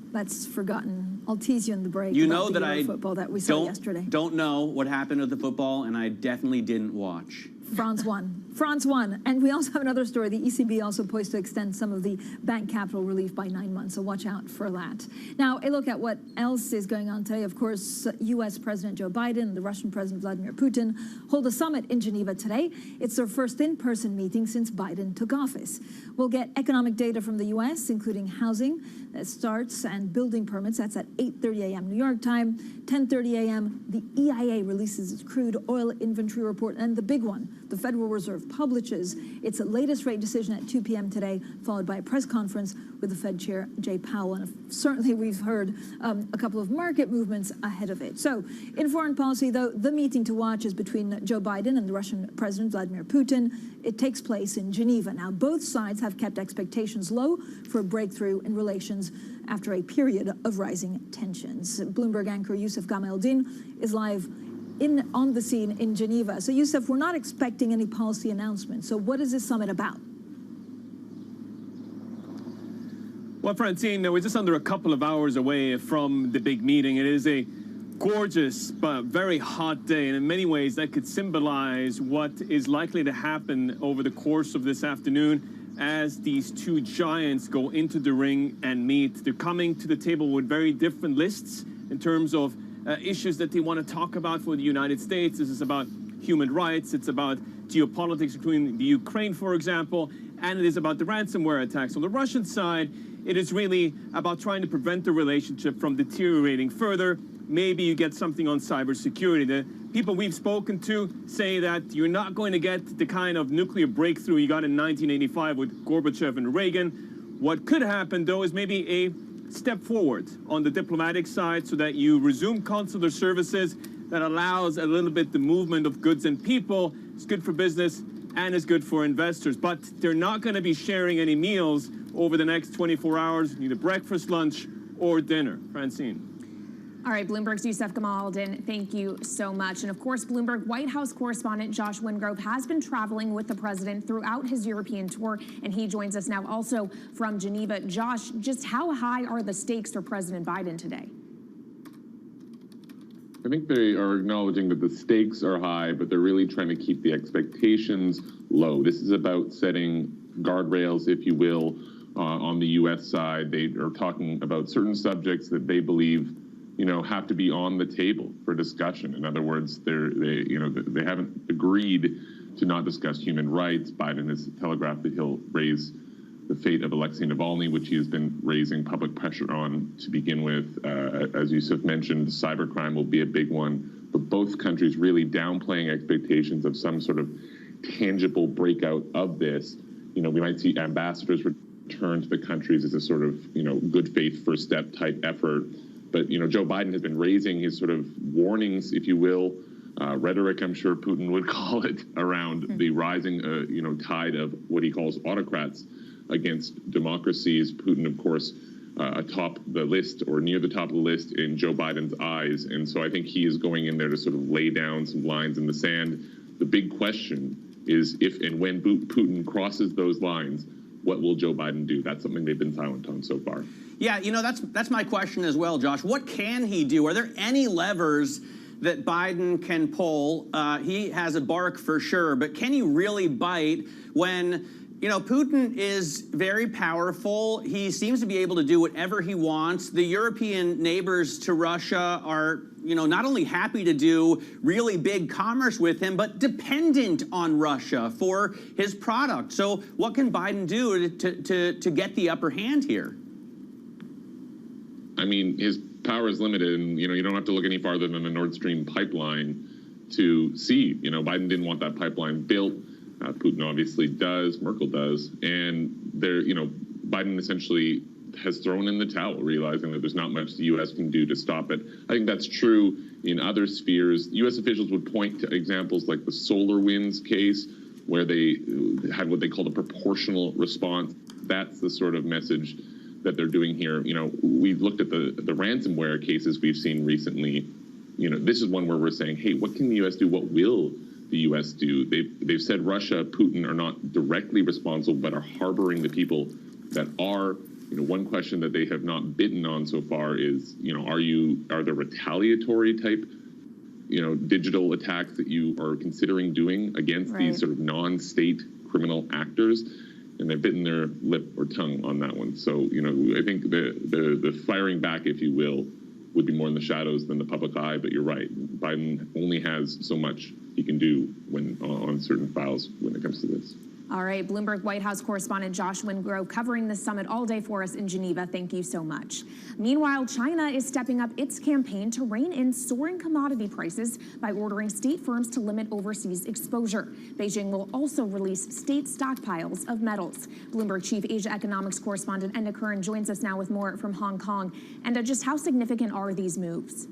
forgotten. I'll tease you in the break. You know that I football that we saw yesterday. Don't know what happened with the football, and I definitely didn't watch. France won. France won. And we also have another story. The ECB also poised to extend some of the bank capital relief by 9 months, so watch out for that. Now, a look at what else is going on today. Of course, U.S. President Joe Biden and the Russian President Vladimir Putin hold a summit in Geneva today. It's their first in-person meeting since Biden took office. We'll get economic data from the U.S., including housing starts and building permits. That's at 8:30 a.m. New York time. 10:30 a.m., the EIA releases its crude oil inventory report. And the big one, the Federal Reserve publishes its latest rate decision at 2 p.m. today, followed by a press conference with the Fed Chair Jay Powell. And certainly we've heard a couple of market movements ahead of it. So in foreign policy, though, the meeting to watch is between Joe Biden and the Russian President Vladimir Putin. It takes place in Geneva. Now, both sides have kept expectations low for a breakthrough in relations after a period of rising tensions. Bloomberg anchor Youssef Gameldin is live on the scene in Geneva. So, Youssef, we're not expecting any policy announcements. So what is this summit about? Well, Francine, we're just under a couple of hours away from the big meeting. It is a gorgeous but very hot day, and in many ways that could symbolize what is likely to happen over the course of this afternoon as these two giants go into the ring and meet. They're coming to the table with very different lists in terms of issues that they want to talk about for the United States. This is about human rights. It's about geopolitics, including the Ukraine, for example, and it is about the ransomware attacks. On the Russian side, it is really about trying to prevent the relationship from deteriorating further. Maybe you get something on cybersecurity. The people we've spoken to say that you're not going to get the kind of nuclear breakthrough you got in 1985 with Gorbachev and Reagan. What could happen, though, is maybe a step forward on the diplomatic side so that you resume consular services that allows a little bit the movement of goods and people. It's good for business and it's good for investors. But they're not going to be sharing any meals over the next 24 hours, neither breakfast, lunch, or dinner. Francine. All right, Bloomberg's Youssef Gameldin, thank you so much. And of course, Bloomberg White House correspondent Josh Wingrove has been traveling with the president throughout his European tour, and he joins us now also from Geneva. Josh, just how high are the stakes for President Biden today? I think they are acknowledging that the stakes are high, but they're really trying to keep the expectations low. This is about setting guardrails, if you will, on the U.S. side. They are talking about certain subjects that they believe have to be on the table for discussion. In other words, they haven't agreed to not discuss human rights. Biden has telegraphed that he'll raise the fate of Alexei Navalny, which he has been raising public pressure on to begin with. As Yusuf mentioned, cybercrime will be a big one, but both countries really downplaying expectations of some sort of tangible breakout of this. We might see ambassadors return to the countries as a sort of, good faith first step type effort. But, Joe Biden has been raising his sort of warnings, if you will, rhetoric, I'm sure Putin would call it, around the rising, tide of what he calls autocrats against democracies. Putin, of course, atop the list or near the top of the list in Joe Biden's eyes. And so I think he is going in there to sort of lay down some lines in the sand. The big question is if and when Putin crosses those lines, what will Joe Biden do? That's something they've been silent on so far. Yeah, that's my question as well, Josh. What can he do? Are there any levers that Biden can pull? He has a bark for sure, but can he really bite when, Putin is very powerful. He seems to be able to do whatever he wants. The European neighbors to Russia are, not only happy to do really big commerce with him, but dependent on Russia for his product. So what can Biden do to get the upper hand here? I mean, his power is limited, and, you don't have to look any farther than the Nord Stream pipeline to see, Biden didn't want that pipeline built. Putin obviously does, Merkel does, and Biden essentially has thrown in the towel, realizing that there's not much the U.S. can do to stop it. I think that's true in other spheres. U.S. officials would point to examples like the SolarWinds case, where they had what they called a proportional response. That's the sort of message that they're doing here. We've looked at the ransomware cases we've seen recently. This is one where we're saying, hey, what can the U.S. do? What will the U.S. do? They've said Russia, Putin are not directly responsible, but are harboring the people that are. One question that they have not bitten on so far is, are there retaliatory type, digital attacks that you are considering doing against these sort of non-state criminal actors? And they've bitten their lip or tongue on that one. So, I think the firing back, if you will, would be more in the shadows than the public eye. But you're right. Biden only has so much he can do when on certain files when it comes to this. All right, Bloomberg White House correspondent Josh Wingrove covering the summit all day for us in Geneva. Thank you so much. Meanwhile, China is stepping up its campaign to rein in soaring commodity prices by ordering state firms to limit overseas exposure. Beijing will also release state stockpiles of metals. Bloomberg Chief Asia Economics correspondent Enda Curran joins us now with more from Hong Kong. And just how significant are these moves?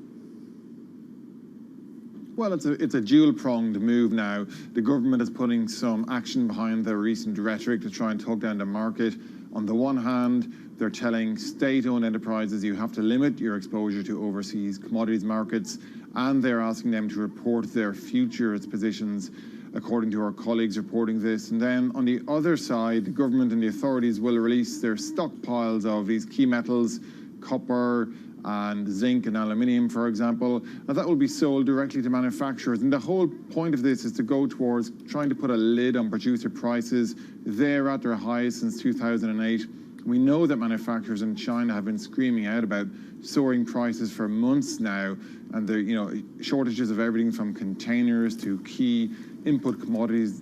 Well, it's a dual-pronged move now. The government is putting some action behind their recent rhetoric to try and talk down the market. On the one hand, they're telling state-owned enterprises you have to limit your exposure to overseas commodities markets, and they're asking them to report their futures positions, according to our colleagues reporting this. And then on the other side, the government and the authorities will release their stockpiles of these key metals, copper, and zinc and aluminium, for example. Now, that will be sold directly to manufacturers. And the whole point of this is to go towards trying to put a lid on producer prices. They're at their highest since 2008. We know that manufacturers in China have been screaming out about soaring prices for months now. And there, shortages of everything from containers to key input commodities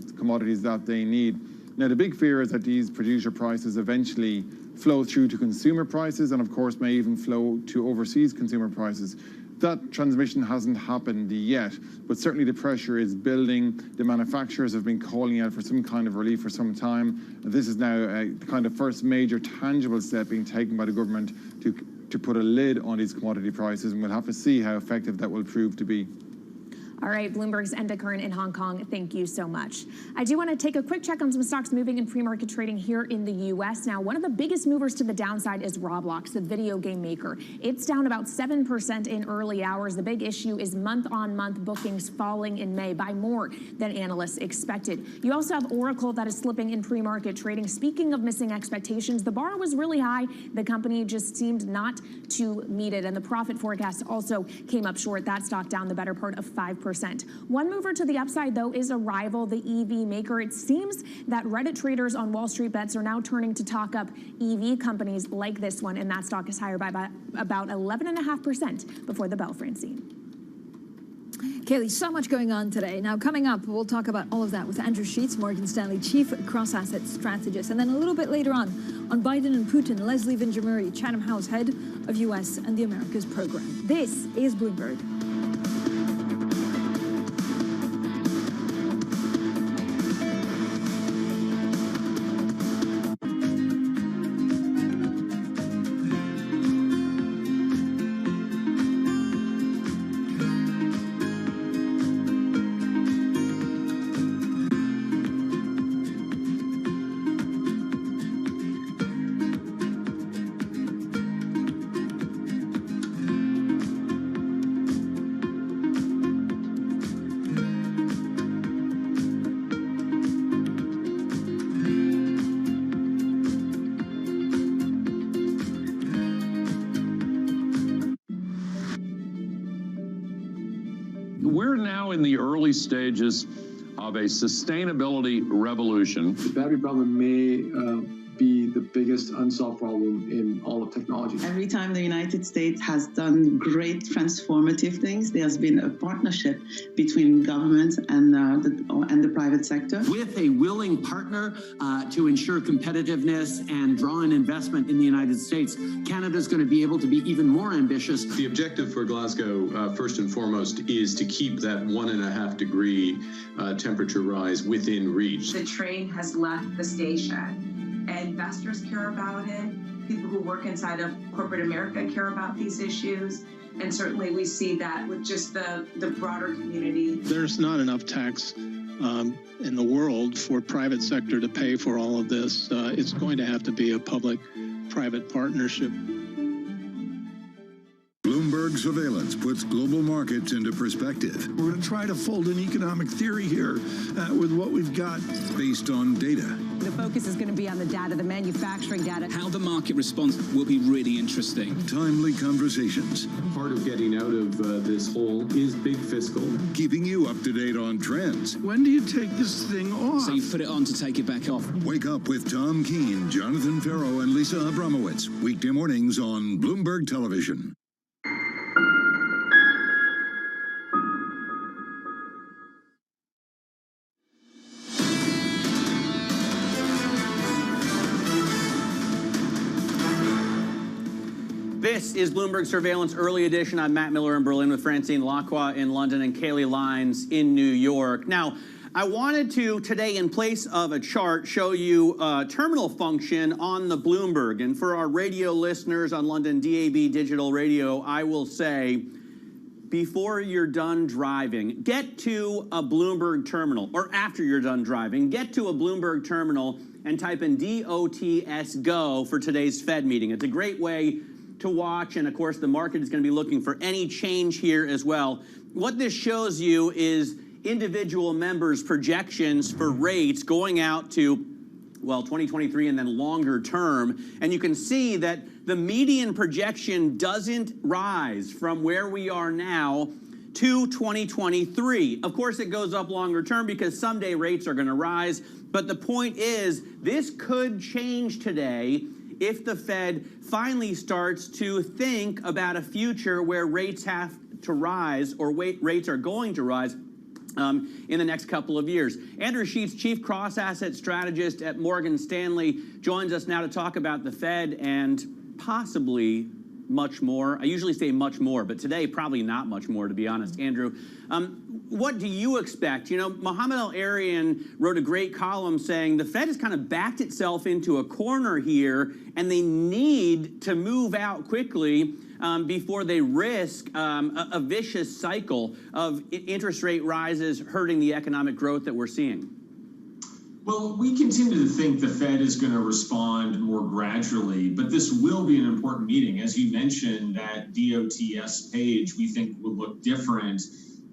that they need. Now, the big fear is that these producer prices eventually flow through to consumer prices and, of course, may even flow to overseas consumer prices. That transmission hasn't happened yet, but certainly the pressure is building. The manufacturers have been calling out for some kind of relief for some time. This is now the kind of first major tangible step being taken by the government to put a lid on these commodity prices, and we'll have to see how effective that will prove to be. All right, Bloomberg's Enda Curran in Hong Kong, thank you so much. I do want to take a quick check on some stocks moving in pre-market trading here in the U.S. Now, one of the biggest movers to the downside is Roblox, the video game maker. It's down about 7% in early hours. The big issue is month-on-month bookings falling in May by more than analysts expected. You also have Oracle that is slipping in pre-market trading. Speaking of missing expectations, the bar was really high. The company just seemed not to meet it, and the profit forecast also came up short. That stock down the better part of 5%. 0.5%. One mover to the upside, though, is Arrival, the EV maker. It seems that Reddit traders on Wall Street Bets are now turning to talk up EV companies like this one, and that stock is higher by about 11.5% before the bell, Francine. Kaylee, so much going on today. Now, coming up, we'll talk about all of that with Andrew Sheets, Morgan Stanley Chief Cross-Asset Strategist. And then a little bit later on Biden and Putin, Leslie Vinjamuri, Chatham House Head of U.S. and the Americas Program. This is Bloomberg. We're now in the early stages of a sustainability revolution. The battery problem may be the biggest unsolved problem in all of technology. Every time the United States has done great transformative things, there's been a partnership between government and the private sector. With a willing partner to ensure competitiveness and draw in investment in the United States, Canada's going to be able to be even more ambitious. The objective for Glasgow, first and foremost, is to keep that 1.5 degree temperature rise within reach. The train has left the station. Investors care about it. People who work inside of corporate America care about these issues. And certainly we see that with just the broader community. There's not enough tax in the world for private sector to pay for all of this. It's going to have to be a public-private partnership. Bloomberg surveillance puts global markets into perspective. We're going to try to fold an economic theory here with what we've got. Based on data. The focus is going to be on the data, the manufacturing data. How the market responds will be really interesting. Timely conversations. Part of getting out of this hole is big fiscal. Keeping you up to date on trends. When do you take this thing off? So you put it on to take it back off. Wake up with Tom Keene, Jonathan Farrow, and Lisa Abramowitz. Weekday mornings on Bloomberg Television. This is Bloomberg Surveillance Early Edition. I'm Matt Miller in Berlin with Francine Lacqua in London and Kaylee Lines in New York. Now, I wanted to today, in place of a chart, show you a terminal function on the Bloomberg. And for our radio listeners on London DAB Digital Radio, I will say, before you're done driving, get to a Bloomberg terminal, or after you're done driving, get to a Bloomberg terminal and type in DOTS GO for today's Fed meeting. It's a great way to watch, and of course the market is going to be looking for any change here as well. What this shows you is individual members' projections for rates going out to, well, 2023 and then longer term, and you can see that the median projection doesn't rise from where we are now to 2023. Of course, it goes up longer term because someday rates are going to rise, but the point is this could change today if the Fed finally starts to think about a future where rates have to rise, or rates are going to rise in the next couple of years. Andrew Sheets, Chief Cross-Asset Strategist at Morgan Stanley, joins us now to talk about the Fed and possibly much more. I usually say much more, but today probably not much more, to be honest. Andrew, what do you expect? You know, Mohamed El-Erian wrote a great column saying the Fed has kind of backed itself into a corner here, and they need to move out quickly before they risk a vicious cycle of interest rate rises hurting the economic growth that we're seeing. Well, we continue to think the Fed is going to respond more gradually, but this will be an important meeting. As you mentioned, that DOTS page we think will look different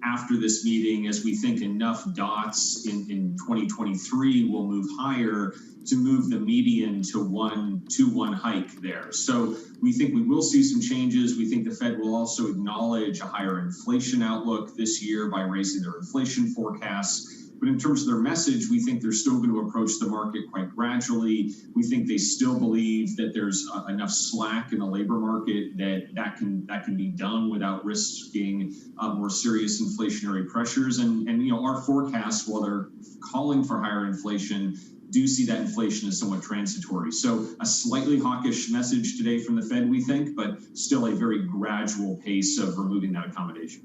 after this meeting, as we think enough dots in 2023 will move higher to move the median to 1-2-1 hike there. So we think we will see some changes. We think the Fed will also acknowledge a higher inflation outlook this year by raising their inflation forecasts. But in terms of their message, we think they're still going to approach the market quite gradually. We think they still believe that there's enough slack in the labor market that can be done without risking more serious inflationary pressures. And our forecasts, while they're calling for higher inflation, do see that inflation as somewhat transitory. So a slightly hawkish message today from the Fed, we think, but still a very gradual pace of removing that accommodation.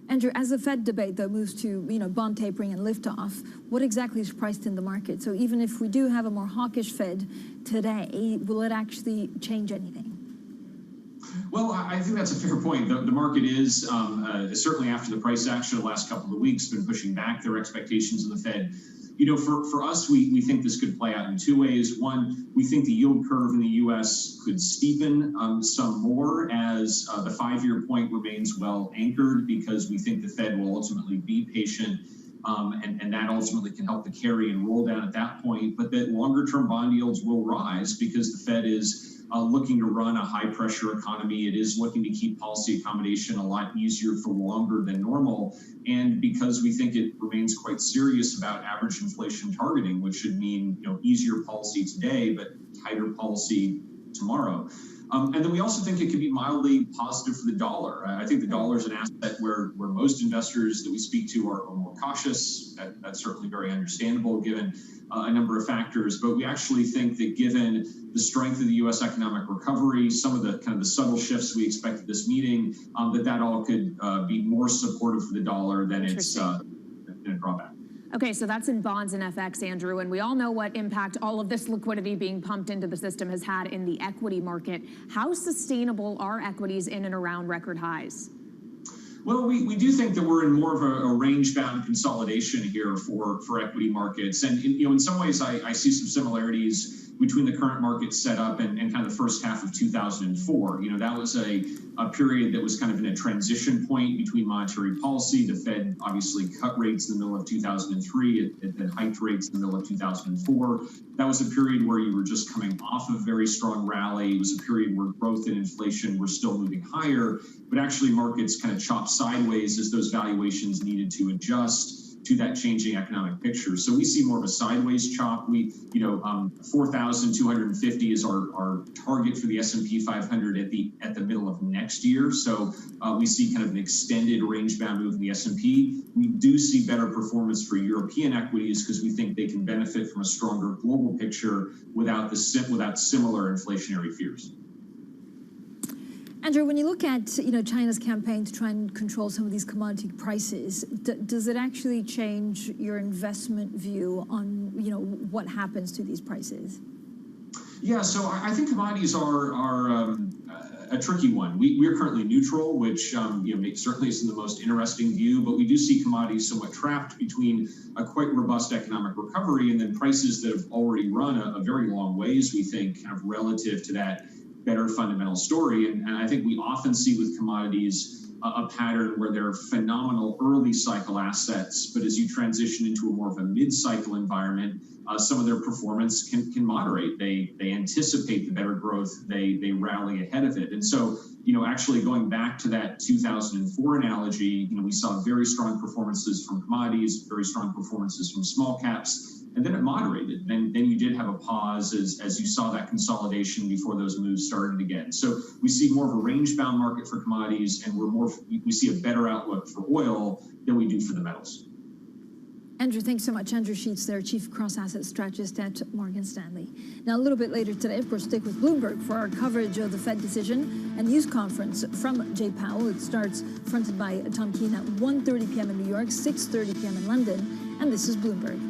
Andrew, as the Fed debate, though, moves to bond tapering and liftoff, what exactly is priced in the market? So even if we do have a more hawkish Fed today, will it actually change anything? Well, I think that's a fair point. The market is, certainly after the price action the last couple of weeks, been pushing back their expectations of the Fed. For us, we think this could play out in two ways. One, we think the yield curve in the U.S. could steepen some more as the 5-year point remains well anchored, because we think the Fed will ultimately be patient, and that ultimately can help the carry and roll down at that point. But that longer-term bond yields will rise because the Fed is looking to run a high-pressure economy. It is looking to keep policy accommodation a lot easier for longer than normal. And because we think it remains quite serious about average inflation targeting, which should mean easier policy today, but tighter policy tomorrow. And then we also think it could be mildly positive for the dollar. I think the dollar is an asset where most investors that we speak to are more cautious. That's certainly very understandable given a number of factors. But we actually think that given the strength of the U.S. economic recovery, some of the kind of the subtle shifts we expect at this meeting, that all could be more supportive for the dollar than it's a drawback. Okay, so that's in bonds and FX, Andrew, and we all know what impact all of this liquidity being pumped into the system has had in the equity market. How sustainable are equities in and around record highs? Well, we do think that we're in more of a range-bound consolidation here for equity markets. And in some ways, I see some similarities between the current market setup and kind of the first half of 2004. That was a period that was kind of in a transition point between monetary policy. The Fed obviously cut rates in the middle of 2003. It then hiked rates in the middle of 2004. That was a period where you were just coming off a very strong rally. It was a period where growth and inflation were still moving higher, but actually markets kind of chopped sideways as those valuations needed to adjust to that changing economic picture. So we see more of a sideways chop. 4,250 is our target for the S&P 500 at the middle of next year. So we see kind of an extended range-bound move in the S&P. We do see better performance for European equities because we think they can benefit from a stronger global picture without similar inflationary fears. Andrew, when you look at China's campaign to try and control some of these commodity prices, does it actually change your investment view on what happens to these prices? Yeah, so I think commodities are a tricky one. We're currently neutral, which certainly isn't the most interesting view, but we do see commodities somewhat trapped between a quite robust economic recovery and then prices that have already run a very long ways, we think, kind of relative to that better fundamental story. And I think we often see with commodities a pattern where they're phenomenal early cycle assets, but as you transition into a more of a mid-cycle environment, some of their performance can moderate. They anticipate the better growth, they rally ahead of it. And so, actually going back to that 2004 analogy, we saw very strong performances from commodities, very strong performances from small caps, and then it moderated. Then you did have a pause as you saw that consolidation before those moves started again. So we see more of a range-bound market for commodities, and we see a better outlook for oil than we do for the metals. Andrew, thanks so much. Andrew Sheets there, Chief Cross-Asset Strategist at Morgan Stanley. Now, a little bit later today, of course, stick with Bloomberg for our coverage of the Fed decision and news conference from Jay Powell. It starts fronted by Tom Keene at 1:30 p.m. in New York, 6:30 p.m. in London, and this is Bloomberg.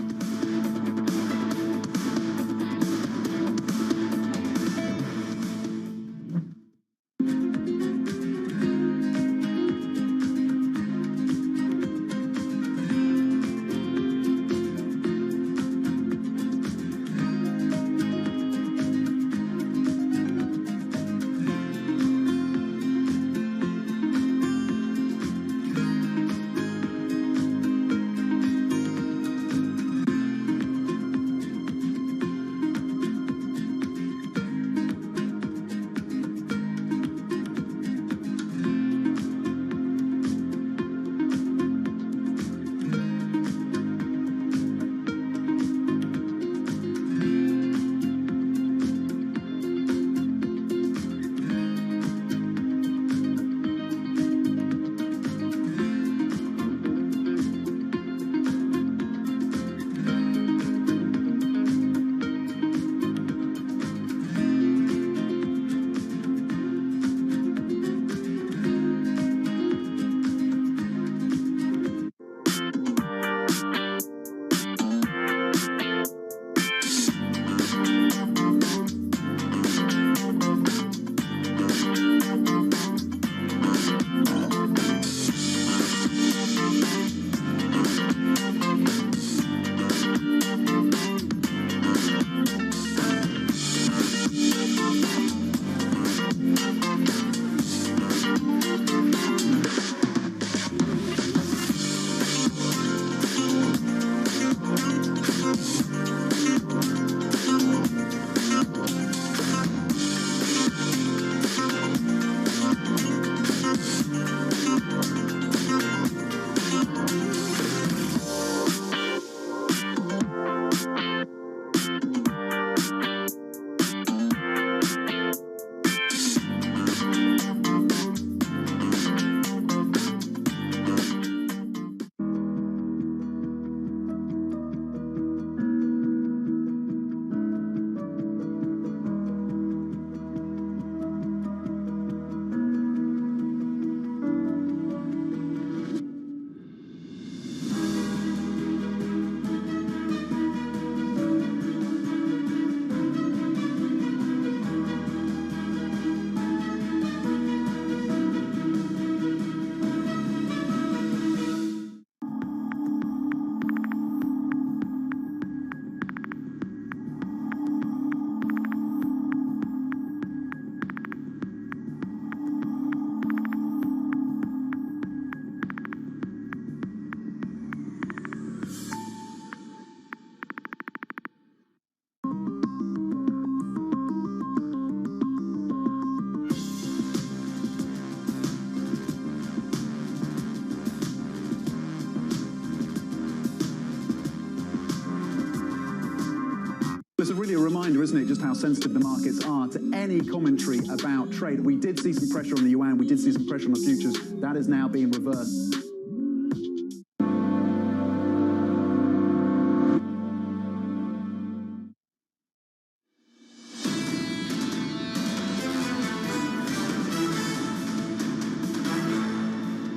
it's really a reminder, isn't it, just how sensitive the markets are to any commentary about trade. We did see some pressure on the yuan, we did see some pressure on the futures. That is now being reversed.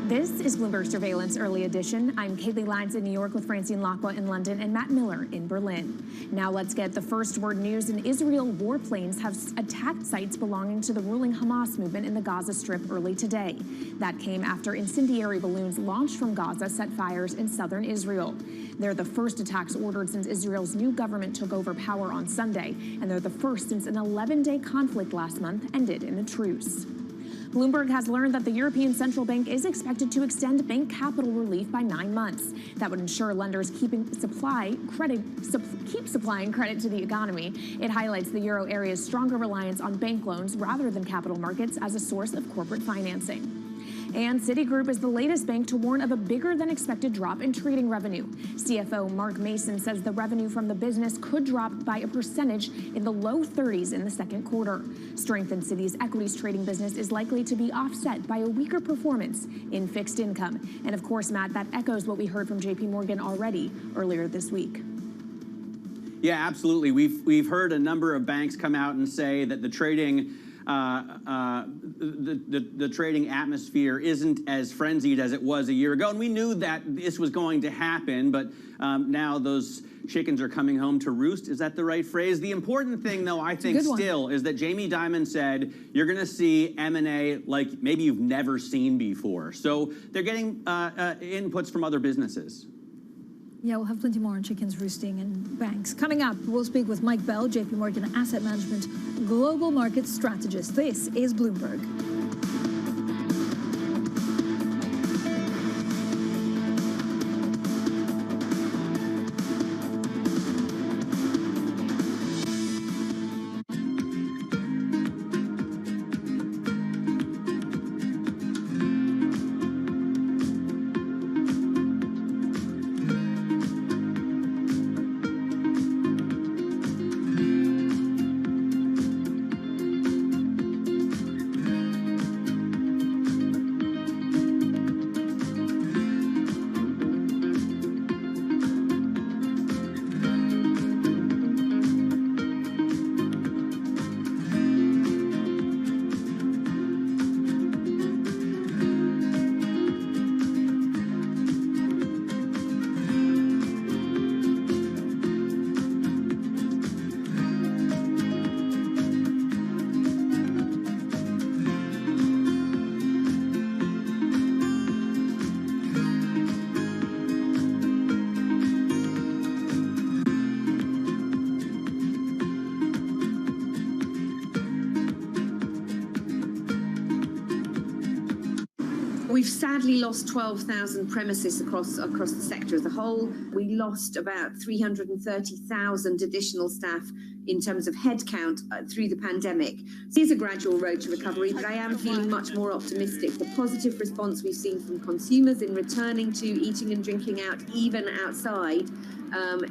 This is Bloomberg Surveillance Early Edition. I'm Kaylee Lyons in New York with Francine Lacqua in London and Matt Miller in Berlin. Now let's get the first word news. In Israel, warplanes have attacked sites belonging to the ruling Hamas movement in the Gaza Strip early today. That came after incendiary balloons launched from Gaza set fires in southern Israel. They're the first attacks ordered since Israel's new government took over power on Sunday, and they're the first since an 11-day conflict last month ended in a truce. Bloomberg has learned that the European Central Bank is expected to extend bank capital relief by 9 months. That would ensure lenders keep supplying credit to the economy. It highlights the euro area's stronger reliance on bank loans rather than capital markets as a source of corporate financing. And Citigroup is the latest bank to warn of a bigger than expected drop in trading revenue. CFO Mark Mason says the revenue from the business could drop by a percentage in the low 30s in the second quarter. Strength in Citi's equities trading business is likely to be offset by a weaker performance in fixed income. And of course, Matt, that echoes what we heard from JP Morgan already earlier this week. Yeah, absolutely. We've heard a number of banks come out and say that the trading the trading atmosphere isn't as frenzied as it was a year ago. And we knew that this was going to happen, but now those chickens are coming home to roost. Is that the right phrase? The important thing, though, I think still is that Jamie Dimon said you're going to see M&A like maybe you've never seen before. So they're getting inputs from other businesses. Yeah, we'll have plenty more on chickens roosting and banks. Coming up, we'll speak with Mike Bell, JP Morgan Asset Management Global Market Strategist. This is Bloomberg. We've sadly lost 12,000 premises across the sector as a whole. We lost about 330,000 additional staff in terms of headcount through the pandemic. It is a gradual road to recovery, but I am feeling much more optimistic. The positive response we've seen from consumers in returning to eating and drinking out, even outside,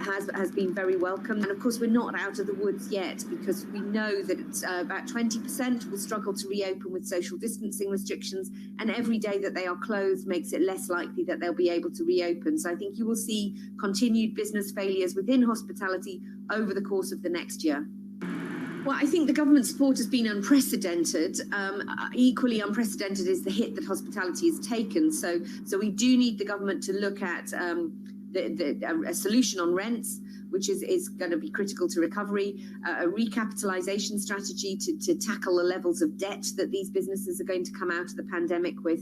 has been very welcome. And of course, we're not out of the woods yet, because we know that about 20% will struggle to reopen with social distancing restrictions, and every day that they are closed makes it less likely that they'll be able to reopen. So I think you will see continued business failures within hospitality over the course of the next year. Well, I think the government support has been unprecedented. Equally unprecedented is the hit that hospitality has taken. So we do need the government to look at a solution on rents, which is going to be critical to recovery, a recapitalization strategy to tackle the levels of debt that these businesses are going to come out of the pandemic with.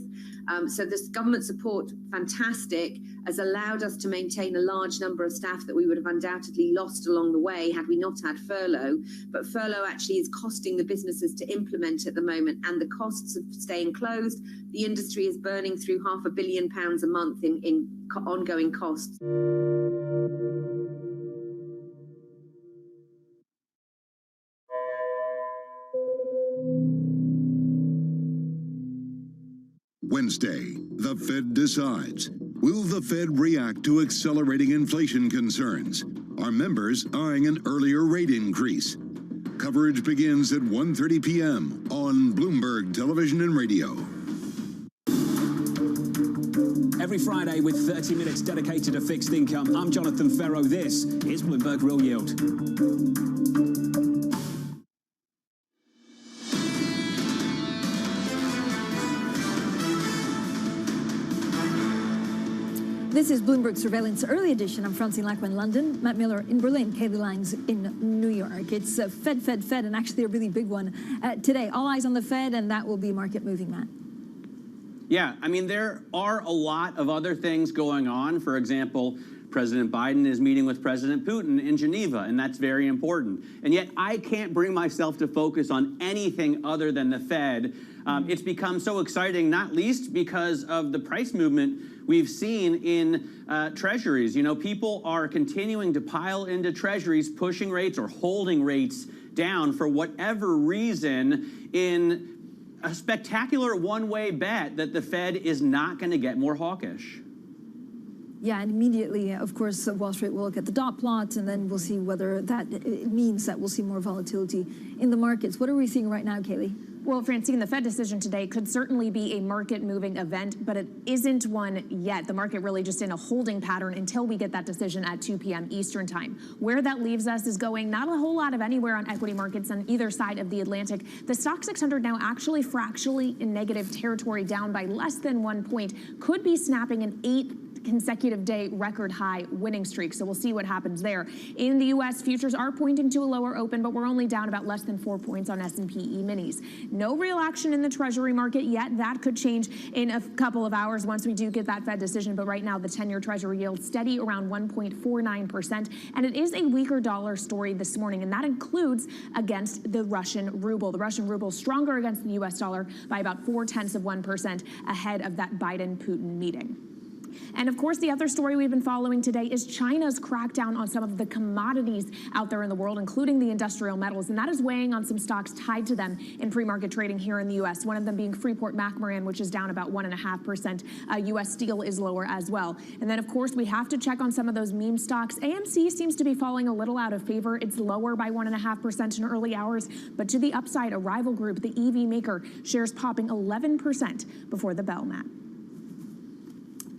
So this government support, fantastic, has allowed us to maintain a large number of staff that we would have undoubtedly lost along the way had we not had furlough. But furlough actually is costing the businesses to implement at the moment, and the costs of staying closed, the industry is burning through £500 million a month in ongoing costs. Wednesday, the Fed decides. Will the Fed react to accelerating inflation concerns? are members eyeing an earlier rate increase. Coverage begins at 1:30 p.m. on Bloomberg Television and Radio. Every Friday with 30 minutes dedicated to fixed income, I'm Jonathan Ferro. This is Bloomberg Real Yield. This is Bloomberg Surveillance Early Edition. I'm Francine Lacqua in London, Matt Miller in Berlin, Kaylee Lines in New York. It's Fed, and actually a really big one today. All eyes on the Fed, and that will be market moving, Matt. Yeah, I mean, there are a lot of other things going on. For example, President Biden is meeting with President Putin in Geneva, and that's very important. And yet I can't bring myself to focus on anything other than the Fed. It's become so exciting, not least because of the price movement we've seen in treasuries. You know, people are continuing to pile into treasuries, pushing rates or holding rates down for whatever reason in a spectacular one-way bet that the Fed is not going to get more hawkish. Yeah, and immediately, of course, Wall Street will look at the dot plots, and then we'll see whether that means that we'll see more volatility in the markets. What are we seeing right now, Kaylee? Well, Francine, the Fed decision today could certainly be a market-moving event, but it isn't one yet. The market really just in a holding pattern until we get that decision at 2 p.m. Eastern time. Where that leaves us is going not a whole lot of anywhere on equity markets on either side of the Atlantic. The Stock 600 now actually fractionally in negative territory, down by less than 1 point, could be snapping an 8 consecutive day record high winning streak. So we'll see what happens there. In the U.S., futures are pointing to a lower open, but we're only down about less than 4 points on S&P E-minis. No real action in the Treasury market yet. That could change in a couple of hours once we do get that Fed decision. But right now, the 10-year Treasury yield steady around 1.49%. And it is a weaker dollar story this morning, and that includes against the Russian ruble. The Russian ruble stronger against the U.S. dollar by about 0.4% ahead of that Biden-Putin meeting. And of course, the other story we've been following today is China's crackdown on some of the commodities out there in the world, including the industrial metals. And that is weighing on some stocks tied to them in pre-market trading here in the U.S., one of them being Freeport-McMoRan, which is down about 1.5%. U.S. Steel is lower as well. And then, of course, we have to check on some of those meme stocks. AMC seems to be falling a little out of favor. It's lower by 1.5% in early hours. But to the upside, a rival group, the EV maker, shares popping 11% before the bell, Matt.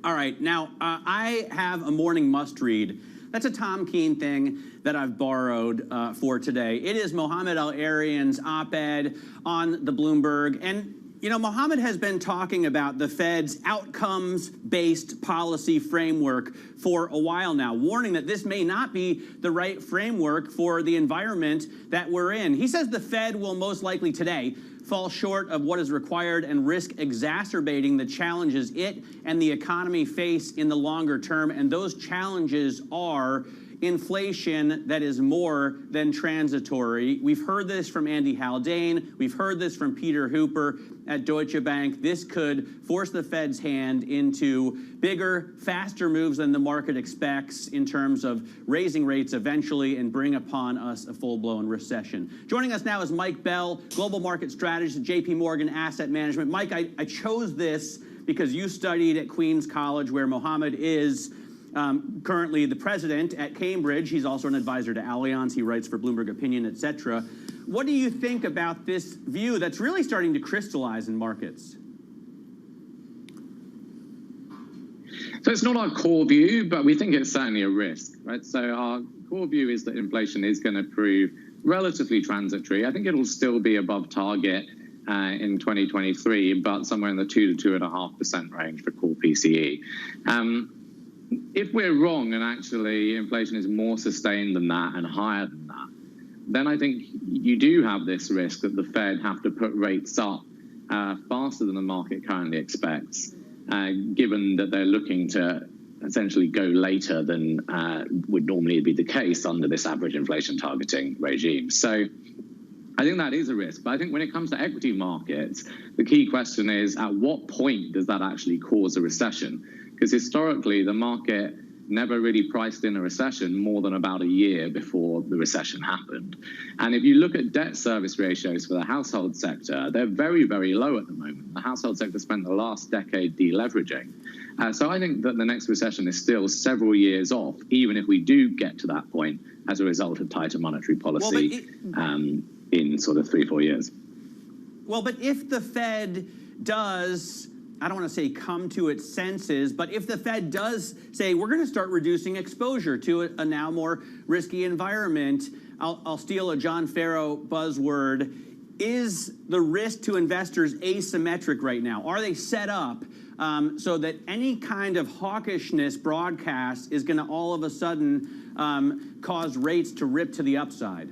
All right, now I have a morning must-read. That's a Tom Keene thing that I've borrowed for today. It is Mohamed El-Erian's op-ed on the Bloomberg. And, you know, Mohamed has been talking about the Fed's outcomes-based policy framework for a while now, warning that this may not be the right framework for the environment that we're in. He says the Fed will most likely today fall short of what is required and risk exacerbating the challenges it and the economy face in the longer term. And those challenges are inflation that is more than transitory. We've heard this from Andy Haldane. We've heard this from Peter Hooper at Deutsche Bank. This could force the Fed's hand into bigger, faster moves than the market expects in terms of raising rates eventually and bring upon us a full-blown recession. Joining us now is Mike Bell, Global Market Strategist at JP Morgan Asset Management. Mike, I chose this because you studied at Queen's College, where Mohamed is currently the president at Cambridge. He's also an advisor to Allianz. He writes for Bloomberg Opinion, etc. What do you think about this view that's really starting to crystallize in markets? So it's not our core view, but we think it's certainly a risk, right? So our core view is that inflation is going to prove relatively transitory. I think it'll still be above target in 2023, but somewhere in the 2 to 2.5% range for core PCE. If we're wrong and actually inflation is more sustained than that and higher than that, then I think you do have this risk that the Fed have to put rates up faster than the market currently expects, given that they're looking to essentially go later than would normally be the case under this average inflation targeting regime. So I think that is a risk. But I think when it comes to equity markets, the key question is, at what point does that actually cause a recession? Because historically, the market never really priced in a recession more than about a year before the recession happened. And if you look at debt service ratios for the household sector, they're very, very low at the moment. The household sector spent the last decade deleveraging. So I think that the next recession is still several years off, even if we do get to that point as a result of tighter monetary policy in sort of 3-4 years. Well, but if the Fed does, I don't want to say come to its senses, but if the Fed does say we're going to start reducing exposure to a now more risky environment, I'll steal a John Farrow buzzword, is the risk to investors asymmetric right now? Are they set up so that any kind of hawkishness broadcast is going to all of a sudden cause rates to rip to the upside?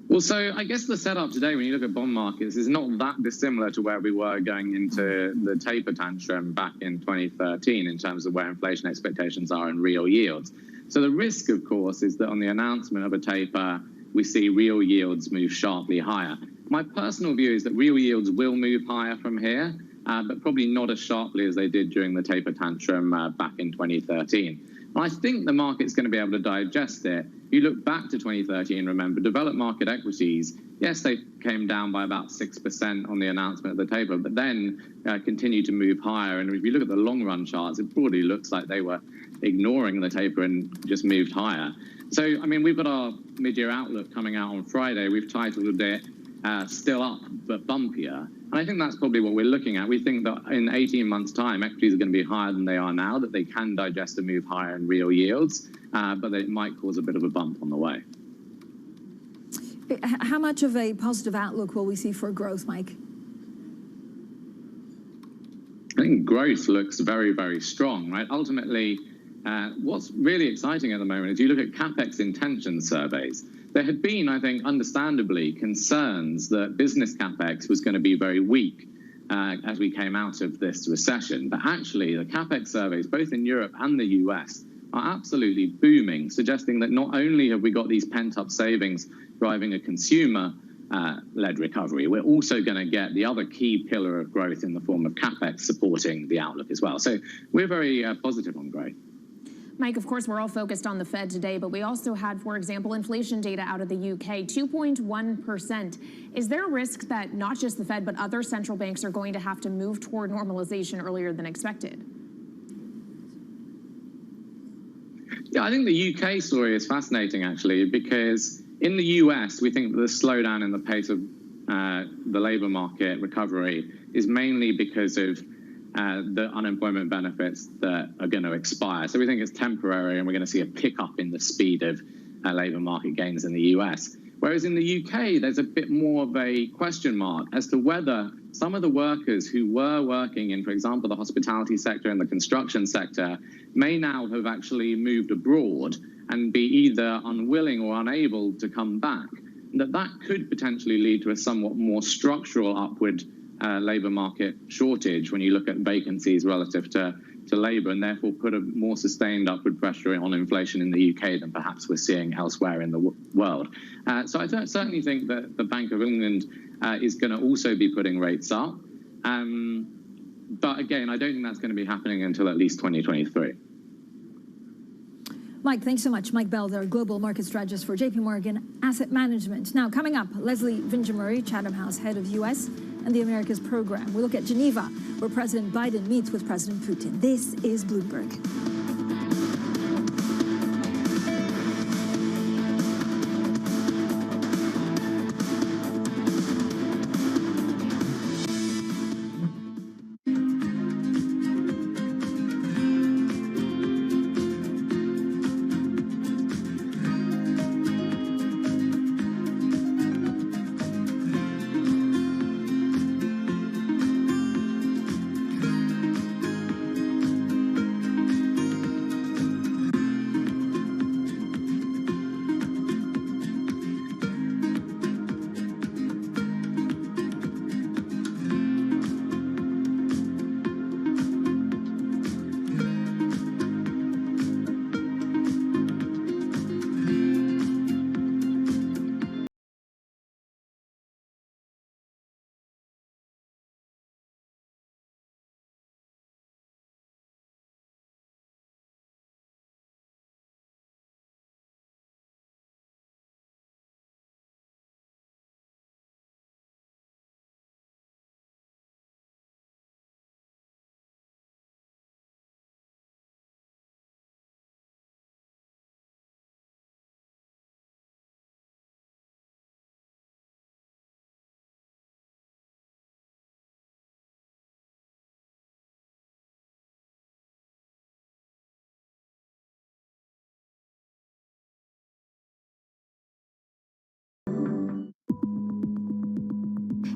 Well, so I guess the setup today, when you look at bond markets, is not that dissimilar to where we were going into the taper tantrum back in 2013 in terms of where inflation expectations are and real yields. So the risk, of course, is that on the announcement of a taper, we see real yields move sharply higher. My personal view is that real yields will move higher from here, but probably not as sharply as they did during the taper tantrum back in 2013. And I think the market's going to be able to digest it. If you look back to 2013, remember, developed market equities, yes, they came down by about 6% on the announcement of the taper, but then continued to move higher. And if you look at the long-run charts, it broadly looks like they were ignoring the taper and just moved higher. So, I mean, we've got our mid-year outlook coming out on Friday. We've titled it Still Up, but Bumpier. And I think that's probably what we're looking at. We think that in 18 months' time, equities are going to be higher than they are now, that they can digest a move higher in real yields, but that it might cause a bit of a bump on the way. How much of a positive outlook will we see for growth, Mike? I think growth looks very, very strong, right? Ultimately, what's really exciting at the moment is you look at CapEx intention surveys. There had been, I think, understandably, concerns that business CapEx was going to be very weak as we came out of this recession. But actually, the CapEx surveys, both in Europe and the US, are absolutely booming, suggesting that not only have we got these pent-up savings driving a consumer-led recovery, we're also going to get the other key pillar of growth in the form of CapEx supporting the outlook as well. So we're very positive on growth. Mike, of course, we're all focused on the Fed today, but we also had, for example, inflation data out of the UK, 2.1%. Is there a risk that not just the Fed, but other central banks are going to have to move toward normalization earlier than expected? Yeah, I think the UK story is fascinating, actually, because in the US, we think that the slowdown in the pace of the labor market recovery is mainly because of the unemployment benefits that are going to expire. So we think it's temporary, and we're going to see a pickup in the speed of labor market gains in the US. Whereas in the UK, there's a bit more of a question mark as to whether some of the workers who were working in, for example, the hospitality sector and the construction sector may now have actually moved abroad and be either unwilling or unable to come back. And that could potentially lead to a somewhat more structural upward labor market shortage when you look at vacancies relative to labor, and therefore put a more sustained upward pressure on inflation in the UK than perhaps we're seeing elsewhere in the world. So I certainly think that the Bank of England is going to also be putting rates up. But again, I don't think that's going to be happening until at least 2023. Mike, thanks so much. Mike Bell, global market strategist for JP Morgan Asset Management. Now, coming up, Leslie Vinjamuri, Chatham House head of U.S. and the Americas program. We look at Geneva, where President Biden meets with President Putin. This is Bloomberg.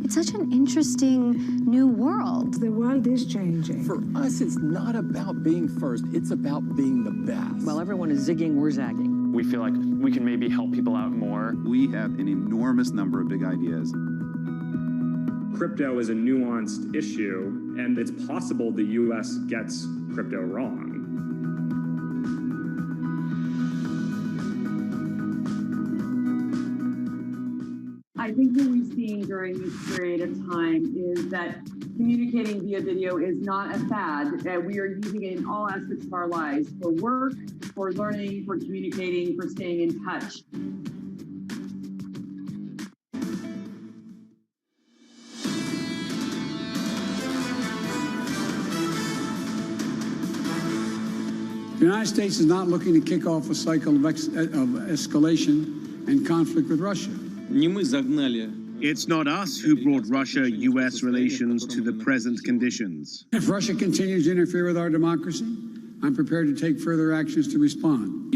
It's such an interesting new world. The world is changing. For us, it's not about being first, it's about being the best. While everyone is zigging, we're zagging. We feel like we can maybe help people out more. We have an enormous number of big ideas. Crypto is a nuanced issue, and it's possible the U.S. gets crypto wrong. I think what we've seen during this period of time is that communicating via video is not a fad. We are using it in all aspects of our lives, for work, for learning, for communicating, for staying in touch. The United States is not looking to kick off a cycle of escalation and conflict with Russia. It's not us who brought Russia-U.S. relations to the present conditions. If Russia continues to interfere with our democracy, I'm prepared to take further actions to respond.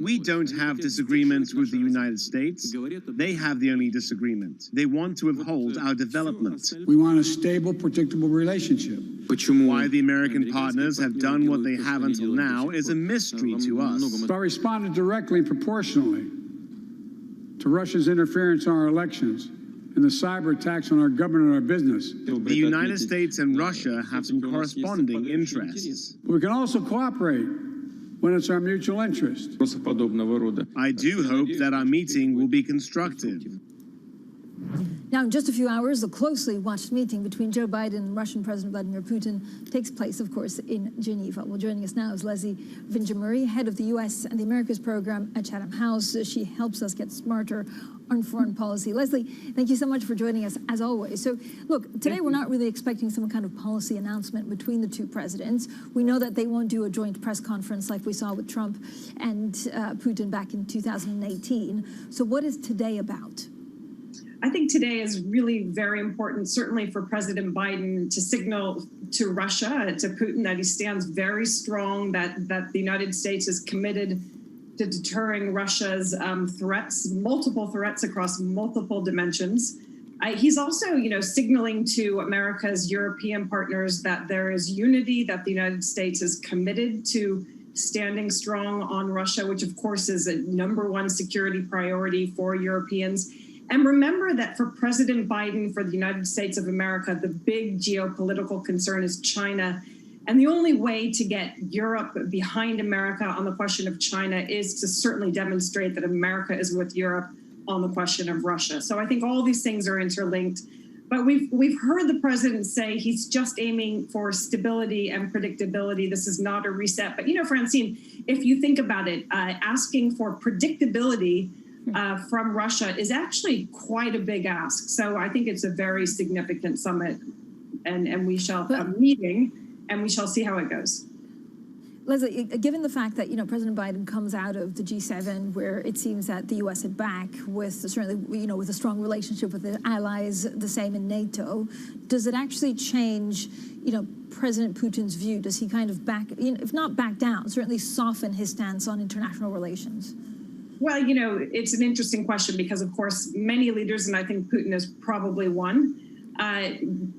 We don't have disagreements with the United States. They have the only disagreement. They want to withhold our development. We want a stable, predictable relationship. Why the American partners have done what they have until now is a mystery to us. But I responded directly and proportionally to Russia's interference in our elections and the cyber attacks on our government and our business. The United States and Russia have some corresponding interests. We can also cooperate when it's our mutual interest. I do hope that our meeting will be constructive. Now, in just a few hours, the closely watched meeting between Joe Biden and Russian President Vladimir Putin takes place, of course, in Geneva. Well, joining us now is Leslie Vinja-Murray, head of the U.S. and the Americas program at Chatham House. She helps us get smarter on foreign policy. Leslie, thank you so much for joining us, as always. So, look, today we're not really expecting some kind of policy announcement between the two presidents. We know that they won't do a joint press conference like we saw with Trump and Putin back in 2018. So what is today about? I think today is really very important, certainly for President Biden, to signal to Russia, to Putin, that he stands very strong, that the United States is committed to deterring Russia's threats, multiple threats across multiple dimensions. He's also, signaling to America's European partners that there is unity, that the United States is committed to standing strong on Russia, which of course is a #1 security priority for Europeans. And remember that for President Biden, for the United States of America, the big geopolitical concern is China. And the only way to get Europe behind America on the question of China is to certainly demonstrate that America is with Europe on the question of Russia. So I think all these things are interlinked. But we've heard the president say he's just aiming for stability and predictability. This is not a reset. But, Francine, if you think about it, asking for predictability from Russia is actually quite a big ask. So I think it's a very significant summit, and we shall have a meeting, and we shall see how it goes. Leslie, given the fact that, President Biden comes out of the G7, where it seems that the U.S. is back with certainly, with a strong relationship with the allies, the same in NATO, does it actually change, President Putin's view? Does he kind of if not back down, certainly soften his stance on international relations? Well, it's an interesting question because, of course, many leaders, and I think Putin is probably one,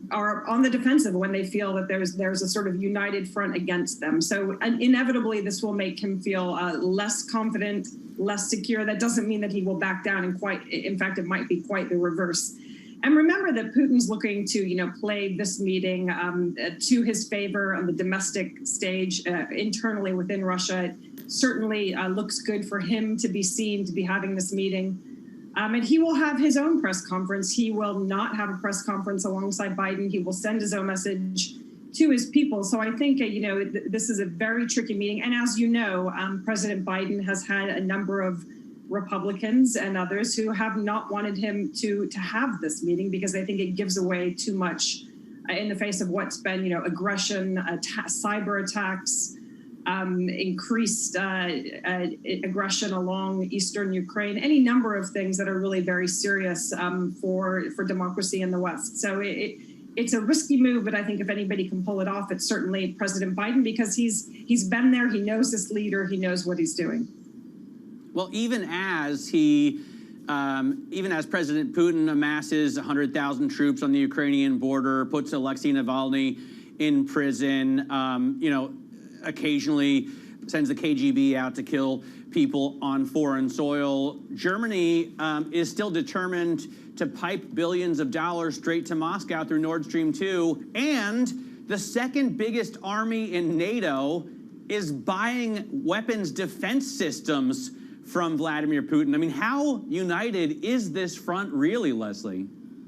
are on the defensive when they feel that there's a sort of united front against them. So inevitably, this will make him feel less confident, less secure. That doesn't mean that he will back down, and in fact, it might be quite the reverse. And remember that Putin's looking to, play this meeting to his favor on the domestic stage internally within Russia. Certainly looks good for him to be seen to be having this meeting. And he will have his own press conference. He will not have a press conference alongside Biden. He will send his own message to his people. So I think, this is a very tricky meeting. And as you know, President Biden has had a number of Republicans and others who have not wanted him to have this meeting because they think it gives away too much in the face of what's been, aggression, cyber attacks, increased aggression along eastern Ukraine, any number of things that are really very serious for democracy in the West. So it's a risky move, but I think if anybody can pull it off, it's certainly President Biden, because he's been there, he knows this leader, he knows what he's doing. Well, even as he even as President Putin amasses 100,000 troops on the Ukrainian border, puts Alexei Navalny in prison, occasionally sends the KGB out to kill people on foreign soil, Germany is still determined to pipe billions of dollars straight to Moscow through Nord Stream 2, and the second biggest army in NATO is buying weapons defense systems from Vladimir Putin. I mean, how united is this front really, Leslie?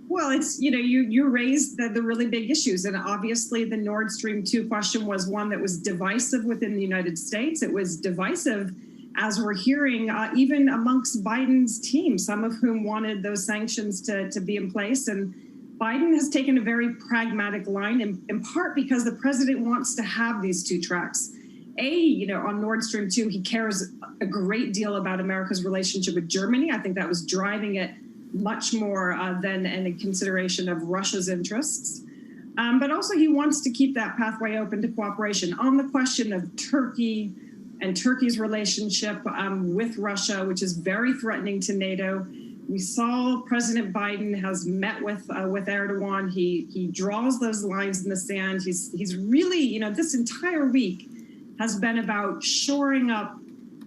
Well, it's, you raised the really big issues. And obviously the Nord Stream 2 question was one that was divisive within the United States. It was divisive, as we're hearing, even amongst Biden's team, some of whom wanted those sanctions to be in place. And Biden has taken a very pragmatic line, in part because the president wants to have these two tracks. On Nord Stream 2, he cares a great deal about America's relationship with Germany. I think that was driving it much more than in consideration of Russia's interests. But also he wants to keep that pathway open to cooperation. On the question of Turkey and Turkey's relationship with Russia, which is very threatening to NATO, we saw President Biden has met with Erdogan. He draws those lines in the sand. He's really, this entire week has been about shoring up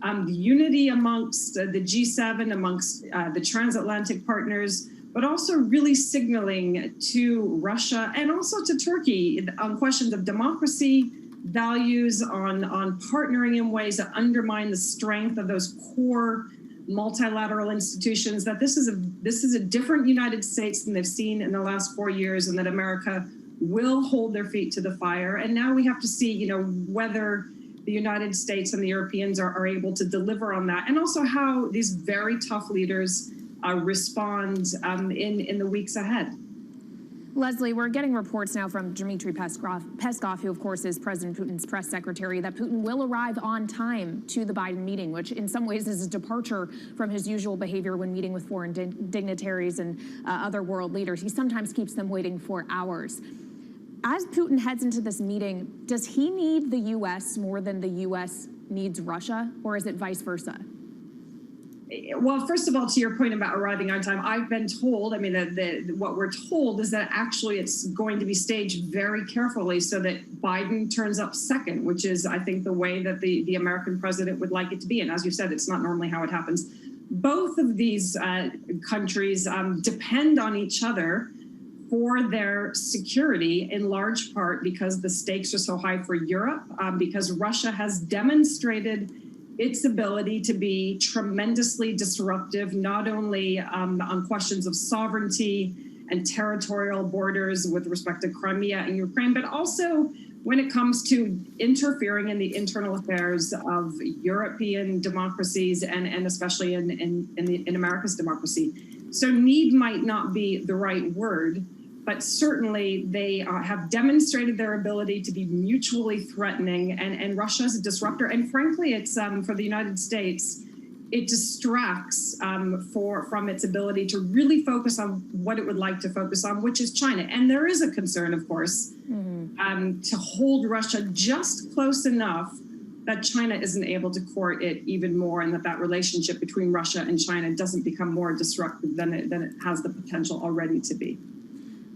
the unity amongst the G7, amongst the transatlantic partners, but also really signaling to Russia and also to Turkey on questions of democracy, values, on partnering in ways that undermine the strength of those core multilateral institutions, that this is a different United States than they've seen in the last 4 years, and that America will hold their feet to the fire. And now we have to see, whether the United States and the Europeans are able to deliver on that, and also how these very tough leaders respond in the weeks ahead. Leslie, we're getting reports now from Dmitry Peskov, who, of course, is President Putin's press secretary, that Putin will arrive on time to the Biden meeting, which in some ways is a departure from his usual behavior when meeting with foreign dignitaries and other world leaders. He sometimes keeps them waiting for hours. As Putin heads into this meeting, does he need the U.S. more than the U.S. needs Russia, or is it vice versa? Well, first of all, to your point about arriving on time, I've been told, what we're told is that actually it's going to be staged very carefully so that Biden turns up second, which is, I think, the way that the American president would like it to be. And as you said, it's not normally how it happens. Both of these countries depend on each other for their security, in large part because the stakes are so high for Europe, because Russia has demonstrated its ability to be tremendously disruptive, not only on questions of sovereignty and territorial borders with respect to Crimea and Ukraine, but also when it comes to interfering in the internal affairs of European democracies and especially in America's democracy. So need might not be the right word, but certainly they have demonstrated their ability to be mutually threatening, and Russia is a disruptor. And frankly, it's for the United States, it distracts from its ability to really focus on what it would like to focus on, which is China. And there is a concern, of course, to hold Russia just close enough that China isn't able to court it even more, and that relationship between Russia and China doesn't become more disruptive than it has the potential already to be.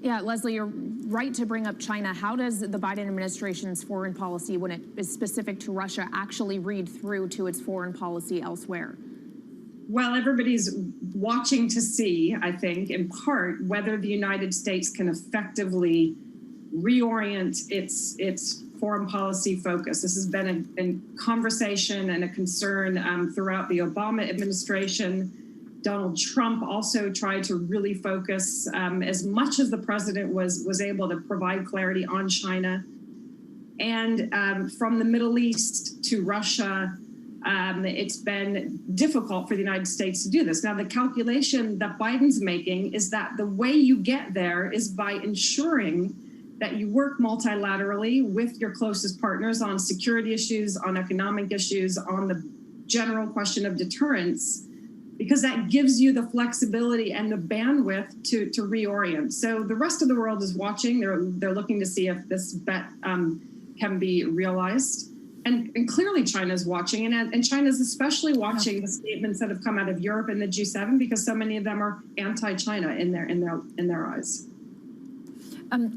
Yeah, Leslie, you're right to bring up China. How does the Biden administration's foreign policy, when it is specific to Russia, actually read through to its foreign policy elsewhere? Well, everybody's watching to see, I think, in part, whether the United States can effectively reorient its foreign policy focus. This has been a conversation and a concern throughout the Obama administration. Donald Trump also tried to really focus as much as the president was able to provide clarity on China. And from the Middle East to Russia, it's been difficult for the United States to do this. Now, the calculation that Biden's making is that the way you get there is by ensuring that you work multilaterally with your closest partners on security issues, on economic issues, on the general question of deterrence, because that gives you the flexibility and the bandwidth to reorient. So the rest of the world is watching. They're looking to see if this bet can be realized. And clearly China's watching, and China's especially watching the statements that have come out of Europe and the G7, because so many of them are anti-China in their eyes.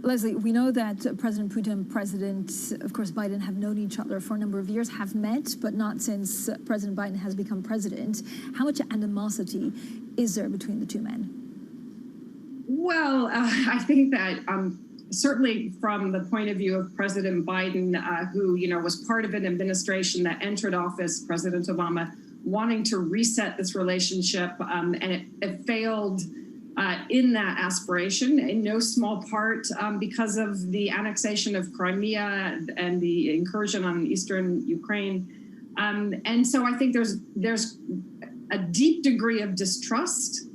Leslie, we know that President Putin and of course, Biden have known each other for a number of years, have met, but not since President Biden has become president. How much animosity is there between the two men? Well, I think that certainly from the point of view of President Biden, who was part of an administration that entered office, President Obama, wanting to reset this relationship, and it failed in that aspiration, in no small part because of the annexation of Crimea and the incursion on eastern Ukraine. And so I think there's a deep degree of distrust.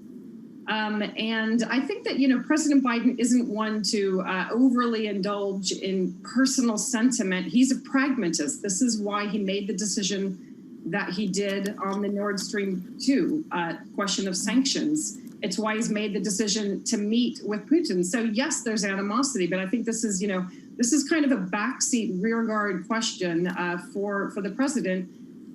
And I think that, President Biden isn't one to overly indulge in personal sentiment. He's a pragmatist. This is why he made the decision that he did on the Nord Stream 2 question of sanctions. It's why he's made the decision to meet with Putin. So yes, there's animosity, but I think this is kind of a backseat rearguard question for the president.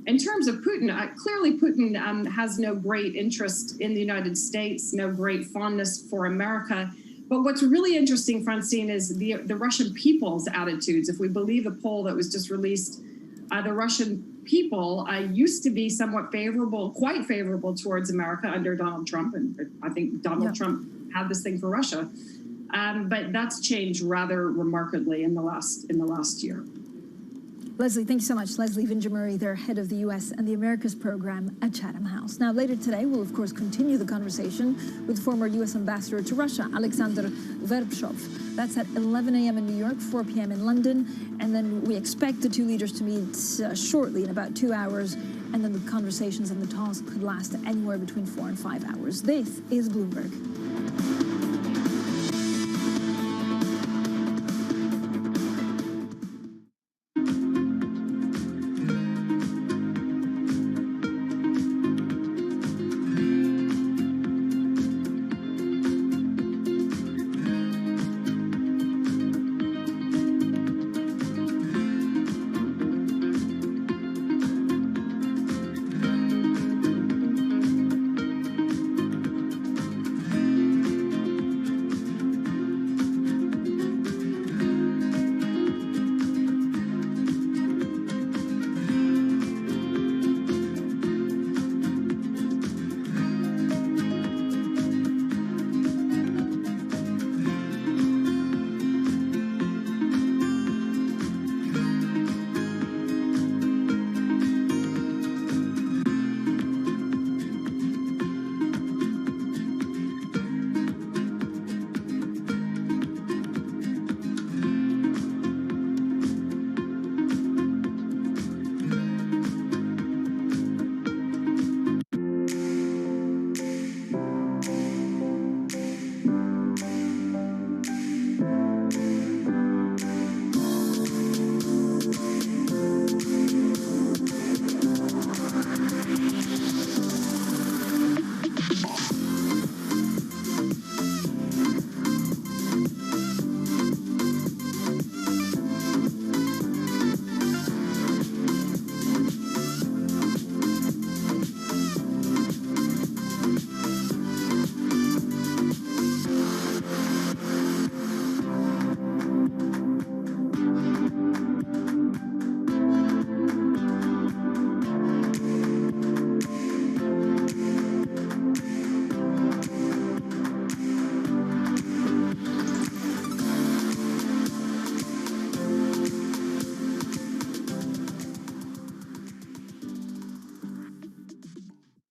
In terms of Putin, clearly Putin has no great interest in the United States, no great fondness for America. But what's really interesting, Francine, is the Russian people's attitudes. If we believe the poll that was just released, the Russian people used to be somewhat favorable, quite favorable towards America under Donald Trump. And I think Donald Trump had this thing for Russia. But that's changed rather remarkably in the last year. Leslie, thank you so much. Leslie Vinjamuri, their head of the U.S. and the Americas program at Chatham House. Now, later today, we'll, of course, continue the conversation with former U.S. Ambassador to Russia, Alexander Verbshov. That's at 11 a.m. in New York, 4 p.m. in London. And then we expect the two leaders to meet shortly in about 2 hours. And then the conversations and the talks could last anywhere between 4 and 5 hours. This is Bloomberg.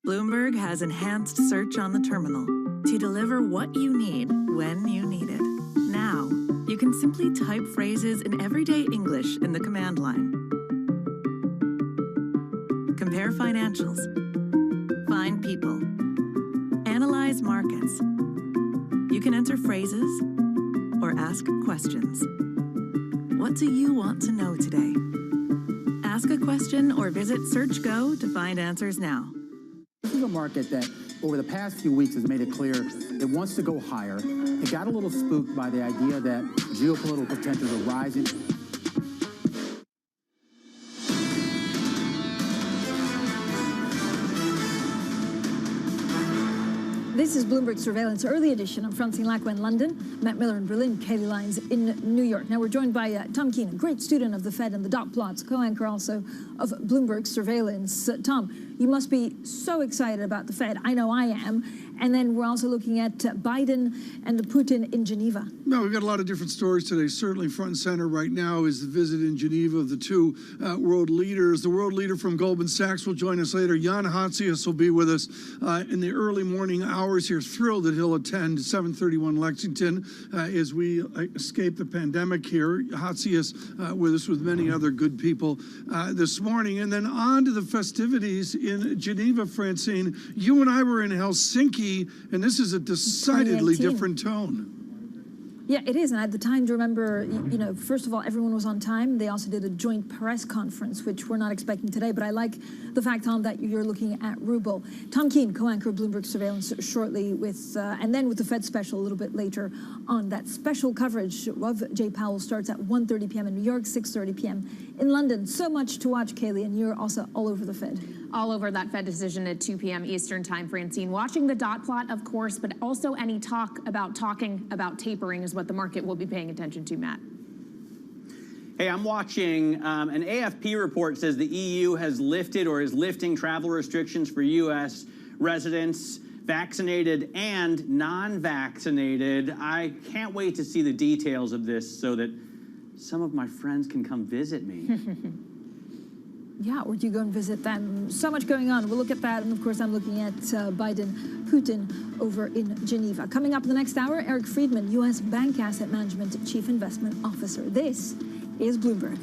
Bloomberg has enhanced search on the terminal to deliver what you need when you need it. Now, you can simply type phrases in everyday English in the command line. Compare financials. Find people. Analyze markets. You can enter phrases or ask questions. What do you want to know today? Ask a question or visit SearchGo to find answers now. This is a market that over the past few weeks has made it clear it wants to go higher. It got a little spooked by the idea that geopolitical tensions are rising. This is Bloomberg Surveillance Early Edition. I'm Francine Lacqua in London, Matt Miller in Berlin, Katie Lyons in New York. Now we're joined by Tom Keene, a great student of the Fed and the dot plots, co-anchor also of Bloomberg Surveillance. Tom, you must be so excited about the Fed. I know I am. And then we're also looking at Biden and Putin in Geneva. No, we've got a lot of different stories today. Certainly front and center right now is the visit in Geneva of the two world leaders. The world leader from Goldman Sachs will join us later. Jan Hatzius will be with us in the early morning hours here. Thrilled that he'll attend 731 Lexington as we escape the pandemic here. Hatzius with us with many other good people this morning. And then on to the festivities in Geneva, Francine. You and I were in Helsinki, and this is a decidedly different tone. Yeah, it is. And I had the time to remember, you know, first of all, everyone was on time. They also did a joint press conference, which we're not expecting today. But I like the fact, Tom, that you're looking at ruble. Tom Keene, co-anchor Bloomberg Surveillance shortly with, and then with the Fed special a little bit later on. That special coverage of Jay Powell starts at 1:30 p.m. in New York, 6:30 p.m. in London. So much to watch, Kaylee, and you're also all over the Fed. All over that Fed decision at 2 p.m. Eastern time, Francine. Watching the dot plot, of course, but also any talking about tapering is what the market will be paying attention to, Matt. Hey, I'm watching an AFP report says the EU has lifted or is lifting travel restrictions for U.S. residents, vaccinated and non-vaccinated. I can't wait to see the details of this so that some of my friends can come visit me. Yeah, or do you go and visit them? So much going on. We'll look at that. And of course, I'm looking at Biden, Putin over in Geneva. Coming up in the next hour, Eric Friedman, U.S. Bank Asset Management Chief Investment Officer. This is Bloomberg.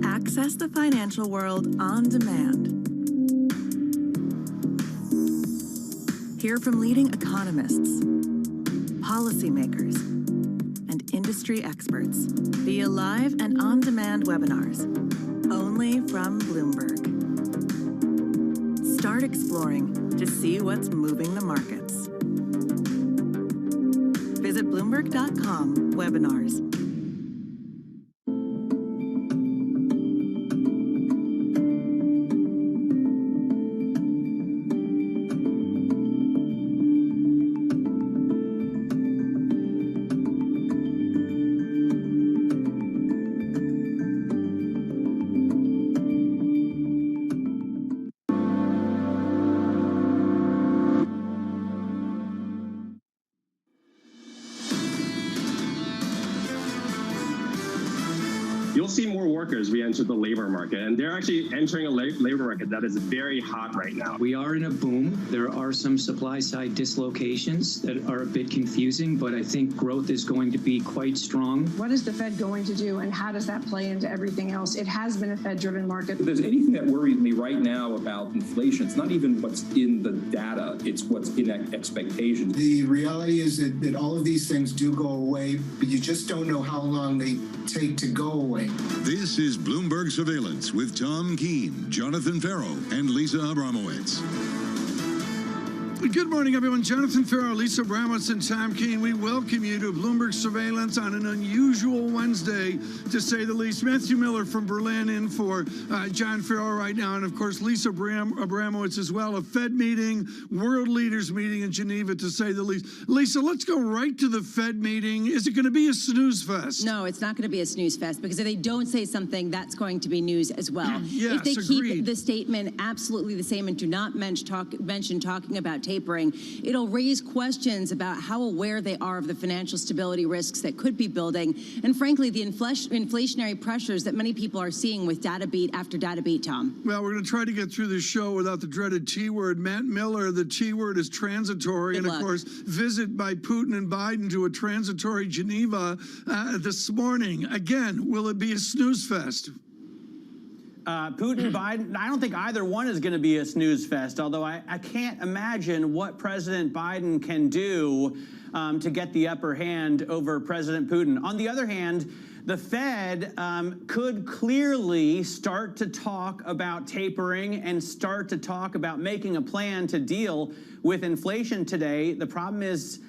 Access the financial world on demand. Hear from leading economists, policymakers, and industry experts via live and on-demand webinars, only from Bloomberg. Start exploring to see what's moving the markets. Visit Bloomberg.com/webinars. you'll see more workers re-enter the labor market, and they're actually entering a labor market that is very hot right now. We are in a boom. There are some supply-side dislocations that are a bit confusing, but I think growth is going to be quite strong. What is the Fed going to do, and how does that play into everything else? It has been a Fed-driven market. If there's anything that worries me right now about inflation, it's not even what's in the data, it's what's in expectations. The reality is that all of these things do go away, but you just don't know how long they take to go away. This is Bloomberg Surveillance with Tom Keene, Jonathan Ferro, and Lisa Abramowitz. Good morning, everyone. Jonathan Ferro, Lisa Abramowitz, and Tom Keene. We welcome you to Bloomberg Surveillance on an unusual Wednesday, to say the least. Matthew Miller from Berlin in for John Ferro right now, and of course Lisa Abramowitz as well. A Fed meeting, world leaders meeting in Geneva, to say the least. Lisa, let's go right to the Fed meeting. Is it going to be a snooze fest? No, it's not going to be a snooze fest, because if they don't say something, that's going to be news as well. Yes, if they agreed. keep the statement absolutely the same and do not mention talking about tapering, it'll raise questions about how aware they are of the financial stability risks that could be building, and frankly, the inflationary pressures that many people are seeing with data beat after data beat, Tom. Well, we're going to try to get through this show without the dreaded T word. Matt Miller, the T word is transitory. Good and, luck. Of course, visit by Putin and Biden to a transitory Geneva this morning. Again, will it be a snooze fest? Putin, Biden, I don't think either one is going to be a snooze fest, although I can't imagine what President Biden can do to get the upper hand over President Putin. On the other hand, the Fed could clearly start to talk about tapering and start to talk about making a plan to deal with inflation today. The problem is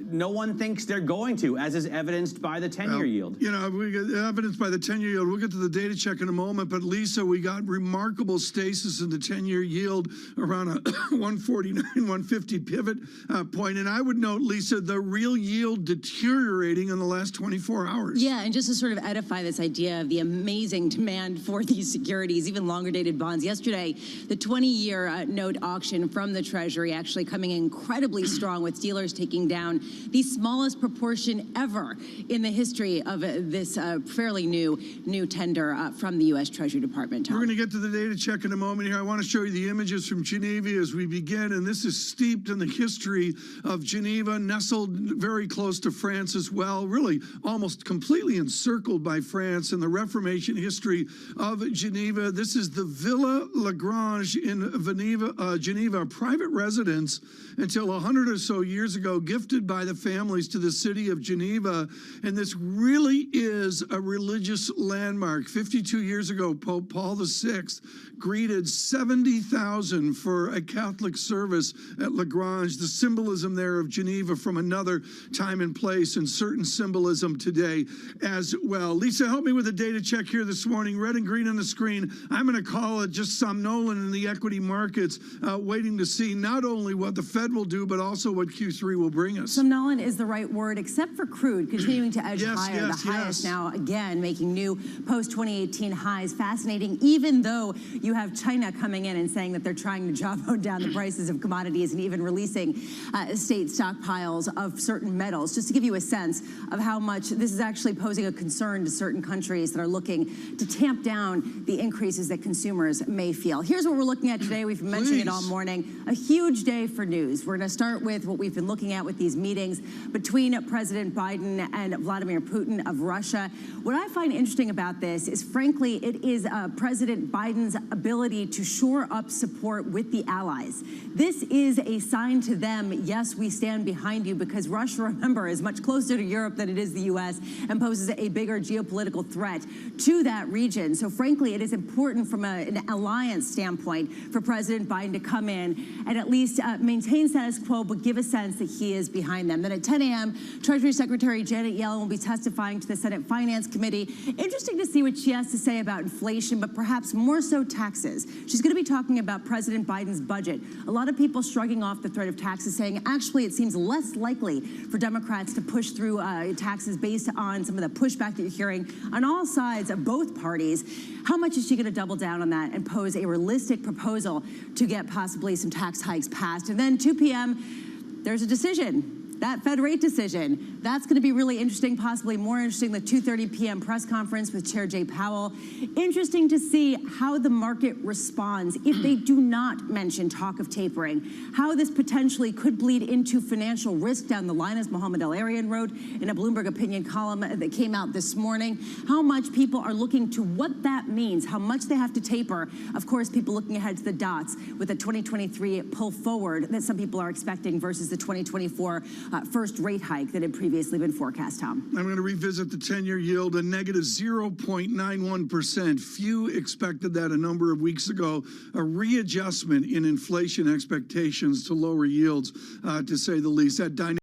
no one thinks they're going to, as is evidenced by the 10-year yield. You know, we get evidence by the 10-year yield. We'll get to the data check in a moment. But, Lisa, we got remarkable stasis in the 10-year yield around a 149, 150 pivot point. And I would note, Lisa, the real yield deteriorating in the last 24 hours. Yeah, and just to sort of edify this idea of the amazing demand for these securities, even longer-dated bonds. Yesterday, the 20-year note auction from the Treasury actually coming in incredibly strong, with dealers taking down the smallest proportion ever in the history of this fairly new tender from the U.S. Treasury Department. Tom. We're going to get to the data check in a moment here. I want to show you the images from Geneva as we begin, and this is steeped in the history of Geneva, nestled very close to France as well, really almost completely encircled by France in the Reformation history of Geneva. This is the Villa Lagrange in Geneva, a private residence until 100 or so years ago, gifted by the families to the city of Geneva. And this really is a religious landmark. 52 years ago, Pope Paul VI greeted 70,000 for a Catholic service at Lagrange. The symbolism there of Geneva from another time and place, and certain symbolism today as well. Lisa, help me with a data check here this morning. Red and green on the screen. I'm going to call it just somnolent in the equity markets, waiting to see not only what the Fed will do, but also what Q3 will bring us. Somnolent is the right word, except for crude, continuing to edge higher. The highest now, again, making new post-2018 highs. Fascinating, even though you have China coming in and saying that they're trying to jawbone down the prices of commodities and even releasing state stockpiles of certain metals. Just to give you a sense of how much this is actually posing a concern to certain countries that are looking to tamp down the increases that consumers may feel. Here's what we're looking at today. We've been mentioning it all morning. A huge day for news. We're going to start with what we've been looking at with these meetings between President Biden and Vladimir Putin of Russia. What I find interesting about this is, frankly, it is President Biden's ability to shore up support with the allies. This is a sign to them, yes, we stand behind you, because Russia, remember, is much closer to Europe than it is the U.S. and poses a bigger geopolitical threat to that region. So, frankly, it is important from an alliance standpoint for President Biden to come in and at least maintain status quo, but give a sense that he is behind them. Then at 10 a.m., Treasury Secretary Janet Yellen will be testifying to the Senate Finance Committee. Interesting to see what she has to say about inflation, but perhaps more so taxes. She's going to be talking about President Biden's budget. A lot of people shrugging off the threat of taxes, saying actually it seems less likely for Democrats to push through taxes based on some of the pushback that you're hearing on all sides of both parties. How much is she going to double down on that and pose a realistic proposal to get possibly some tax hikes passed? And then 2 p.m., there's a decision. that Fed rate decision, that's going to be really interesting, possibly more interesting, the 2:30 p.m. press conference with Chair Jay Powell. Interesting to see how the market responds if they do not mention talk of tapering, how this potentially could bleed into financial risk down the line, as Mohamed El-Arian wrote in a Bloomberg opinion column that came out this morning, how much people are looking to what that means, how much they have to taper. Of course, people looking ahead to the dots with the 2023 pull forward that some people are expecting versus the 2024 first rate hike that had previously been forecast, Tom. I'm going to revisit the 10-year yield, a negative 0.91%. Few expected that a number of weeks ago. A readjustment in inflation expectations to lower yields, to say the least. That dynamic